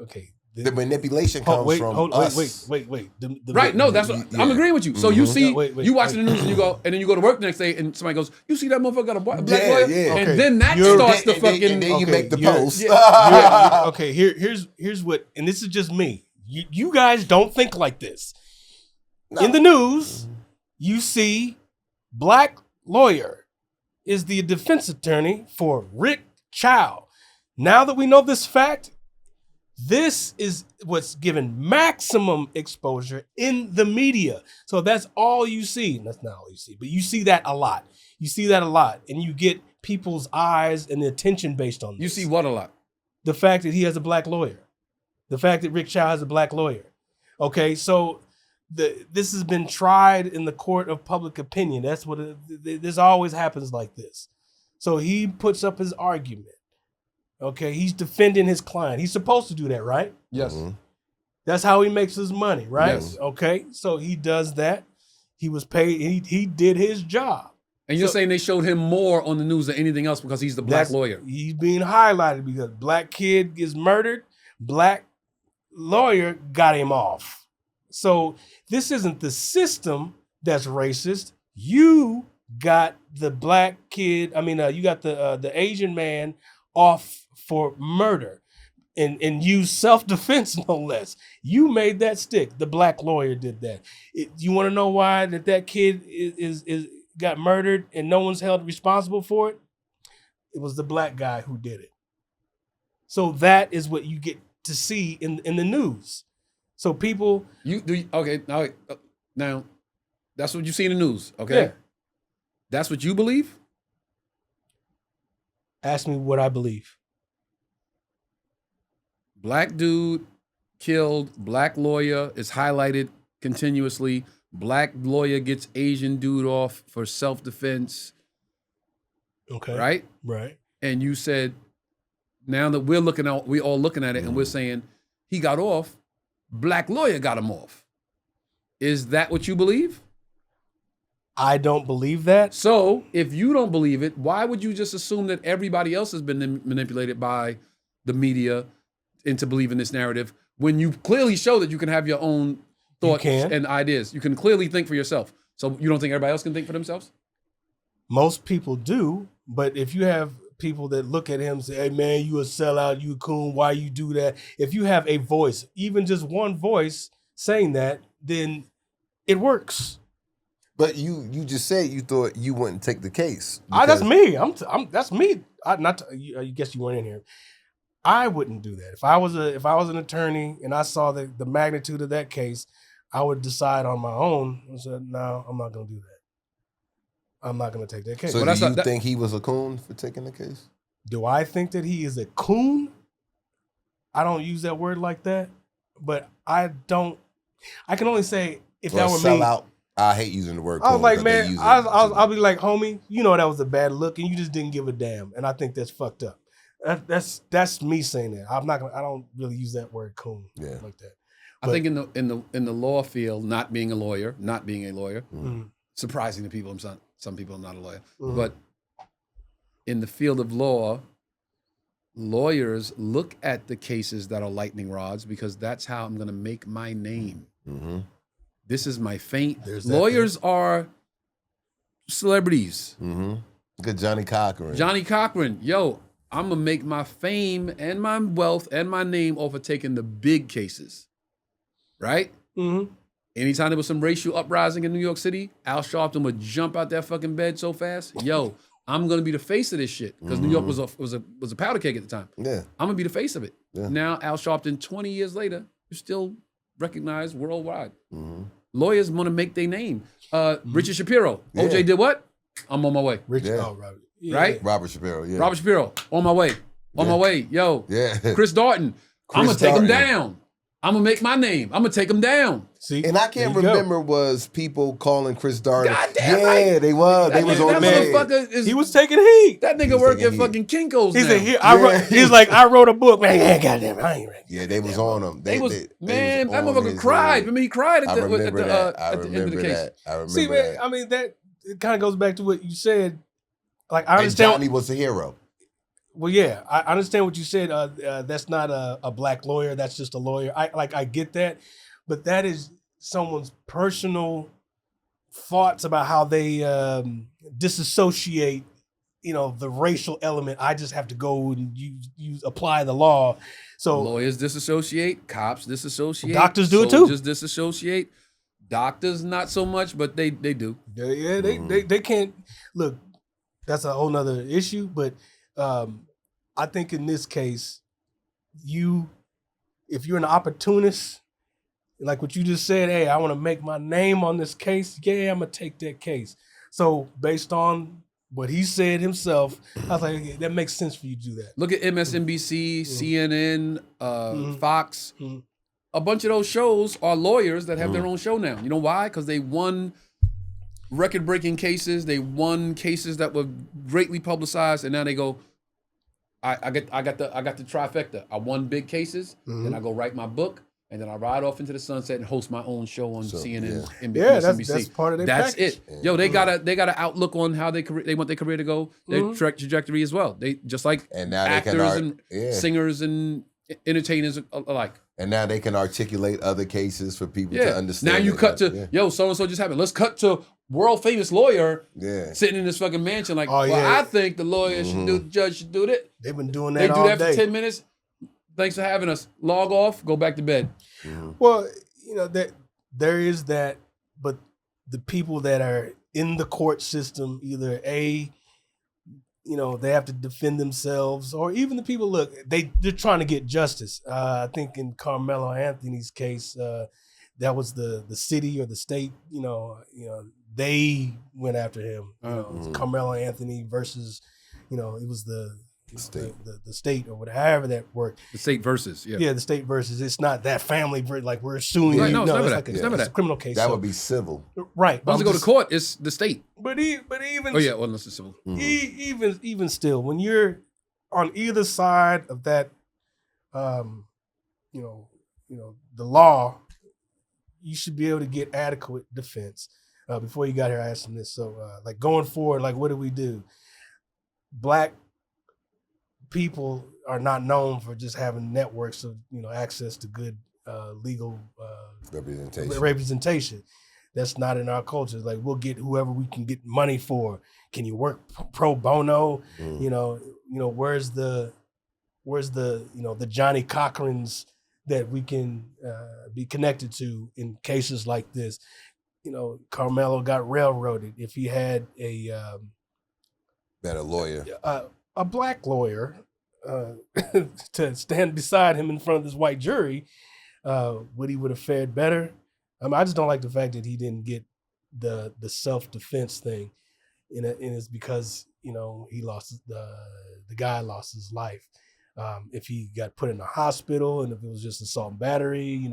[SPEAKER 3] okay.
[SPEAKER 4] The manipulation comes from us.
[SPEAKER 3] Wait.
[SPEAKER 2] Right? No, that's what I'm agreeing with you. So you see, you watching the news and and then you go to work the next day, and somebody goes, "You see that motherfucker got a black lawyer?"
[SPEAKER 4] Yeah.
[SPEAKER 2] And then that starts the fucking.
[SPEAKER 4] And then you make the post.
[SPEAKER 3] Okay, here's what, and this is just me. You guys don't think like this. No. In the news, you see, black lawyer is the defense attorney for Rick Chow. Now that we know this fact, this is what's given maximum exposure in the media. So that's all you see. That's not all you see, but you see that a lot. You see that a lot, and you get people's eyes and the attention based on this.
[SPEAKER 2] You see what a lot?
[SPEAKER 3] The fact that he has a black lawyer. The fact that Rick Chow has a black lawyer. Okay, so this has been tried in the court of public opinion. That's what this always happens like this. So he puts up his argument. Okay, he's defending his client. He's supposed to do that, right?
[SPEAKER 2] Yes.
[SPEAKER 4] Mm-hmm.
[SPEAKER 3] That's how he makes his money, right?
[SPEAKER 2] Yes.
[SPEAKER 3] Okay, so he does that. He was paid. He did his job.
[SPEAKER 2] And you're saying they showed him more on the news than anything else because he's the black lawyer.
[SPEAKER 3] He's being highlighted because black kid gets murdered. Black lawyer got him off. So this isn't the system that's racist. You got the black kid. You got the Asian man off for murder and use self-defense, no less. You made that stick. The black lawyer did that. You want to know why that kid is got murdered and no one's held responsible for it? It was the black guy who did it. So that is what you get to see in the news. So people,
[SPEAKER 2] now that's what you see in the news. Okay,
[SPEAKER 3] yeah.
[SPEAKER 2] That's what you believe.
[SPEAKER 3] Ask me what I believe.
[SPEAKER 2] Black dude killed, black lawyer is highlighted continuously. Black lawyer gets Asian dude off for self-defense.
[SPEAKER 3] Okay.
[SPEAKER 2] Right?
[SPEAKER 3] Right.
[SPEAKER 2] And you said, now that we're all looking at it and we're saying, he got off, black lawyer got him off. Is that what you believe?
[SPEAKER 3] I don't believe that.
[SPEAKER 2] So if you don't believe it, why would you just assume that everybody else has been manipulated by the media into believing this narrative when you clearly show that you can have your own thoughts and ideas? You can clearly think for yourself. So you don't think everybody else can think for themselves?
[SPEAKER 3] Most people do, but if you have people that look at him and say, hey man, you a sellout, you a coon, why you do that? If you have a voice, even just one voice saying that, then it works.
[SPEAKER 4] But you just said you thought you wouldn't take the case.
[SPEAKER 3] That's me. That's me. I guess you weren't in here. I wouldn't do that. If I was an attorney and I saw the magnitude of that case, I would decide on my own and said, no, I'm not going to do that. I'm not going to take that case.
[SPEAKER 4] So do you think he was a coon for taking the case?
[SPEAKER 3] Do I think that he is a coon? I don't use that word like that, but I can only say if that were me.
[SPEAKER 4] Out. I hate using the word coon.
[SPEAKER 3] I was like, man, I'll be like, homie, you know that was a bad look and you just didn't give a damn. And I think that's fucked up. That's me saying that. I don't really use that word coon like that. But
[SPEAKER 2] I think in the law field, not being a lawyer, surprising to people, some people are not a lawyer, but in the field of law, lawyers look at the cases that are lightning rods because that's how I'm going to make my name. Mm-hmm. This is my fame. Lawyers are celebrities.
[SPEAKER 4] Mm-hmm. Good Johnny Cochran.
[SPEAKER 2] Yo, I'm going to make my fame and my wealth and my name off of taking the big cases. Right? Mm-hmm. Anytime there was some racial uprising in New York City, Al Sharpton would jump out that fucking bed so fast. Yo, I'm gonna be the face of this shit because New York was a powder keg at the time. Yeah, I'm gonna be the face of it. Yeah. Now Al Sharpton, 20 years later, is still recognized worldwide. Mm-hmm. Lawyers want to make their name. Richard Shapiro, OJ did what? I'm on my way.
[SPEAKER 3] Robert.
[SPEAKER 2] Yeah. Right?
[SPEAKER 4] Robert Shapiro. Yeah.
[SPEAKER 2] Robert Shapiro, on my way. On my way. Yo. Yeah. Chris Darden. I'm gonna take him down. I'm gonna make my name. I'm gonna take him down.
[SPEAKER 4] See, and I can't remember was people calling Chris Darden.
[SPEAKER 2] Goddamn right.
[SPEAKER 4] They was. They was on
[SPEAKER 3] that. He was taking heat.
[SPEAKER 2] That nigga work at fucking Kinko's.
[SPEAKER 3] He's like, I wrote a book. Man, goddamn, I ain't ready.
[SPEAKER 4] Yeah, they was on him.
[SPEAKER 2] That motherfucker cried. Remember, he cried at the end of the case.
[SPEAKER 4] I remember
[SPEAKER 3] See, man,
[SPEAKER 4] that.
[SPEAKER 3] I mean, that it kind of goes back to what you said. Like, I understand.
[SPEAKER 4] And Johnny was a hero.
[SPEAKER 3] Well, yeah, I understand what you said. That's not a black lawyer. That's just a lawyer. I get that, but that is someone's personal thoughts about how they disassociate, the racial element. I just have to go and use apply the law. So
[SPEAKER 2] lawyers disassociate, cops disassociate,
[SPEAKER 3] doctors do it too.
[SPEAKER 2] Soldiers disassociate. Doctors not so much, but they do.
[SPEAKER 3] Yeah, they can't look. That's a whole nother issue, but I think in this case, if you're an opportunist, like what you just said, hey, I want to make my name on this case. Yeah, I'm gonna take that case. So based on what he said himself, I was like, that makes sense for you to do that.
[SPEAKER 2] Look at MSNBC, CNN, Fox. A bunch of those shows are lawyers that have their own show now. You know why? Because they won record-breaking cases. They won cases that were greatly publicized, and now they go, I got the trifecta. I won big cases, then I go write my book, and then I ride off into the sunset and host my own show on CNN, MSNBC.
[SPEAKER 3] That's part of their
[SPEAKER 2] That's
[SPEAKER 3] package.
[SPEAKER 2] it. Yo, they got an outlook on how they want their career to go, their trajectory as well. They just like
[SPEAKER 4] and now
[SPEAKER 2] actors and singers and entertainers alike.
[SPEAKER 4] And now they can articulate other cases for people to understand.
[SPEAKER 2] Now you cut to, so and so just happened. Let's cut to world famous lawyer sitting in this fucking mansion like, I think the lawyer should do, the judge should do that.
[SPEAKER 3] They've been doing that all day.
[SPEAKER 2] They do that for 10 minutes. Thanks for having us. Log off, go back to bed.
[SPEAKER 3] Well, there is that, but the people that are in the court system, either they have to defend themselves, or even the people, look, they're trying to get justice. I think in Karmelo Anthony's case, that was the city or the state, they went after him. Karmelo Anthony versus, it was the state or whatever, however that worked.
[SPEAKER 2] The state versus,
[SPEAKER 3] the state versus. It's not that family, like we're suing.
[SPEAKER 2] Right, no, it's never that. It's never that.
[SPEAKER 3] A criminal case.
[SPEAKER 4] That would be civil,
[SPEAKER 3] right?
[SPEAKER 2] Once you go to court, it's the state.
[SPEAKER 3] But even
[SPEAKER 2] unless it's civil.
[SPEAKER 3] Even still, when you're on either side of that, the law, you should be able to get adequate defense. Before you got here, I asked him this. So, like going forward, like what do we do? Black people are not known for just having networks of access to good legal representation. That's not in our culture. Like we'll get whoever we can get money for. Can you work pro bono? Where's the the Johnny Cochrans that we can be connected to in cases like this? Karmelo got railroaded. If he had a
[SPEAKER 4] lawyer,
[SPEAKER 3] a black lawyer to stand beside him in front of this white jury, would have fared better? I just don't like the fact that he didn't get the self-defense thing, and it's because he lost the guy lost his life. If he got put in a hospital and if it was just assault and battery,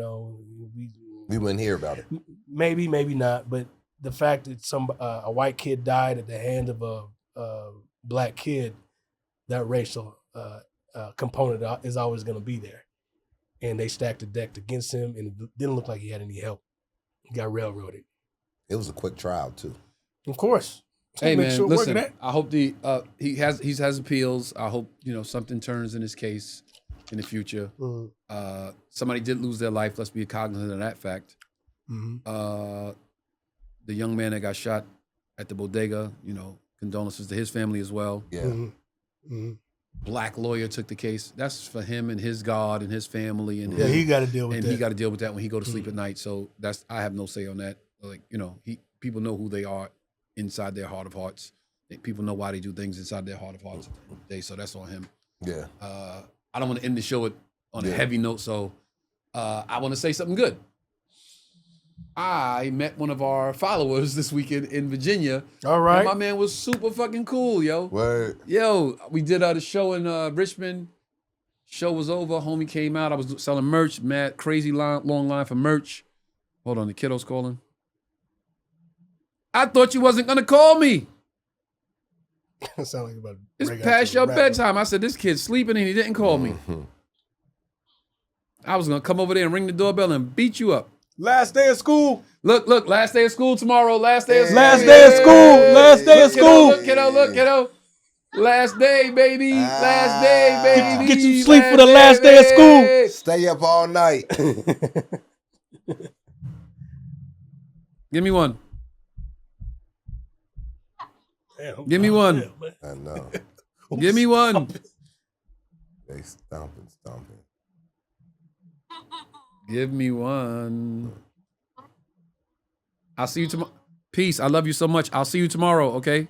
[SPEAKER 4] we wouldn't hear about it.
[SPEAKER 3] Maybe not, but the fact that a white kid died at the hand of a black kid, that racial component is always going to be there. And they stacked the deck against him, and it didn't look like he had any help. He got railroaded.
[SPEAKER 4] It was a quick trial too.
[SPEAKER 3] Of course.
[SPEAKER 2] Hey man, listen. I hope he has appeals. I hope something turns in his case in the future. Somebody did lose their life. Let's be cognizant of that fact. The young man that got shot at the bodega. Condolences to his family as well.
[SPEAKER 4] Yeah.
[SPEAKER 2] Black lawyer took the case. That's for him and his God and his family and
[SPEAKER 3] he got to deal with that.
[SPEAKER 2] And he got to deal with that when he go to sleep at night. So I have no say on that. Like people know who they are inside their heart of hearts. People know why they do things inside their heart of hearts. So that's on him.
[SPEAKER 4] Yeah.
[SPEAKER 2] I don't want to end the show on a heavy note. So I want to say something good. I met one of our followers this weekend in Virginia.
[SPEAKER 3] All right.
[SPEAKER 2] And my man was super fucking cool, yo.
[SPEAKER 4] Word.
[SPEAKER 2] Yo, we did the show in Richmond. Show was over. Homie came out. I was selling merch. Mad crazy long line for merch. Hold on, the kiddo's calling. I thought you wasn't gonna call me.
[SPEAKER 3] Sound like about
[SPEAKER 2] it's past your bedtime. I said, this kid's sleeping and he didn't call me. I was gonna come over there and ring the doorbell and beat you up.
[SPEAKER 3] Last day of school.
[SPEAKER 2] Look, last day of school tomorrow. Last day of school.
[SPEAKER 3] Last day of school. Last day of school.
[SPEAKER 2] Look, kiddo. Last day, baby. Last day, baby.
[SPEAKER 3] Get you sleep for the last day of school.
[SPEAKER 4] Stay up all night.
[SPEAKER 2] Give me one.
[SPEAKER 3] Damn,
[SPEAKER 2] Give me one.
[SPEAKER 4] I know.
[SPEAKER 2] Give me one.
[SPEAKER 4] They stomping.
[SPEAKER 2] Give me one. I'll see you tomorrow. Peace. I love you so much. I'll see you tomorrow, okay?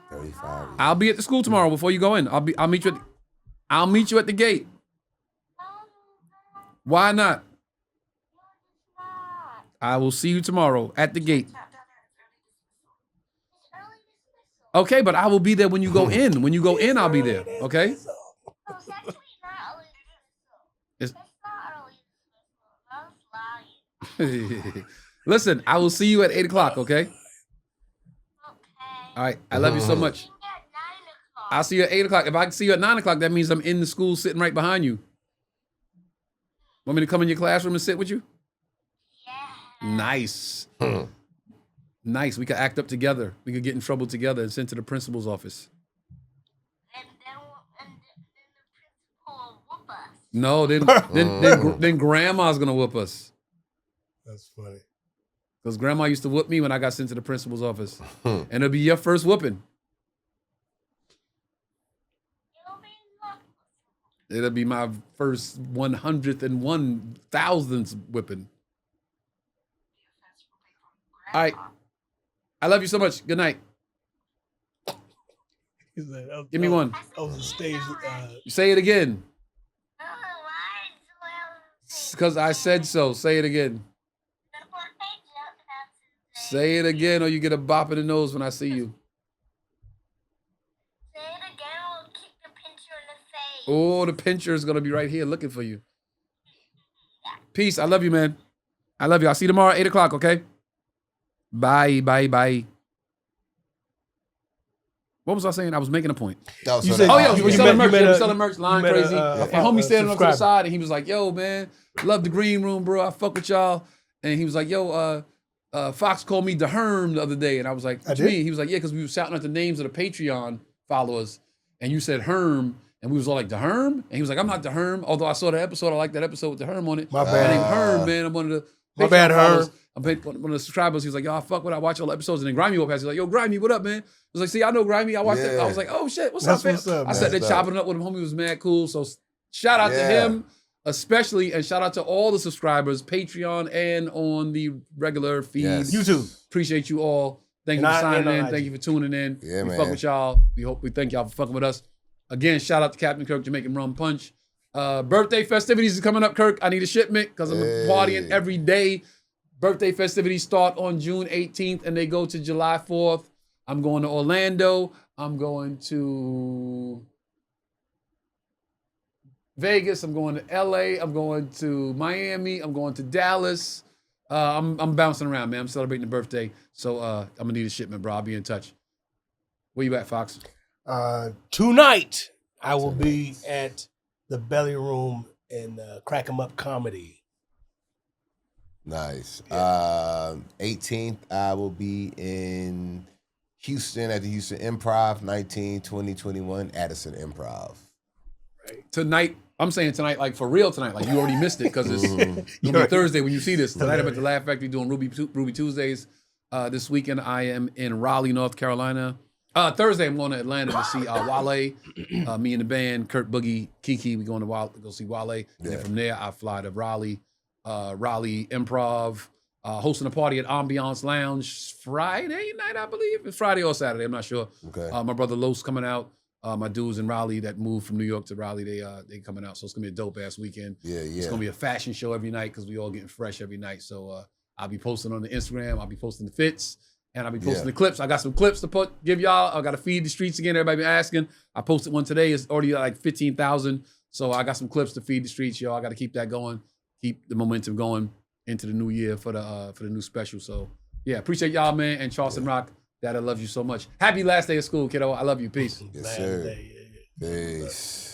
[SPEAKER 4] 35.
[SPEAKER 2] I'll be at the school tomorrow before you go in. I'll meet you at the gate. Why not? I will see you tomorrow at the gate. Okay, but I will be there when you go in. When you go in, I'll be there, okay? Listen, I will see you at 8 o'clock, okay? All right, I love you so much. I'll see you at 8 o'clock. If I can see you at 9 o'clock, that means I'm in the school sitting right behind you. Want me to come in your classroom and sit with you? Yeah. Nice. Nice. We could act up together. We could get in trouble together and sent to the principal's office. And the principal will whoop us. No, then grandma's gonna whoop us.
[SPEAKER 3] That's funny.
[SPEAKER 2] Because grandma used to whoop me when I got sent to the principal's office. And it'll be your first whooping. It'll be my first 100th and 1,000th whipping. All right. I love you so much. Good night. Give me one.
[SPEAKER 3] I was on stage.
[SPEAKER 2] Say it again. Because I said so. Say it again. Say it again or you get a bop in the nose when I see you.
[SPEAKER 5] Say it again or we'll kick the pincher in the face.
[SPEAKER 2] Oh, the pincher is going to be right here looking for you. Peace. I love you, man. I love you. I'll see you tomorrow at 8 o'clock, okay? Bye. What was I saying? I was making a point.
[SPEAKER 3] You said,
[SPEAKER 2] we selling merch. We selling merch. Line crazy.
[SPEAKER 3] And
[SPEAKER 2] homie standing up to the side, and he was like, "Yo, man, love the green room, bro. I fuck with y'all." And he was like, "Yo, Fox called me the Herm the other day," and I was like, "What you mean?" He was like, "Yeah, because we were shouting out the names of the Patreon followers, and you said Herm, and we was all like, the Herm?" And he was like, "I'm not the Herm, although I saw the episode. I like that episode with the Herm on it.
[SPEAKER 3] My bad.
[SPEAKER 2] My name Herm, man. I'm one of the
[SPEAKER 3] My bad,
[SPEAKER 2] followers.
[SPEAKER 3] Herm.
[SPEAKER 2] I'm one of the subscribers." He was like, "Yo, I fuck with. I watch all the episodes." And then Grimy walked past. He's like, "Yo, Grimy, what up, man?" I was like, "See, I know Grimy. I watched it." I was like, "Oh shit, what's up, man?" I sat there chopping it up with him. Homie was mad cool. So shout out to him, especially, and shout out to all the subscribers, Patreon and on the regular feed.
[SPEAKER 4] Yes.
[SPEAKER 3] YouTube.
[SPEAKER 2] Appreciate you all. Thank you for signing in. Thank you for tuning in.
[SPEAKER 4] Yeah,
[SPEAKER 2] we
[SPEAKER 4] man.
[SPEAKER 2] fuck with y'all. We thank y'all for fucking with us. Again, shout out to Captain Kirk, Jamaican Rum Punch. Birthday festivities is coming up, Kirk. I need a shipment because I'm partying every day. Birthday festivities start on June 18th and they go to July 4th. I'm going to Orlando. I'm going to Vegas. I'm going to LA. I'm going to Miami. I'm going to Dallas. I'm bouncing around, man. I'm celebrating the birthday. So I'm going to need a shipment, bro. I'll be in touch. Where you at, Fox?
[SPEAKER 3] Tonight, I will be at the Belly Room in Crack 'em Up Comedy.
[SPEAKER 4] Nice. 18th, I will be in Houston at the Houston Improv, 19, 20, 21, Addison Improv.
[SPEAKER 2] Tonight, I'm saying tonight, like for real tonight, like you already missed it because it's gonna be Thursday when you see this. Tonight I'm at the Laugh Factory doing Ruby Tuesdays. This weekend I am in Raleigh, North Carolina. Thursday I'm going to Atlanta to see Wale. Me and the band, Kurt Boogie, Kiki, we going to go see Wale. And then from there I fly to Raleigh Improv, hosting a party at Ambiance Lounge Friday night, I believe. It's Friday or Saturday, I'm not sure.
[SPEAKER 4] Okay.
[SPEAKER 2] My brother Los coming out. My dudes in Raleigh that moved from New York to Raleigh, they coming out. So it's gonna be a dope ass weekend. It's gonna be a fashion show every night because we all getting fresh every night. So I'll be posting on the Instagram. I'll be posting the fits. And I'll be posting the clips. I got some clips to give y'all. I got to feed the streets again. Everybody been asking. I posted one today. It's already like 15,000. So I got some clips to feed the streets, y'all. I got to keep that going. Keep the momentum going into the new year for the new special. So yeah, appreciate y'all, man. And Charleston Rock, Dad, I love you so much. Happy last day of school, kiddo. I love you. Peace.
[SPEAKER 4] Yes, sir. Peace.